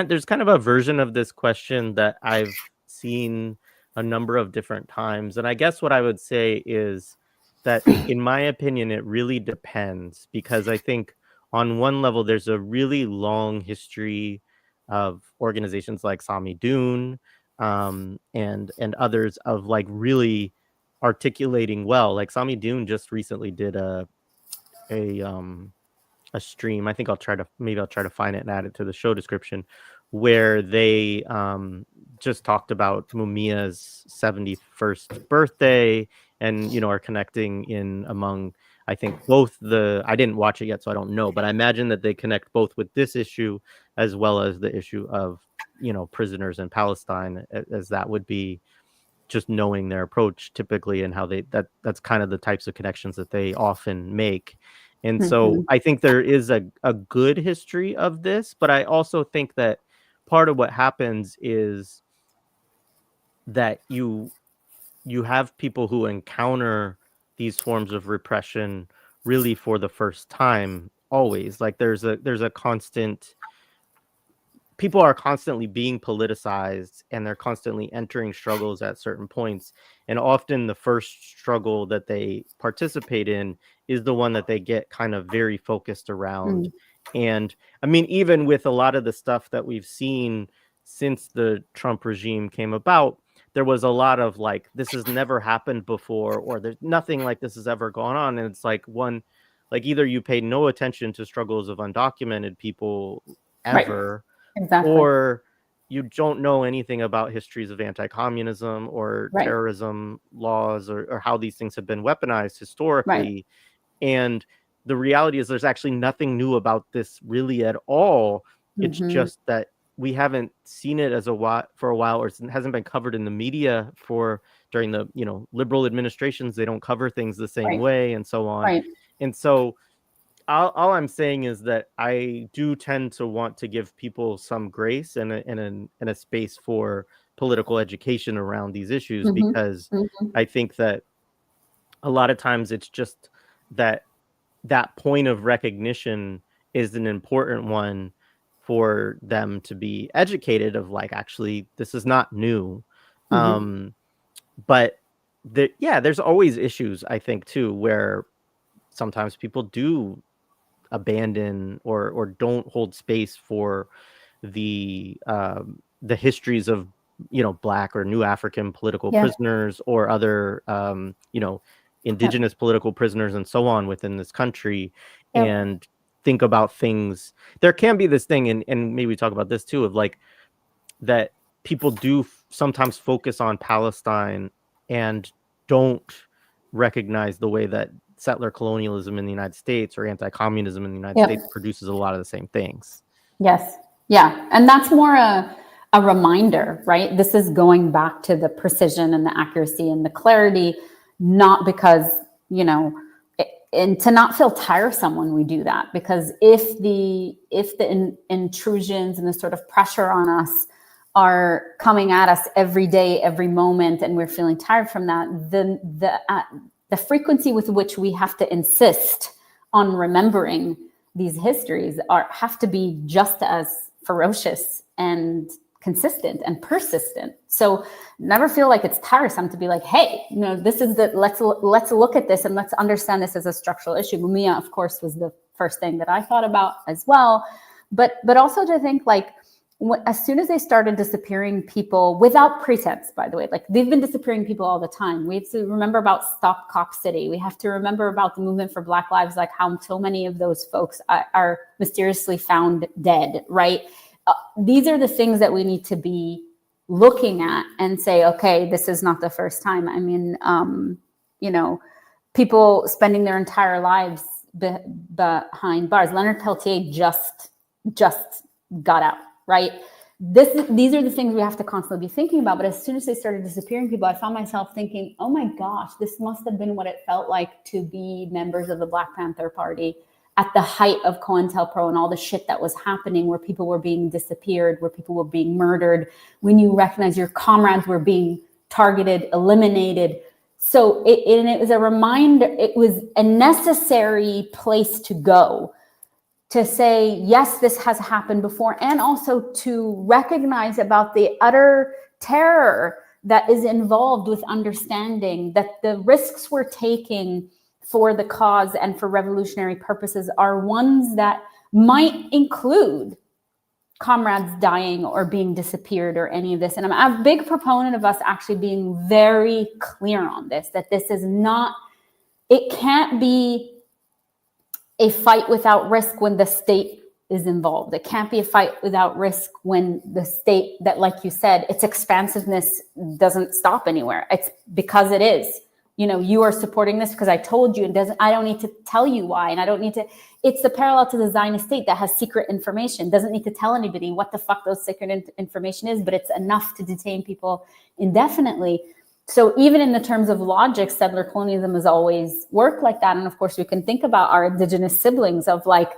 there's kind of a version of this question that I've seen a number of different times. And I guess what I would say is that, in my opinion, it really depends, because I think on one level, there's a really long history of organizations like Sami Dune, and others, of like really articulating well. Like Sami Dune just recently did a um a stream. I think I'll try to find it and add it to the show description, where they just talked about Mumia's 71st birthday, and, you know, are connecting in among, I think, both I didn't watch it yet, so I don't know, but I imagine that they connect both with this issue as well as the issue of, you know, prisoners in Palestine, as that would be just knowing their approach typically, and how that's kind of the types of connections that they often make. And so Mm-hmm. I think there is a good history of this, but I also think that part of what happens is that you have people who encounter these forms of repression really for the first time always. Like there's a constant, people are constantly being politicized, and they're constantly entering struggles at certain points, and often the first struggle that they participate in is the one that they get kind of very focused around. And I mean, even with a lot of the stuff that we've seen since the Trump regime came about, there was a lot of like, this has never happened before, or there's nothing like this has ever gone on. And it's like, like either you pay no attention to struggles of undocumented people Right. ever, Exactly. or you don't know anything about histories of anti-communism or Right. terrorism laws, or how these things have been weaponized Right. historically. And the reality is there's actually nothing new about this really at all. It's Mm-hmm. just that we haven't seen it for a while, or it hasn't been covered in the media during the, you know, liberal administrations. They don't cover things the same Right. way, and so on. Right. And so all I'm saying is that I do tend to want to give people some grace and a space for political education around these issues, Mm-hmm. because Mm-hmm. I think that a lot of times it's just that that point of recognition is an important one for them to be educated of, like, actually this is not new. Mm-hmm. um but there's always issues, I think, too, where sometimes people do abandon or don't hold space for the histories of, you know, Black or new African political Yeah. prisoners, or other, you know, Yep. indigenous political prisoners and so on within this country, Yep. and think about things. There can be this thing, and maybe we talk about this too, of like, that people do sometimes focus on Palestine and don't recognize the way that settler colonialism in the United States, or anti-communism in the United States, Yep. produces a lot of the same things. Yes. Yeah. And that's more a reminder, right? This is going back to the precision and the accuracy and the clarity, not because, you know, and to not feel tiresome when we do that, because if the intrusions and the sort of pressure on us are coming at us every day, every moment, and we're feeling tired from that, then the frequency with which we have to insist on remembering these histories have to be just as ferocious and consistent and persistent. So never feel like it's tiresome to be like, hey, you know, this is let's look at this and let's understand this as a structural issue. Mumia, of course, was the first thing that I thought about as well. But also to think like, as soon as they started disappearing people without pretense, by the way, like they've been disappearing people all the time. We have to remember about Stop Cop City. We have to remember about the movement for Black Lives, like how so many of those folks are mysteriously found dead, right? These are the things that we need to be looking at and say, okay, this is not the first time. I mean, people spending their entire lives behind bars. Leonard Peltier just got out, right? These are the things we have to constantly be thinking about. But as soon as they started disappearing people, I found myself thinking, oh my gosh, this must have been what it felt like to be members of the Black Panther Party at the height of COINTELPRO and all the shit that was happening, where people were being disappeared, where people were being murdered, when you recognize your comrades were being targeted, eliminated. So it was a reminder, it was a necessary place to go, to say, yes, this has happened before, and also to recognize about the utter terror that is involved with understanding that the risks we're taking for the cause and for revolutionary purposes are ones that might include comrades dying or being disappeared or any of this. And I'm a big proponent of us actually being very clear on this, that this is not, it can't be a fight without risk when the state is involved. It can't be a fight without risk when the state, that, like you said, its expansiveness doesn't stop anywhere. It's because it is. You are supporting this because I told you, I don't need to tell you why. And I don't need to, it's the parallel to the Zionist state that has secret information, doesn't need to tell anybody what the fuck those secret information is, but it's enough to detain people indefinitely. So even in the terms of logic, settler colonialism has always worked like that. And of course we can think about our indigenous siblings of like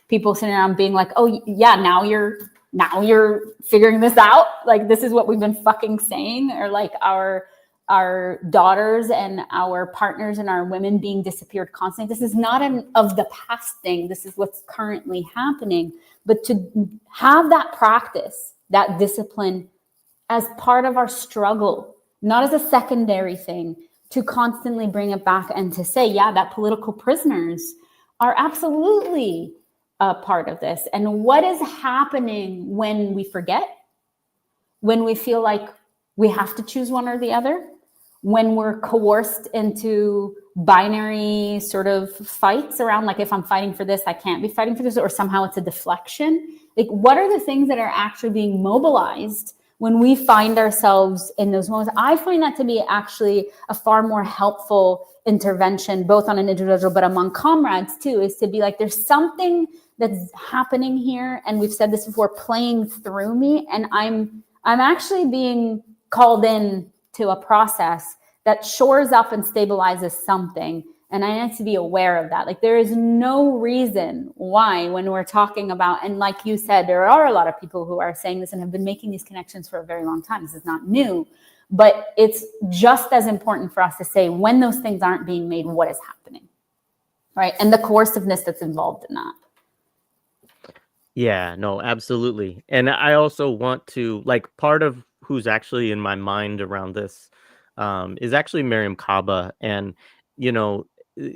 people sitting around being like, oh yeah, now you're figuring this out. Like, this is what we've been fucking saying. Or like our daughters and our partners and our women being disappeared constantly. This is not an of the past thing. This is what's currently happening. But to have that practice, that discipline as part of our struggle, not as a secondary thing, to constantly bring it back and to say, yeah, that political prisoners are absolutely a part of this. And what is happening when we forget, when we feel like we have to choose one or the other, when we're coerced into binary sort of fights around, like, if I'm fighting for this, I can't be fighting for this, or somehow it's a deflection. Like, what are the things that are actually being mobilized when we find ourselves in those moments? I find that to be actually a far more helpful intervention, both on an individual, but among comrades too, is to be like, there's something that's happening here. And we've said this before, playing through me. And I'm actually being called in to a process that shores up and stabilizes something. And I need to be aware of that. Like, there is no reason why, when we're talking about, and like you said, there are a lot of people who are saying this and have been making these connections for a very long time. This is not new, but it's just as important for us to say, when those things aren't being made, what is happening, right? And the coerciveness that's involved in that. Yeah, no, absolutely. And I also want to, like, part of who's actually in my mind around this is actually Miriam Kaba. And,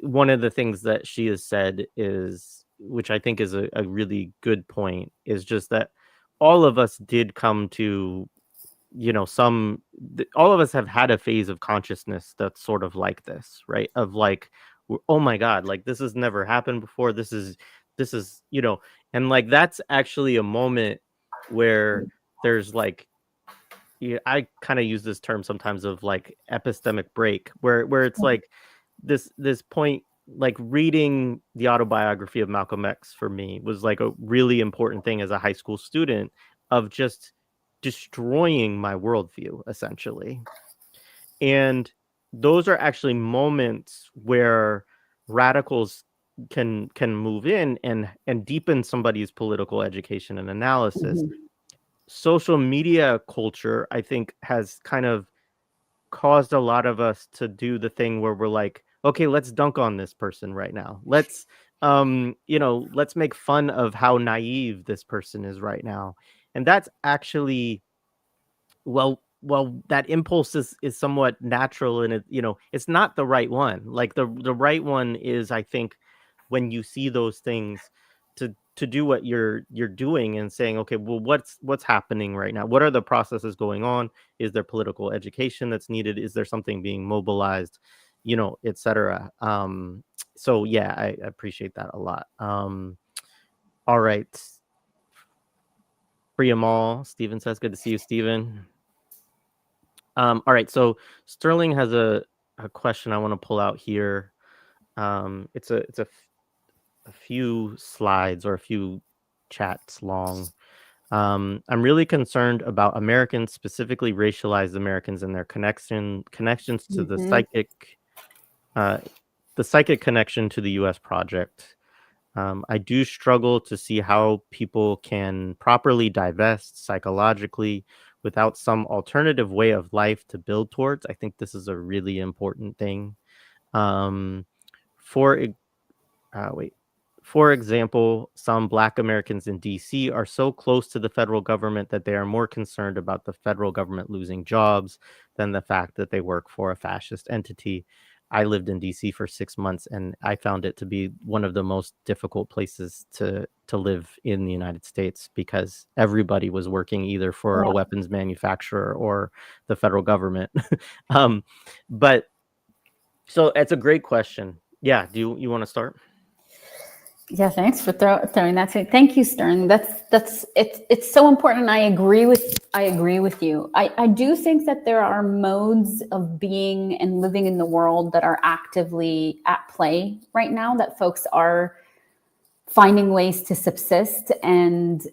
one of the things that she has said is, which I think is a really good point, is just that all of us did come to, all of us have had a phase of consciousness that's sort of like this, right? Of like, oh my God, like, this has never happened before. This is, and like, that's actually a moment where there's like, I kind of use this term sometimes of like epistemic break, where it's like this point, like reading the autobiography of Malcolm X for me was like a really important thing as a high school student, of just destroying my worldview essentially. And those are actually moments where radicals can move in and deepen somebody's political education and analysis. Mm-hmm. Social media culture, I think, has kind of caused a lot of us to do the thing where we're like, okay, let's dunk on this person right now. Let's let's make fun of how naive this person is right now. And that's actually, well, that impulse is somewhat natural, and it's not the right one. Like, the right one is, I think, when you see those things, to to do what you're doing and saying, okay, well, what's happening right now? What are the processes going on? Is there political education that's needed? Is there something being mobilized, et cetera? So yeah, I appreciate that a lot. All right. Priyamal, Steven says, good to see you, Steven. All right, so Sterling has a question I want to pull out here. It's a few slides or a few chats long. I'm really concerned about Americans, specifically racialized Americans, and their connections to the psychic connection to the U.S. project. I do struggle to see how people can properly divest psychologically without some alternative way of life to build towards. I think this is a really important thing. For example, some Black Americans in DC are so close to the federal government that they are more concerned about the federal government losing jobs than the fact that they work for a fascist entity. I lived in DC for 6 months, and I found it to be one of the most difficult places to live in the United States, because everybody was working either for a weapons manufacturer or the federal government. But so it's a great question. Yeah, do you want to start? Yeah, thanks for throwing that to me. Thank you, Stern. It's so important. And I agree with you. I do think that there are modes of being and living in the world that are actively at play right now, that folks are finding ways to subsist. And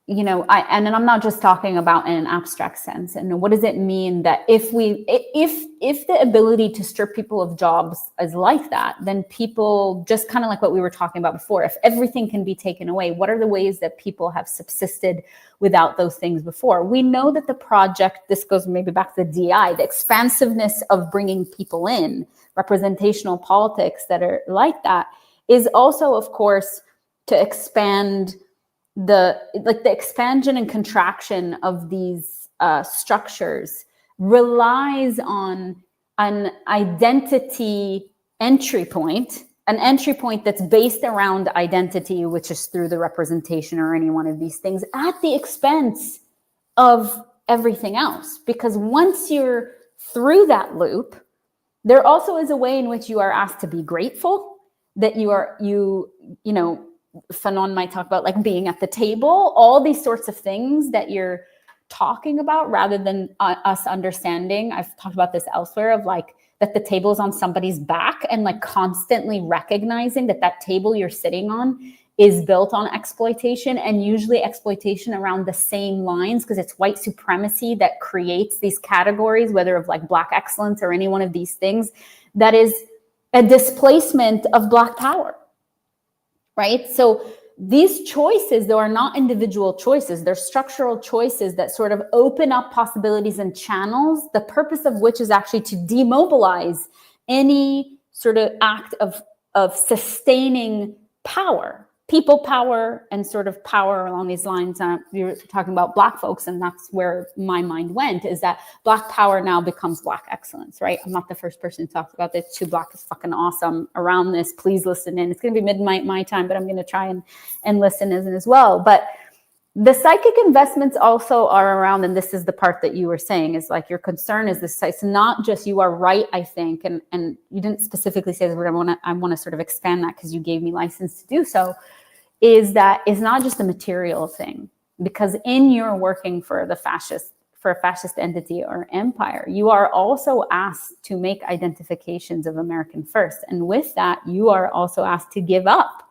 and I'm not just talking about in an abstract sense. And what does it mean that if the ability to strip people of jobs is like that, then people, just kind of like what we were talking about before, if everything can be taken away, what are the ways that people have subsisted without those things before? We know that the project, this goes maybe back to the DI, the expansiveness of bringing people in, representational politics that are like that, is also, of course, to expand the expansion and contraction of these structures relies on an identity entry point, an entry point that's based around identity, which is through the representation or any one of these things, at the expense of everything else. Because once you're through that loop, there also is a way in which you are asked to be grateful, that Fanon might talk about, like, being at the table, all these sorts of things that you're talking about, rather than us understanding. I've talked about this elsewhere, of like that the table is on somebody's back, and like constantly recognizing that table you're sitting on is built on exploitation, and usually exploitation around the same lines, because it's white supremacy that creates these categories, whether of like Black excellence or any one of these things, that is a displacement of Black power. Right? So these choices, though, are not individual choices. They're structural choices that sort of open up possibilities and channels, the purpose of which is actually to demobilize any sort of act of sustaining power, people power, and sort of power along these lines. We were talking about Black folks, and that's where my mind went, is that Black power now becomes Black excellence, right? I'm not the first person to talk about this. Too Black is fucking awesome around this. Please listen in. It's going to be midnight my time, but I'm going to try and listen in as well. But the psychic investments also are around, and this is the part that you were saying, is like your concern is this. It's not just, you are right, I think, and you didn't specifically say this word. I want to sort of expand that because you gave me license to do so. Is that it's not just a material thing, because in your working for a fascist entity or empire, you are also asked to make identifications of American first, and with that, you are also asked to give up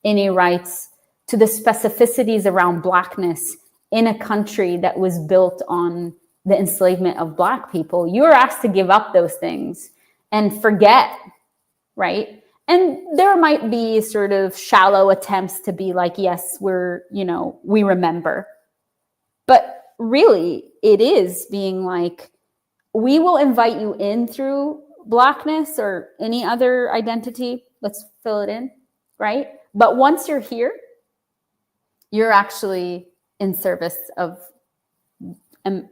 any rights to the specificities around Blackness in a country that was built on the enslavement of Black people. You're asked to give up those things and forget, right? And there might be sort of shallow attempts to be like, yes, we remember. But really, it is being like, we will invite you in through Blackness or any other identity. Let's fill it in, right? But once you're here, you're actually in service of the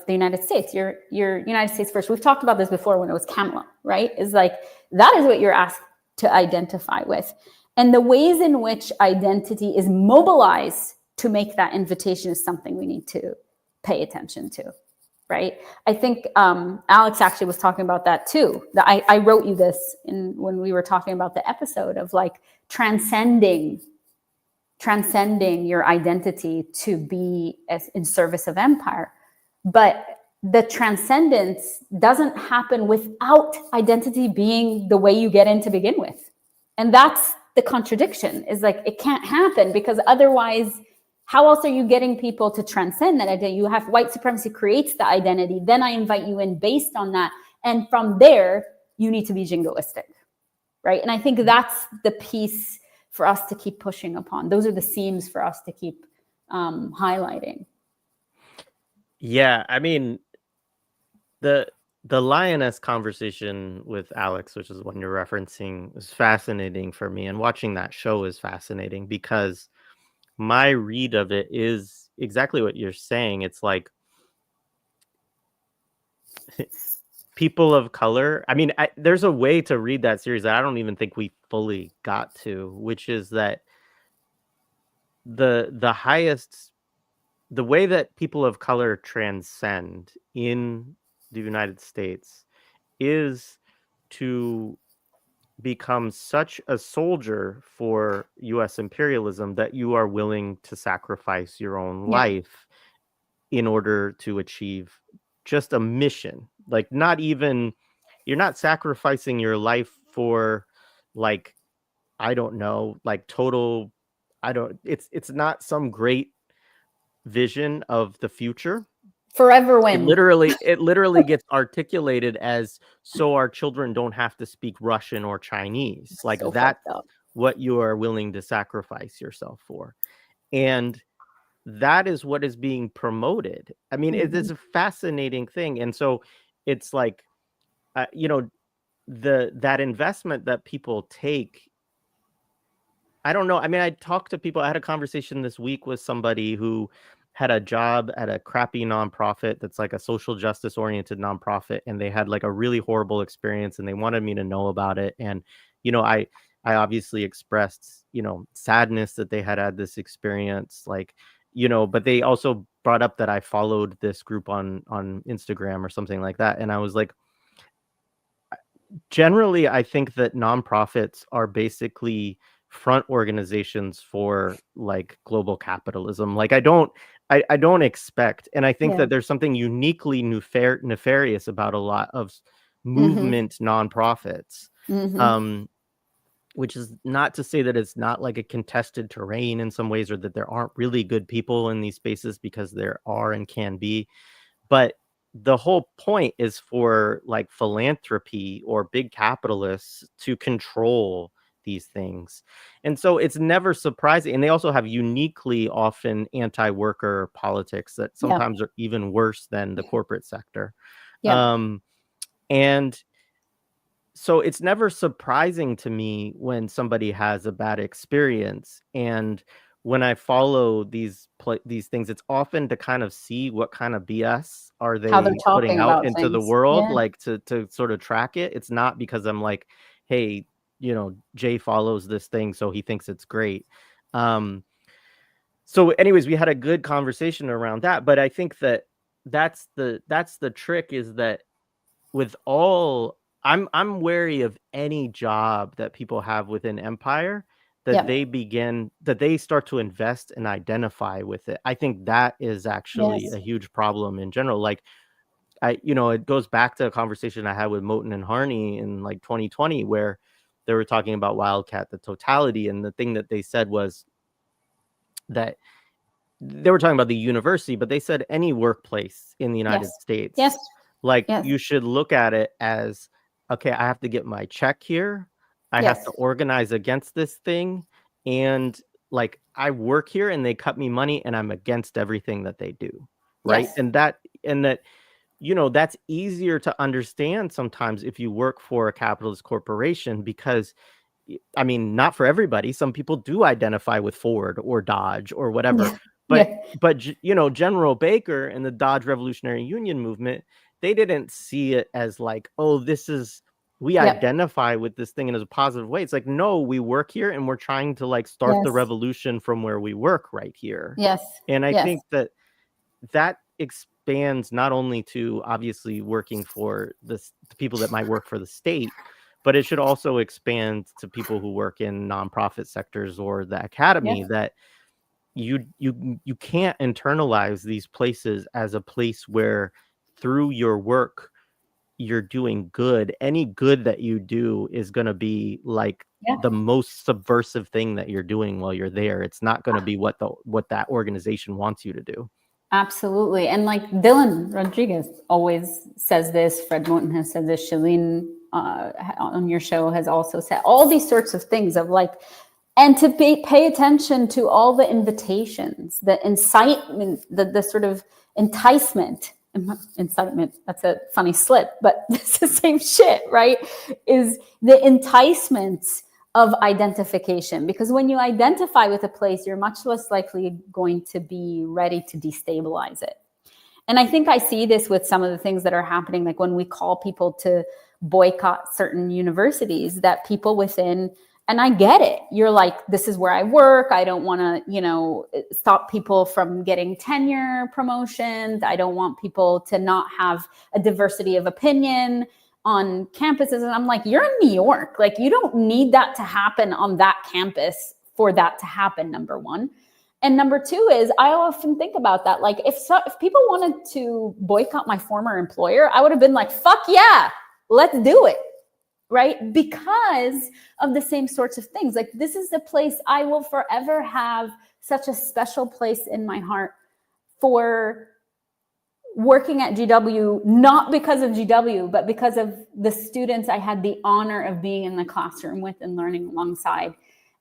United States. You're United States first. We've talked about this before when it was Camelot, right? It's like, that is what you're asked to identify with. And the ways in which identity is mobilized to make that invitation is something we need to pay attention to, right? I think Alex actually was talking about that too. I wrote you this when we were talking about the episode of like transcending your identity to be in service of empire. But the transcendence doesn't happen without identity being the way you get in to begin with. And that's the contradiction, is like it can't happen, because otherwise, how else are you getting people to transcend that identity? You have white supremacy creates the identity, then I invite you in based on that. And from there, you need to be jingoistic, right? And I think that's the piece for us to keep pushing upon. Those are the seams for us to keep highlighting. Yeah, I mean, the lioness conversation with Alex, which is one you're referencing, is fascinating for me, and watching that show is fascinating because my read of it is exactly what you're saying. It's like people of color. I mean, there's a way to read that series that I don't even think we fully got to, which is that the way that people of color transcend in the United States is to become such a soldier for US imperialism that you are willing to sacrifice your own life in order to achieve just a mission. Like, not even, you're not sacrificing your life for, like, I don't know, like total, it's not some great vision of the future. Forever win. It literally gets articulated as, so our children don't have to speak Russian or Chinese. Like, So that's fucked up. what you are willing to sacrifice yourself for. And that is what is being promoted. I mean, it is a fascinating thing. And so it's like, you know, that investment that people take, I don't know. I mean, I talked to people. I had a conversation this week with somebody who had a job at a crappy nonprofit that's like a social justice oriented nonprofit, and they had like a really horrible experience, and they wanted me to know about it. And, you know, I obviously expressed, you know, sadness that they had this experience, like, you know, but they also brought up that I followed this group on Instagram or something like that. And I was like, generally, I think that nonprofits are basically front organizations for like global capitalism. Like, I don't expect, and I think that there's something uniquely nefarious about a lot of movement nonprofits. Which is not to say that it's not like a contested terrain in some ways, or that there aren't really good people in these spaces, because there are and can be. But the whole point is for like philanthropy or big capitalists to control these things. And so it's never surprising. And they also have uniquely often anti-worker politics that sometimes are even worse than the corporate sector. And so it's never surprising to me when somebody has a bad experience. And when I follow these things, it's often to kind of see what kind of BS are they putting out into the world, like to sort of track it. It's not because I'm like, hey, you know, Jay follows this thing, so he thinks it's great. So anyways, we had a good conversation around that. But I think that that's the trick, is that with all, I'm wary of any job that people have within empire that they start to invest and identify with it. I think that is actually a huge problem in general. Like, it goes back to a conversation I had with Moten and Harney in like 2020, where they were talking about Wildcat, the totality. And the thing that they said was that they were talking about the university, but they said any workplace in the United States. You should look at it as, okay, I have to get my check here. I have to organize against this thing. And like, I work here and they cut me money and I'm against everything that they do. Right. And that, you know, that's easier to understand sometimes if you work for a capitalist corporation, because I mean, not for everybody. Some people do identify with Ford or Dodge or whatever. But you know, General Baker and the Dodge Revolutionary Union movement, they didn't see it as like, oh, this is we Yep. identify with this thing in a positive way. It's like, no, we work here and we're trying to like start the Yes. revolution from where we work right here. Yes. And I Yes. think that expands not only to obviously working for the people that might work for the state, but it should also expand to people who work in nonprofit sectors or the academy. Yes. That you can't internalize these places as a place where through your work you're doing good. Any good that you do is going to be like Yeah. the most subversive thing that you're doing while you're there. It's not going to be what that organization wants you to do. Absolutely. And like Dylan Rodriguez always says this, Fred Moten has said this, Shalene on your show has also said all these sorts of things of like, and to pay attention to all the invitations, the incitement, the sort of incitement, that's a funny slip, but it's the same shit, right? Is the enticements of identification. Because when you identify with a place, you're much less likely going to be ready to destabilize it. And I think I see this with some of the things that are happening, like when we call people to boycott certain universities, that people within, and I get it, you're like, this is where I work. I don't want to, stop people from getting tenure promotions. I don't want people to not have a diversity of opinion on campuses. And I'm like, you're in New York. Like, you don't need that to happen on that campus for that to happen, number one. And number two is, I often think about that. Like, if people wanted to boycott my former employer, I would have been like, fuck yeah, let's do it. Right? Because of the same sorts of things. Like, this is the place I will forever have such a special place in my heart for working at GW, not because of GW, but because of the students I had the honor of being in the classroom with and learning alongside,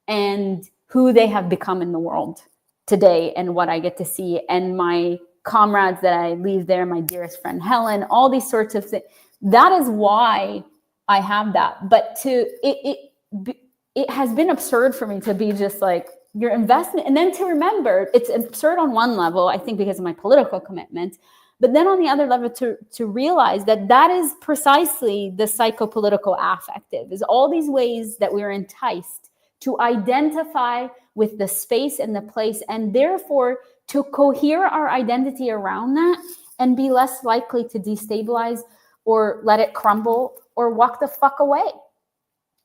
and who they have become in the world today and what I get to see, and my comrades that I leave there, my dearest friend Helen, all these sorts of things. That is why I have that. But it has been absurd for me to be just like, your investment, and then to remember it's absurd on one level, I think because of my political commitment, but then on the other level to realize that is precisely the psychopolitical affective, is all these ways that we're enticed to identify with the space and the place, and therefore to cohere our identity around that and be less likely to destabilize or let it crumble or walk the fuck away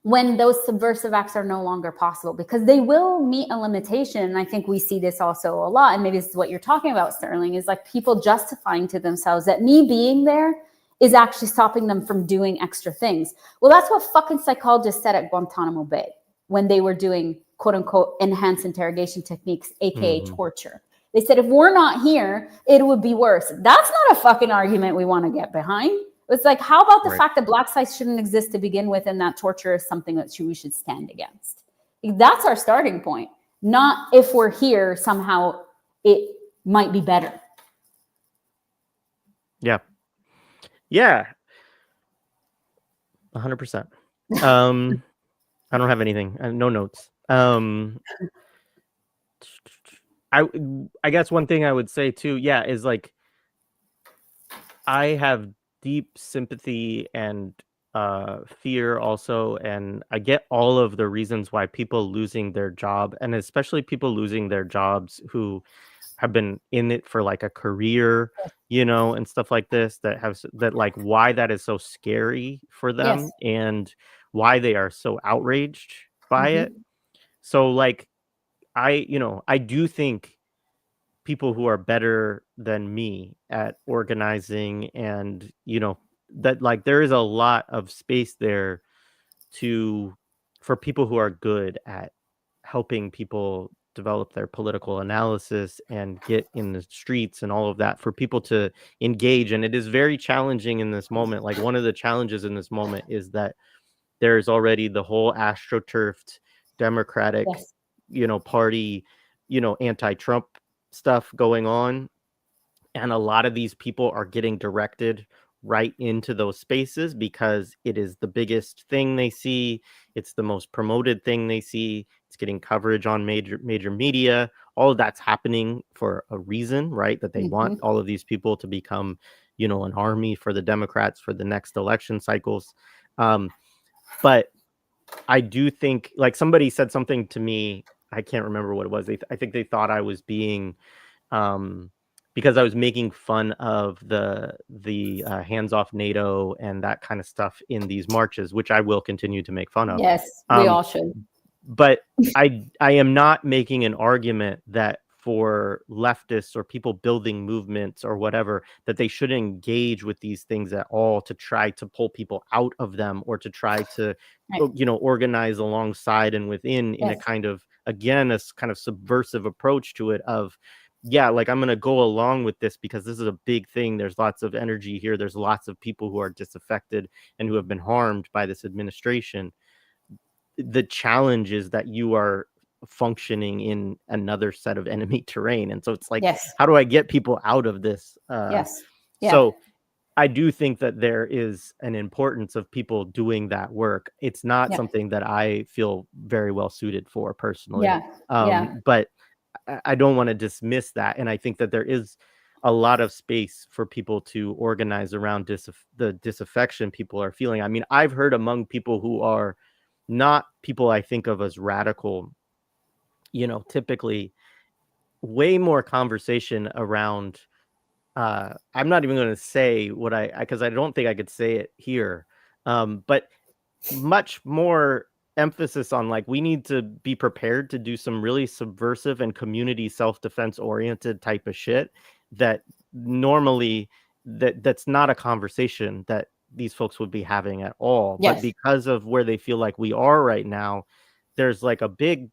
when those subversive acts are no longer possible, because they will meet a limitation. And I think we see this also a lot, and maybe this is what you're talking about, Sterling, is like people justifying to themselves that me being there is actually stopping them from doing extra things. Well, that's what fucking psychologists said at Guantanamo Bay when they were doing quote unquote enhanced interrogation techniques, aka torture. They said, if we're not here, it would be worse. That's not a fucking argument we want to get behind. It's like, how about the fact that black sites shouldn't exist to begin with, and that torture is something that we should stand against? That's our starting point. Not if we're here, somehow it might be better. Yeah. Yeah. 100%. I don't have anything. No notes. I guess one thing I would say too, is like, I have deep sympathy and fear also, and I get all of the reasons why people losing their job, and especially people losing their jobs who have been in it for like a career, and stuff like this, that like why that is so scary for them, and why they are so outraged by it. So like, I do think people who are better than me at organizing, and that like there is a lot of space there for people who are good at helping people develop their political analysis and get in the streets and all of that, for people to engage. And it is very challenging in this moment. Like, one of the challenges in this moment is that there's already the whole astroturfed Democratic party, anti-Trump stuff going on, and a lot of these people are getting directed right into those spaces because it is the biggest thing they see, it's the most promoted thing they see, it's getting coverage on major media. All of that's happening for a reason, right? That they want all of these people to become an army for the Democrats for the next election cycles. But I do think, like, somebody said something to me, I can't remember what it was. I think they thought I was being, um, because I was making fun of the hands off NATO and that kind of stuff in these marches, which I will continue to make fun of. Yes, we Um, all should. but I am not making an argument that for leftists or people building movements or whatever, that they shouldn't engage with these things at all to try to pull people out of them or to try to, Right. organize alongside and within in a Yes. kind of, again, a kind of subversive approach to it of, yeah, like, I'm going to go along with this because this is a big thing. There's lots of energy here. There's lots of people who are disaffected and who have been harmed by this administration. The challenge is that you are functioning in another set of enemy terrain. And so it's like, Yes. how do I get people out of this? Yes. Yeah. So I do think that there is an importance of people doing that work. It's not Yeah. something that I feel very well suited for personally. Yeah. Yeah. But I don't want to dismiss that. And I think that there is a lot of space for people to organize around the disaffection people are feeling. I mean, I've heard among people who are not people I think of as radical, typically way more conversation around, I'm not even going to say what because I don't think I could say it here. But much more emphasis on, like, we need to be prepared to do some really subversive and community self-defense oriented type of shit that normally that's not a conversation that these folks would be having at all. But Yes. because of where they feel like we are right now, there's like a big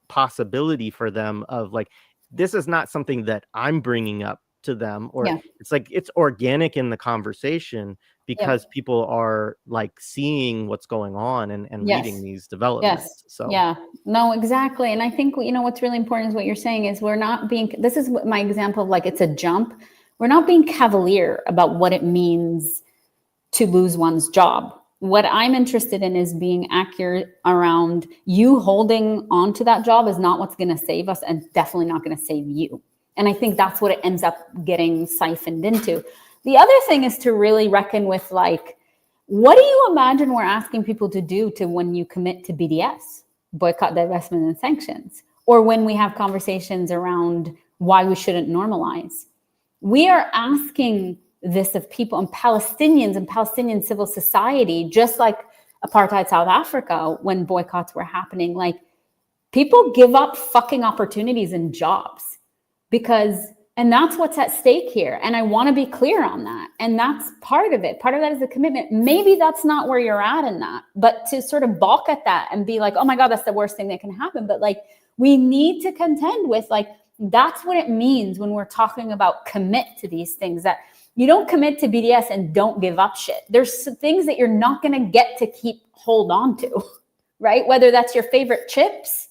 possibility for them of, like, this is not something that I'm bringing up to them, or Yeah. it's like it's organic in the conversation Yeah. because people are, like, seeing what's going on and Yes. reading these developments. Yes. So Yeah. No, exactly. And I think, what's really important is what you're saying is we're not being, this is my example of, like, it's a jump. We're not being cavalier about what it means to lose one's job. What I'm interested in is being accurate around you holding on to that job is not what's going to save us and definitely not going to save you. And I think that's what it ends up getting siphoned into. The other thing is to really reckon with, like, what do you imagine we're asking people to do to when you commit to BDS, boycott, divestment, and sanctions, or when we have conversations around why we shouldn't normalize? We are asking this of people and Palestinians and Palestinian civil society, just like apartheid South Africa, when boycotts were happening. Like, people give up fucking opportunities and jobs and that's what's at stake here. And I want to be clear on that. And that's part of it. Part of that is the commitment. Maybe that's not where you're at in that, but to sort of balk at that and be like, oh my God, that's the worst thing that can happen. But, like, we need to contend with, like, that's what it means when we're talking about commit to these things, that you don't commit to BDS and don't give up shit. There's some things that you're not going to get to hold on to, right? Whether that's your favorite chips,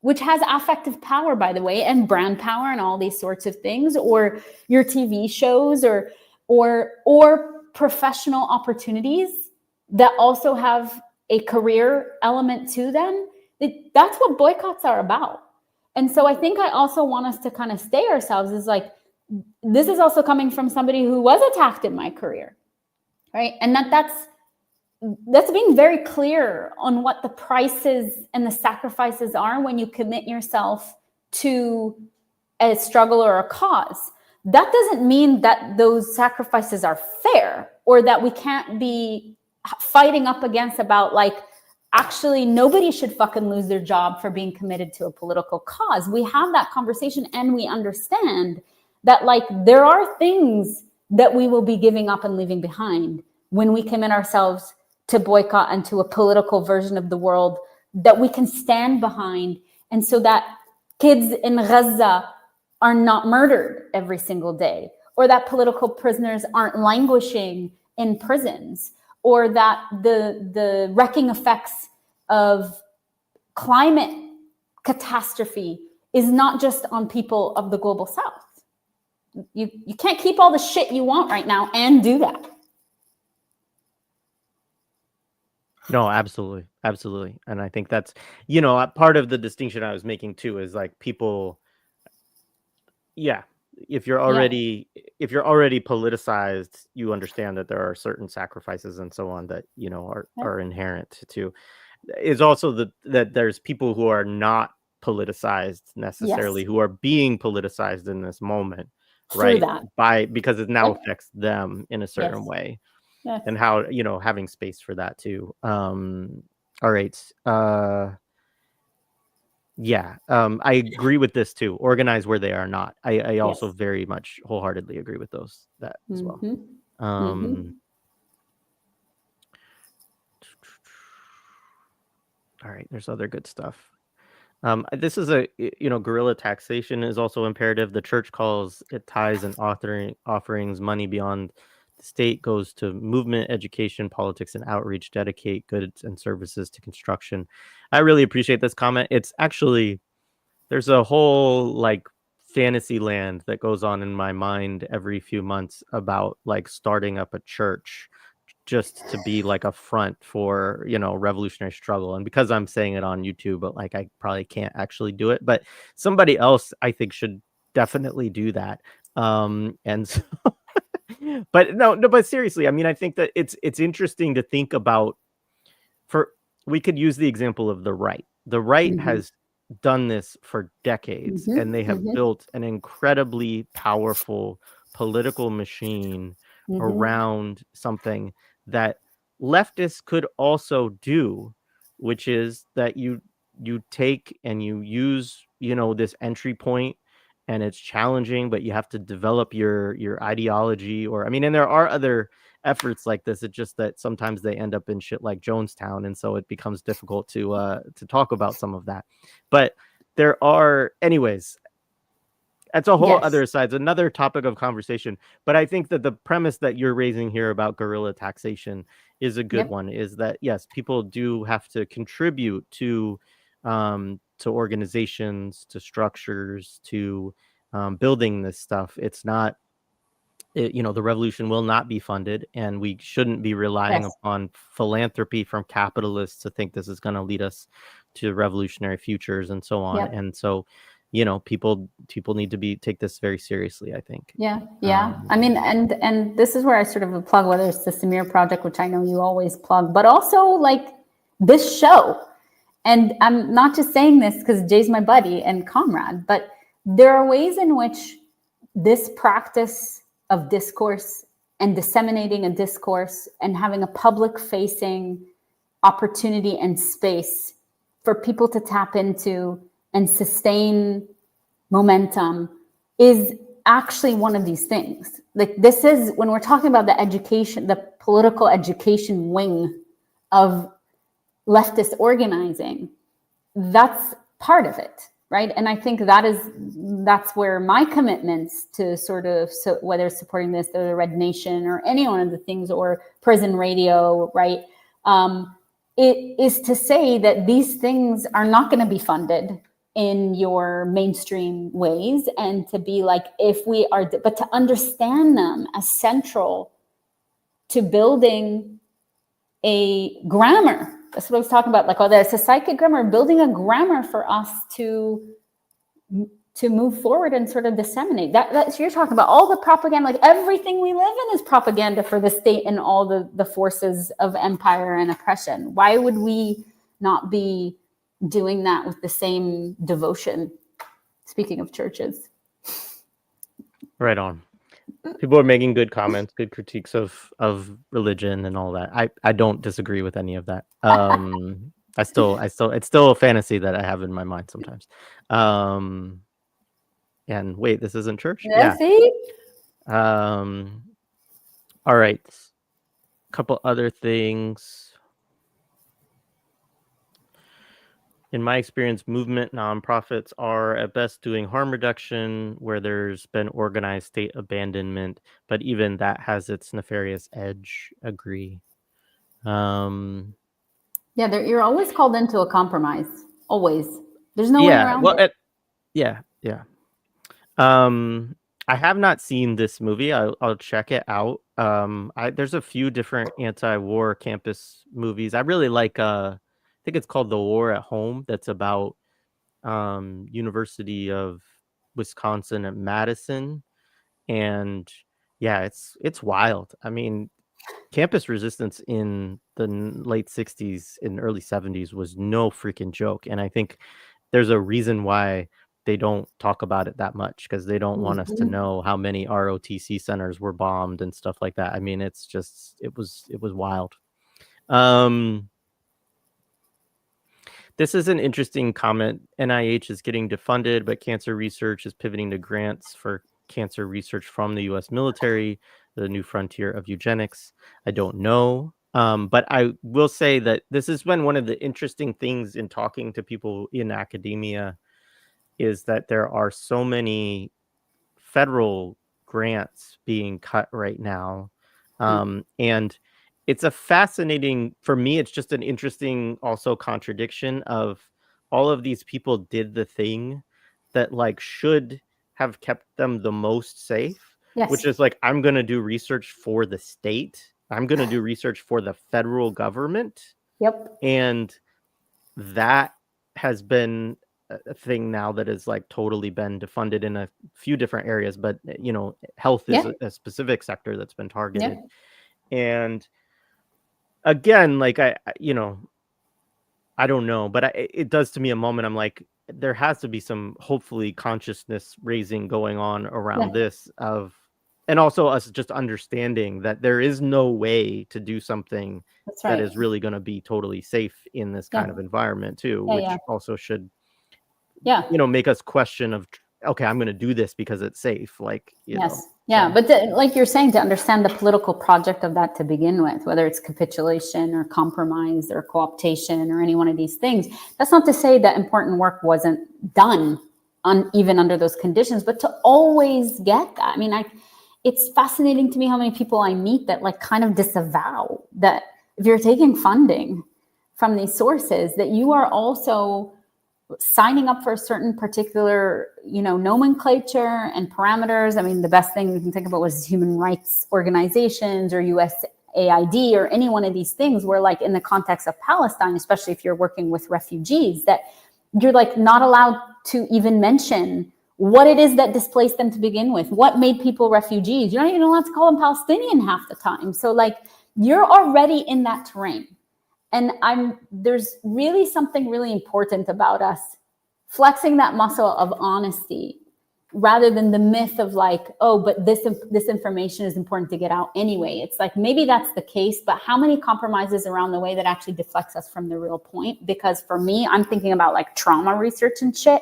which has affective power, by the way, and brand power and all these sorts of things, or your TV shows, or professional opportunities that also have a career element to them. That's what boycotts are about. And so I think I also want us to kind of stay ourselves is like, this is also coming from somebody who was attacked in my career, right? And that's being very clear on what the prices and the sacrifices are when you commit yourself to a struggle or a cause. That doesn't mean that those sacrifices are fair or that we can't be fighting up against about, like, actually nobody should fucking lose their job for being committed to a political cause. We have that conversation and we understand that, like, there are things that we will be giving up and leaving behind when we commit ourselves to boycott and to a political version of the world that we can stand behind. And so that kids in Gaza are not murdered every single day, or that political prisoners aren't languishing in prisons, or that the wrecking effects of climate catastrophe is not just on people of the global south. You can't keep all the shit you want right now and do that. no, absolutely, absolutely. And I think that's, part of the distinction I was making too is, like, people, yeah, if you're already politicized, you understand that there are certain sacrifices and so on that, you know, are inherent to. Is also that there's people who are not politicized necessarily, Yes. who are being politicized in this moment, Through right? that. Because it now Yep. affects them in a certain Yes. way, Yes. and how, you know, having space for that too. All right. Yeah, I agree with this too. Organize where they are not. I also Yes. very much wholeheartedly agree with that as well. Mm-hmm. Mm-hmm. All right, there's other good stuff. This is guerrilla taxation is also imperative. The church calls it tithes and offerings. Money beyond the state goes to movement, education, politics, and outreach. Dedicate goods and services to construction. I really appreciate this comment. It's actually, there's a whole like fantasy land that goes on in my mind every few months about like starting up a church just to be like a front for, you know, revolutionary struggle. And because I'm saying it on YouTube, but like I probably can't actually do it, but somebody else I think should definitely do that. And so but no, but seriously, I mean, I think that it's interesting to think about. For We could use the example of the right. The right Mm-hmm. has done this for decades, and they Mm-hmm. have Mm-hmm. built an incredibly powerful political machine Mm-hmm. around something that leftists could also do, which is that you take and you use, you know, this entry point, and it's challenging, but you have to develop your ideology. Or I mean, and there are other efforts like this. It's just that sometimes they end up in shit like Jonestown, and so it becomes difficult to talk about some of that. But there are, anyways, that's a whole Yes. other side. It's another topic of conversation. But I think that the premise that you're raising here about guerrilla taxation is a good Yep. one. Is that, yes, people do have to contribute to organizations, to structures, to building this stuff. It's not, you know, the revolution will not be funded, and we shouldn't be relying Yes. upon philanthropy from capitalists to think this is going to lead us to revolutionary futures and so on. Yep. And so, you know, people need to take this very seriously, I think. Yeah. Yeah. I mean, and this is where I sort of plug, whether it's the Samir project, which I know you always plug, but also like this show. And I'm not just saying this because Jay's my buddy and comrade, but there are ways in which this practice of discourse and disseminating a discourse and having a public facing opportunity and space for people to tap into and sustain momentum is actually one of these things. Like, this is when we're talking about the education, the political education wing of leftist organizing, that's part of it, right? And I think that's where my commitments to sort of, so whether it's supporting this or the Red Nation or any one of the things, or prison radio, right? It is to say that these things are not going to be funded in your mainstream ways, and to be like, if we are, but to understand them as central to building a grammar. That's what I was talking about. Like, oh, there's a psychic grammar, building a grammar for us to move forward and sort of disseminate. That's, you're talking about all the propaganda, like everything we live in is propaganda for the state and all the forces of empire and oppression. Why would we not be doing that with the same devotion? Speaking of churches. Right on. People are making good comments, good critiques of religion and all that. I don't disagree with any of that. It's still a fantasy that I have in my mind sometimes. And wait, this isn't church? Yeah, Yeah. see? All right. Couple other things. In my experience, movement nonprofits are at best doing harm reduction where there's been organized state abandonment, but even that has its nefarious edge. Agree. Yeah, you're always called into a compromise. Always. There's no way Yeah, around well, it. yeah. I have not seen this movie. I'll check it out. There's a few different anti-war campus movies. I really like I think it's called The War at Home. That's about University of Wisconsin at Madison. And yeah, it's wild. I mean, campus resistance in the late 60s and early 70s was no freaking joke. And I think there's a reason why they don't talk about it that much, because they don't want us to Mhm. know how many ROTC centers were bombed and stuff like that. I mean, it's just it was wild. Um This is an interesting comment. NIH is getting defunded, but cancer research is pivoting to grants for cancer research from the US military, the new frontier of eugenics. I don't know. But I will say that this has been one of the interesting things in talking to people in academia, is that there are so many federal grants being cut right now. Yeah. And it's a fascinating, for me, it's just an interesting also contradiction of all of these people did the thing that like should have kept them the most safe, which Yes. is like, I'm going to do research for the state. I'm going to do research for the federal government. Yep. And that has been a thing now that has like totally been defunded in a few different areas, but health is Yeah. a specific sector that's been targeted. Yeah. And again, like I don't know, but it does to me a moment. I'm like, there has to be some hopefully consciousness raising going on Yeah. around this and also us just understanding that there is no way to do something That's that right. is really going to be totally safe in this Yeah. kind of environment too, Yeah. Yeah. which also should Yeah. make us question of, okay, I'm going to do this because it's safe, like, Yes. Yeah. so But like you're saying, to understand the political project of that to begin with, whether it's capitulation or compromise or co-optation or any one of these things, that's not to say that important work wasn't done on even under those conditions, but to always get that. I mean, it's fascinating to me how many people I meet that like kind of disavow that if you're taking funding from these sources, that you are also signing up for a certain particular, nomenclature and parameters. I mean, the best thing we can think about was human rights organizations or USAID or any one of these things where, like, in the context of Palestine, especially if you're working with refugees, that you're like not allowed to even mention what it is that displaced them to begin with, what made people refugees. You're not even allowed to call them Palestinian half the time. So like you're already in that terrain. And there's really something really important about us flexing that muscle of honesty rather than the myth of like, oh, but this information is important to get out anyway. It's like, maybe that's the case, but how many compromises around the way that actually deflects us from the real point? Because for me, I'm thinking about like trauma research and shit.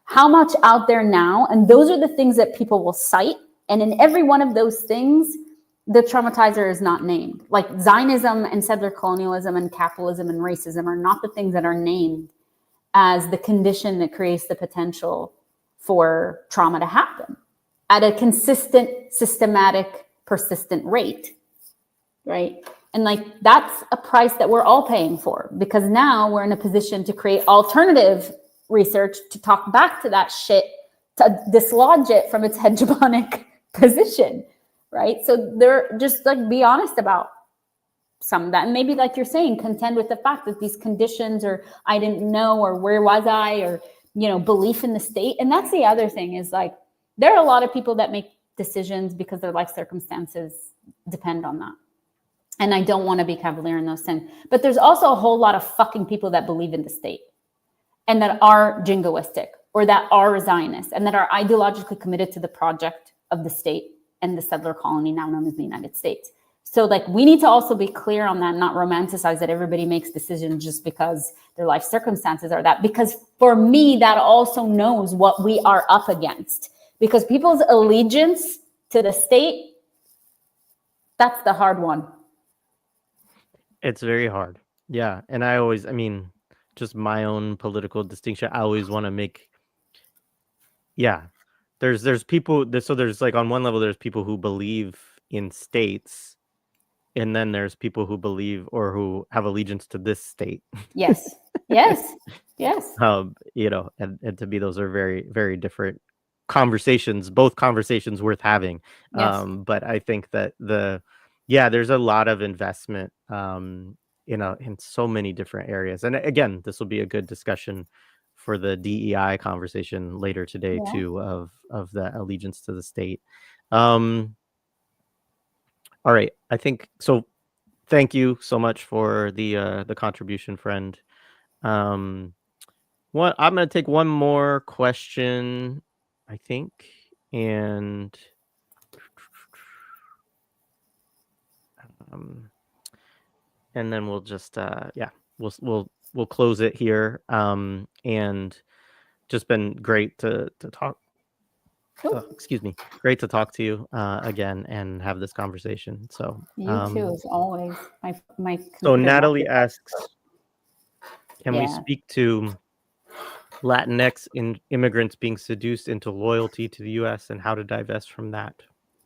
How much out there now? And those are the things that people will cite. And in every one of those things, the traumatizer is not named. Like Zionism and settler colonialism and capitalism and racism are not the things that are named as the condition that creates the potential for trauma to happen at a consistent, systematic, persistent rate, right? And like that's a price that we're all paying for, because now we're in a position to create alternative research to talk back to that shit, to dislodge it from its hegemonic position, right? So they're just like, be honest about some of that, and maybe like you're saying, contend with the fact that these conditions, or I didn't know, or where was I, or belief in the state. And that's the other thing, is like there are a lot of people that make decisions because their life circumstances depend on that, and I don't want to be cavalier in those things, but there's also a whole lot of fucking people that believe in the state and that are jingoistic or that are Zionists and that are ideologically committed to the project of the state and the settler colony now known as the United States. So like we need to also be clear on that, not romanticize that everybody makes decisions just because their life circumstances are that. Because for me, that also knows what we are up against. Because people's allegiance to the state, that's the hard one. it's very hard. Yeah. And I mean, just my own political distinction, I always want to make, yeah, there's people, so there's like, on one level, there's people who believe in states, and then there's people who believe or who have allegiance to this state. Yes. Yes. Yes. And to me, those are very, very different conversations, both conversations worth having. Yes. But I think that there's a lot of investment in so many different areas. And again, this will be a good discussion for the DEI conversation later today Yeah. too, of the allegiance to the state. All right, I think so. Thank you so much for the contribution, friend. Um, I'm gonna take one more question, I think, and um, and then we'll just yeah, we'll close it here. And just been great to talk. Cool. Excuse me, great to talk to you again and have this conversation. So You too, as always. My so computer won't Natalie be. asks, can we Yeah. speak to Latinx immigrants being seduced into loyalty to the U.S. and how to divest from that? Yeah.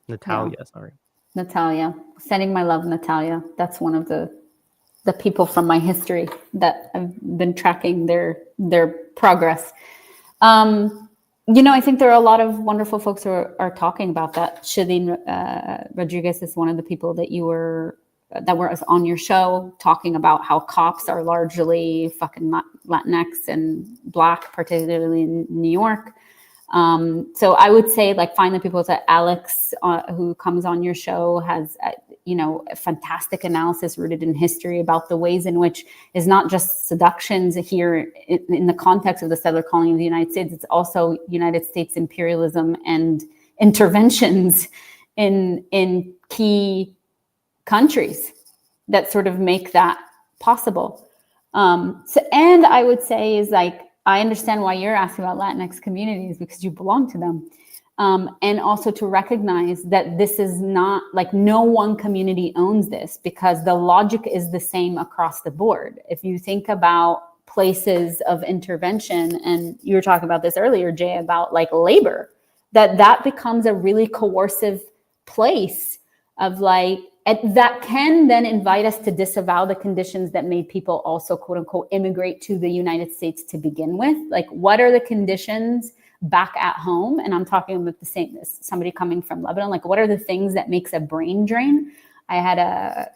Natalia, sorry. Natalia. Sending my love, Natalia. That's one of the people from my history that I've been tracking their progress. I think there are a lot of wonderful folks who are talking about that. Shadeen Rodriguez is one of the people that that was on your show talking about how cops are largely fucking Latinx and Black, particularly in New York. So I would say, like, find the people that Alex, who comes on your show, has, a fantastic analysis rooted in history about the ways in which is not just seductions here in the context of the settler colony of the United States. It's also United States imperialism and interventions in key countries that sort of make that possible. And I would say is, like, I understand why you're asking about Latinx communities, because you belong to them. And also to recognize that this is not like no one community owns this, because the logic is the same across the board. If you think about places of intervention, and you were talking about this earlier, Jay, about like labor, that becomes a really coercive place of like, that can then invite us to disavow the conditions that made people also, quote unquote, immigrate to the United States to begin with. Like, what are the conditions back at home? And I'm talking about the same as somebody coming from Lebanon. Like, what are the things that makes a brain drain? I had a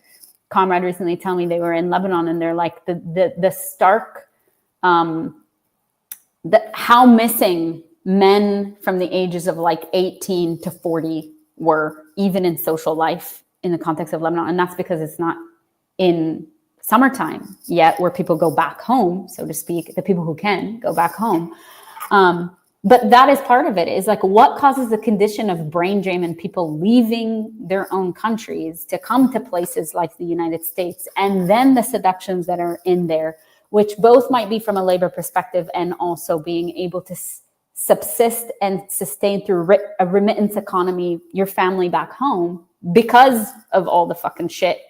comrade recently tell me they were in Lebanon, and they're like, the stark, how missing men from the ages of like 18 to 40 were, even in social life, in the context of Lebanon. And that's because it's not in summertime yet where people go back home, so to speak, the people who can go back home. But that is part of it, is like, what causes the condition of brain drain and people leaving their own countries to come to places like the United States, and then the seductions that are in there, which both might be from a labor perspective and also being able to subsist and sustain through a remittance economy, your family back home, because of all the fucking shit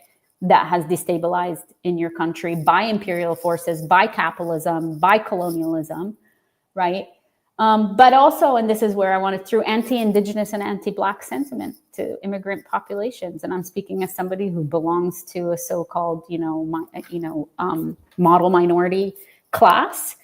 that has destabilized in your country by imperial forces, by capitalism, by colonialism, right? But also, and this is where I wanted, through anti-Indigenous and anti-Black sentiment to immigrant populations. And I'm speaking as somebody who belongs to a so-called, model minority class,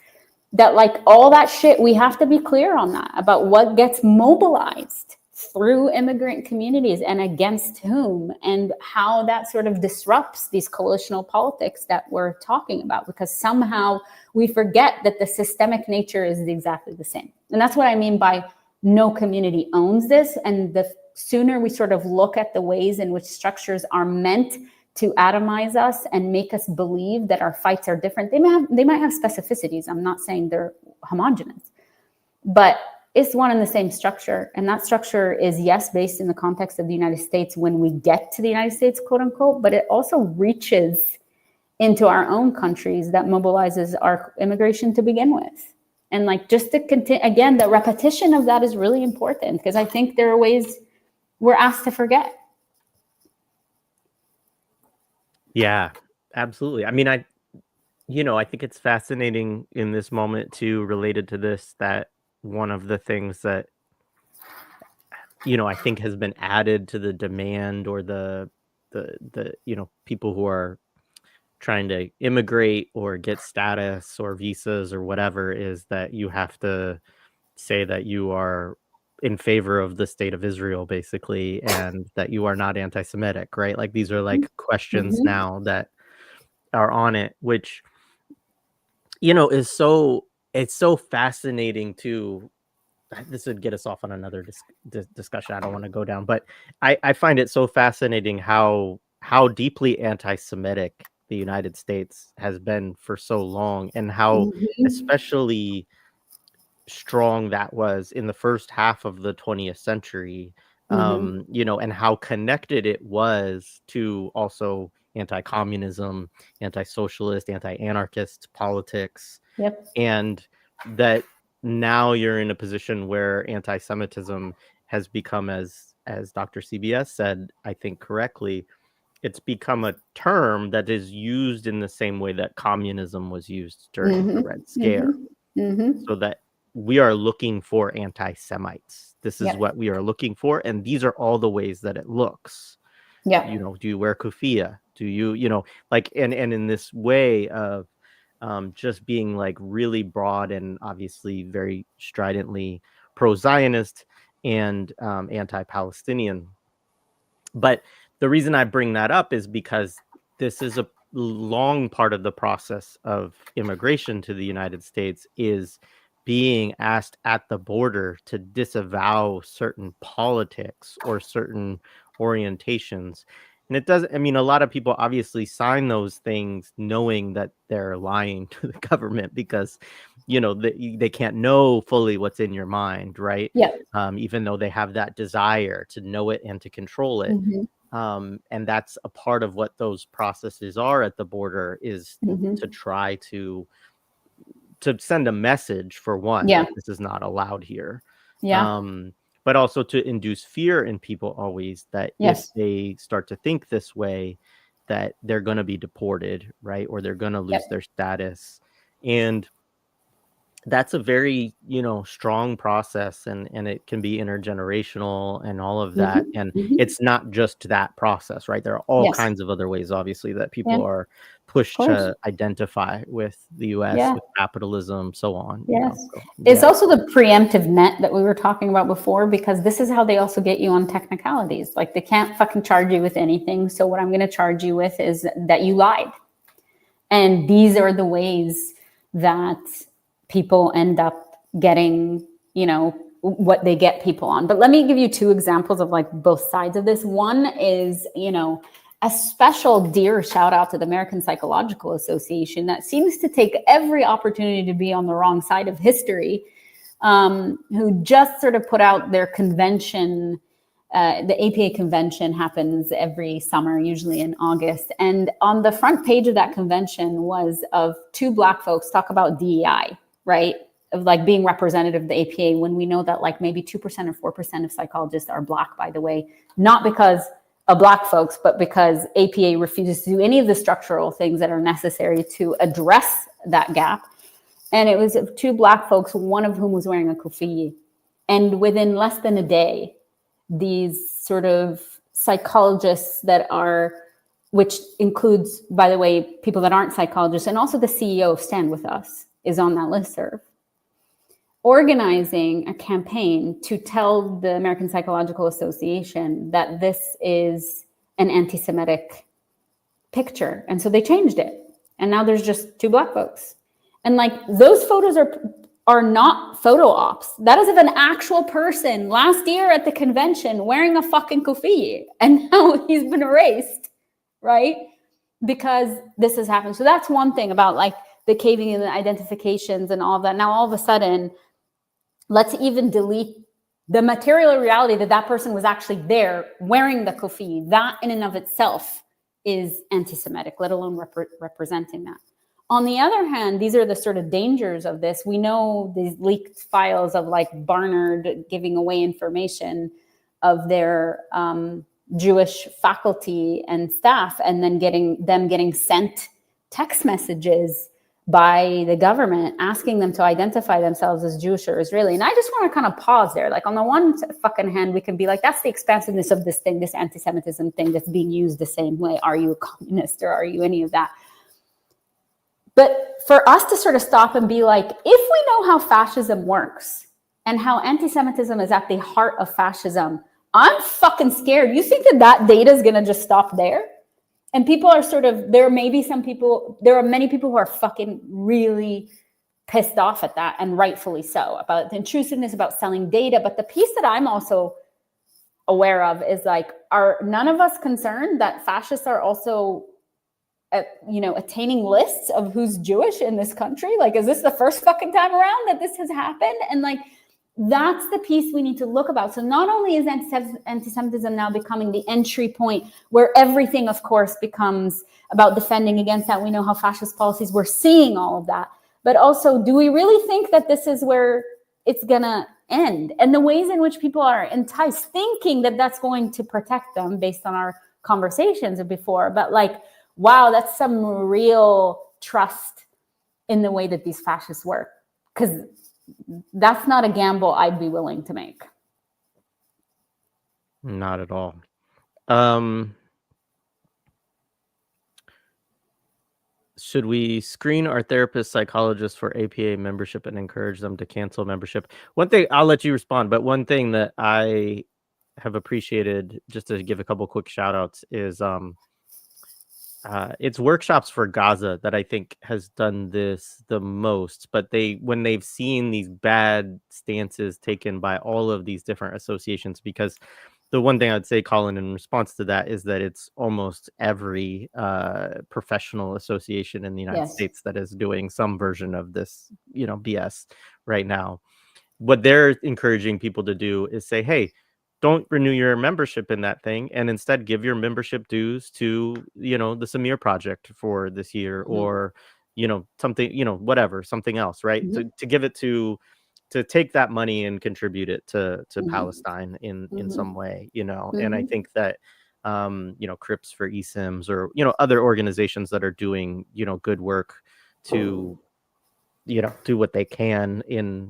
that like all that shit, we have to be clear on that, about what gets mobilized through immigrant communities and against whom, and how that sort of disrupts these coalitional politics that we're talking about, because somehow we forget that the systemic nature is exactly the same. And that's what I mean by no community owns this. And the sooner we sort of look at the ways in which structures are meant to atomize us and make us believe that our fights are different, they might have specificities. I'm not saying they're homogenous, but it's one and the same structure. And that structure is, yes, based in the context of the United States when we get to the United States, quote unquote, but it also reaches into our own countries that mobilizes our immigration to begin with. And like, just to continue, again, the repetition of that is really important, because I think there are ways we're asked to forget. Yeah, absolutely. I mean, I think it's fascinating in this moment too, related to this, that one of the things that, I think has been added to the demand, or the people who are trying to immigrate or get status or visas or whatever, is that you have to say that you are in favor of the state of Israel, basically, and that you are not anti-Semitic, right? Like, these are like questions now that are on it, which, is it's so fascinating too, this would get us off on another discussion I don't want to go down, but I find it so fascinating how deeply anti-Semitic the United States has been for so long, and how especially strong that was in the first half of the 20th century, you know, and how connected it was to also anti-communism, anti-socialist, anti-anarchist politics. Yep. And that now you're in a position where anti-Semitism has become, as Dr. CBS said, I think correctly, it's become a term that is used in the same way that communism was used during the Red Scare. So that we are looking for anti-Semites. This is what we are looking for, and these are all the ways that it looks. Yeah. You know, do you wear kufiya? Do you, you know, like, and in this way of just being like really broad and obviously very stridently pro-Zionist and anti-Palestinian. But the reason I bring that up is because this is a long part of the process of immigration to the United States, is being asked at the border to disavow certain politics or certain orientations. And it doesn't, I mean, a lot of people obviously sign those things knowing that they're lying to the government, because, you know, they can't know fully what's in your mind, right? Yeah. Even though they have that desire to know it and to control it. And that's a part of what those processes are at the border, is to try to send a message, for one, that this is not allowed here. But also to induce fear in people always, that if they start to think this way, that they're going to be deported, right? Or they're going to lose their status. And that's a very, you know, strong process, and it can be intergenerational and all of that. And it's not just that process, right? There are all kinds of other ways, obviously, that people are pushed to identify with the US, with capitalism, so on. You know? So, it's also the preemptive net that we were talking about before, because this is how they also get you on technicalities. Like, they can't fucking charge you with anything. So what I'm going to charge you with is that you lied. And these are the ways that people end up getting, you know, what they get people on. But let me give you two examples of like both sides of this. One is, you know, a special dear shout out to the American Psychological Association, that seems to take every opportunity to be on the wrong side of history, who just sort of put out their convention. The APA convention happens every summer, usually in August. And on the front page of that convention was of two Black folks talk about DEI, right? Of like being representative of the APA, when we know that like maybe 2% or 4% of psychologists are Black, by the way, not because of Black folks, but because APA refuses to do any of the structural things that are necessary to address that gap. And it was two Black folks, one of whom was wearing a kufi. And within less than a day, these sort of psychologists that are, which includes, by the way, people that aren't psychologists, and also the CEO of Stand With Us is on that listserv, organizing a campaign to tell the American Psychological Association that this is an anti-Semitic picture. And so they changed it. And now there's just two Black folks. And like, those photos are not photo ops. That is of an actual person last year at the convention wearing a fucking kufi. And now he's been erased, right? Because this has happened. So that's one thing about like the caving in the identifications and all that. Now, all of a sudden, let's even delete the material reality that that person was actually there wearing the kufi. That in and of itself is anti-Semitic, let alone representing that. On the other hand, these are the sort of dangers of this. We know these leaked files of like Barnard giving away information of their Jewish faculty and staff, and then getting sent text messages by the government asking them to identify themselves as Jewish or Israeli. And I just want to kind of pause there. Like, on the one fucking hand, we can be like, that's the expansiveness of this thing, this anti-Semitism thing that's being used the same way. Are you a communist or are you any of that? But for us to sort of stop and be like, if we know how fascism works and how anti-Semitism is at the heart of fascism, I'm fucking scared. You think that data is going to just stop there? And people are sort of, there are many people who are fucking really pissed off at that, and rightfully so, about the intrusiveness, about selling data. But the piece that I'm also aware of is like, are none of us concerned that fascists are also attaining lists of who's Jewish in this country? Like, is this the first fucking time around that this has happened? And like, that's the piece we need to look about. So not only is anti-Semitism now becoming the entry point where everything, of course, becomes about defending against that. We know how fascist policies, we're seeing all of that. But also, do we really think that this is where it's going to end? And the ways in which people are enticed, thinking that that's going to protect them based on our conversations before. But like, wow, that's some real trust in the way that these fascists work. Because that's not a gamble I'd be willing to make. Not at all. Should we screen our therapist psychologists for APA membership and encourage them to cancel membership? One thing, I'll let you respond, but one thing that I have appreciated, just to give a couple quick shout outs, is it's workshops for Gaza that I think has done this the most. But when they've seen these bad stances taken by all of these different associations, because the one thing I'd say, Colin, in response to that, is that it's almost every professional association in the United States that is doing some version of this, BS right now. What they're encouraging people to do is say, hey, don't renew your membership in that thing, and instead give your membership dues to, the Samir Project for this year, or, something, whatever, something else, right? To give it to take that money and contribute it to Palestine in some way, and I think that, Crips for eSIMs, or, other organizations that are doing, good work to, do what they can in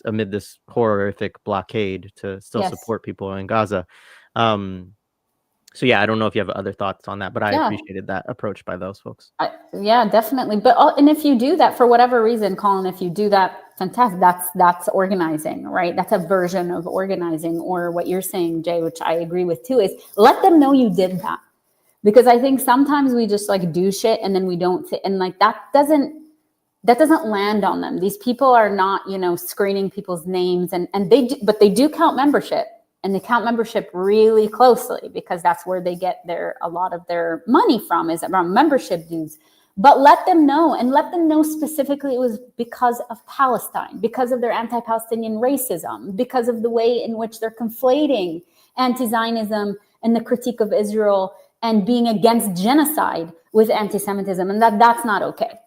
amid this horrific blockade to still support people in Gaza. So yeah, I don't know if you have other thoughts on that, but I appreciated that approach by those folks. Yeah, definitely. But and if you do that for whatever reason, Colin, if you do that, fantastic. That's organizing, right? That's a version of organizing. Or what you're saying, Jay, which I agree with too, is let them know you did that. Because I think sometimes we just like do shit and then we don't and like that doesn't land on them. These people are not, screening people's names, and but they do count membership. And they count membership really closely, because that's where they get a lot of their money from, is around membership dues. But let them know, and let them know specifically it was because of Palestine, because of their anti-Palestinian racism, because of the way in which they're conflating anti-Zionism and the critique of Israel and being against genocide with anti-Semitism, and that's not okay,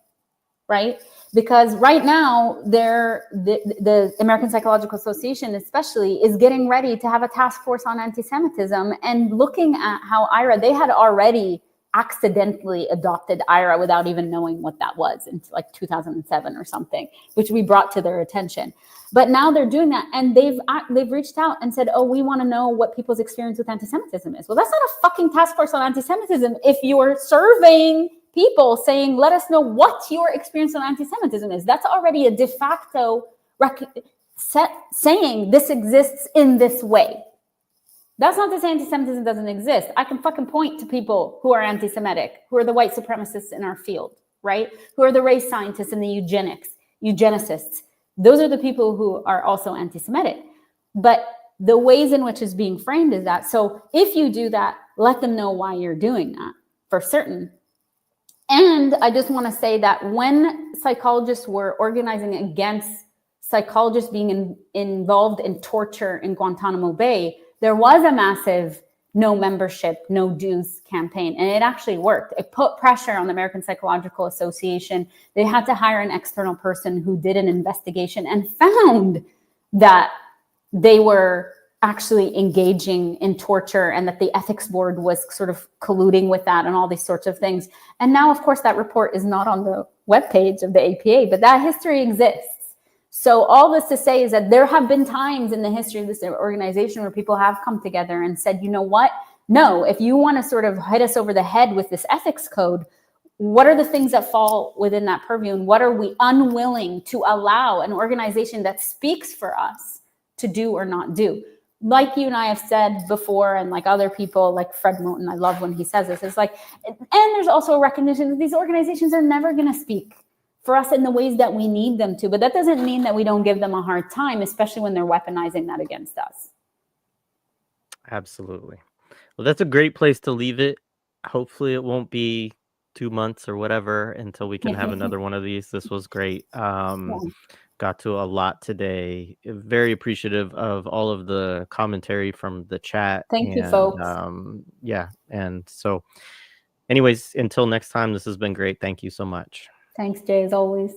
right? Because right now, the American Psychological Association especially is getting ready to have a task force on anti-Semitism, and looking at how IRA, they had already accidentally adopted IRA without even knowing what that was in like 2007 or something, which we brought to their attention. But now they're doing that, and they've reached out and said, oh, we want to know what people's experience with anti-Semitism is. Well, that's not a fucking task force on anti-Semitism if you're surveying people saying, let us know what your experience on anti-Semitism is. That's already a de facto saying this exists in this way. That's not to say anti-Semitism doesn't exist. I can fucking point to people who are anti-Semitic, who are the white supremacists in our field, right? Who are the race scientists and the eugenicists. Those are the people who are also anti-Semitic. But the ways in which it's being framed is that. So if you do that, let them know why you're doing that, for certain. And I just want to say that when psychologists were organizing against psychologists being involved in torture in Guantanamo Bay, there was a massive no membership, no dues campaign. And it actually worked. It put pressure on the American Psychological Association. They had to hire an external person who did an investigation and found that they were actually engaging in torture, and that the ethics board was sort of colluding with that and all these sorts of things. And now, of course, that report is not on the webpage of the APA, but that history exists. So all this to say is that there have been times in the history of this organization where people have come together and said, you know what? No, if you want to sort of hit us over the head with this ethics code, what are the things that fall within that purview? And what are we unwilling to allow an organization that speaks for us to do or not do? Like you and I have said before, and like other people, like Fred Moten, I love when he says this, it's like, and there's also a recognition that these organizations are never going to speak for us in the ways that we need them to. But that doesn't mean that we don't give them a hard time, especially when they're weaponizing that against us. Absolutely. Well, that's a great place to leave it. Hopefully it won't be 2 months or whatever until we can have another one of these. This was great. Got to a lot today. Very appreciative of all of the commentary from the chat. Thank you, folks. Yeah. And so anyways, until next time, this has been great. Thank you so much. Thanks, Jay, as always.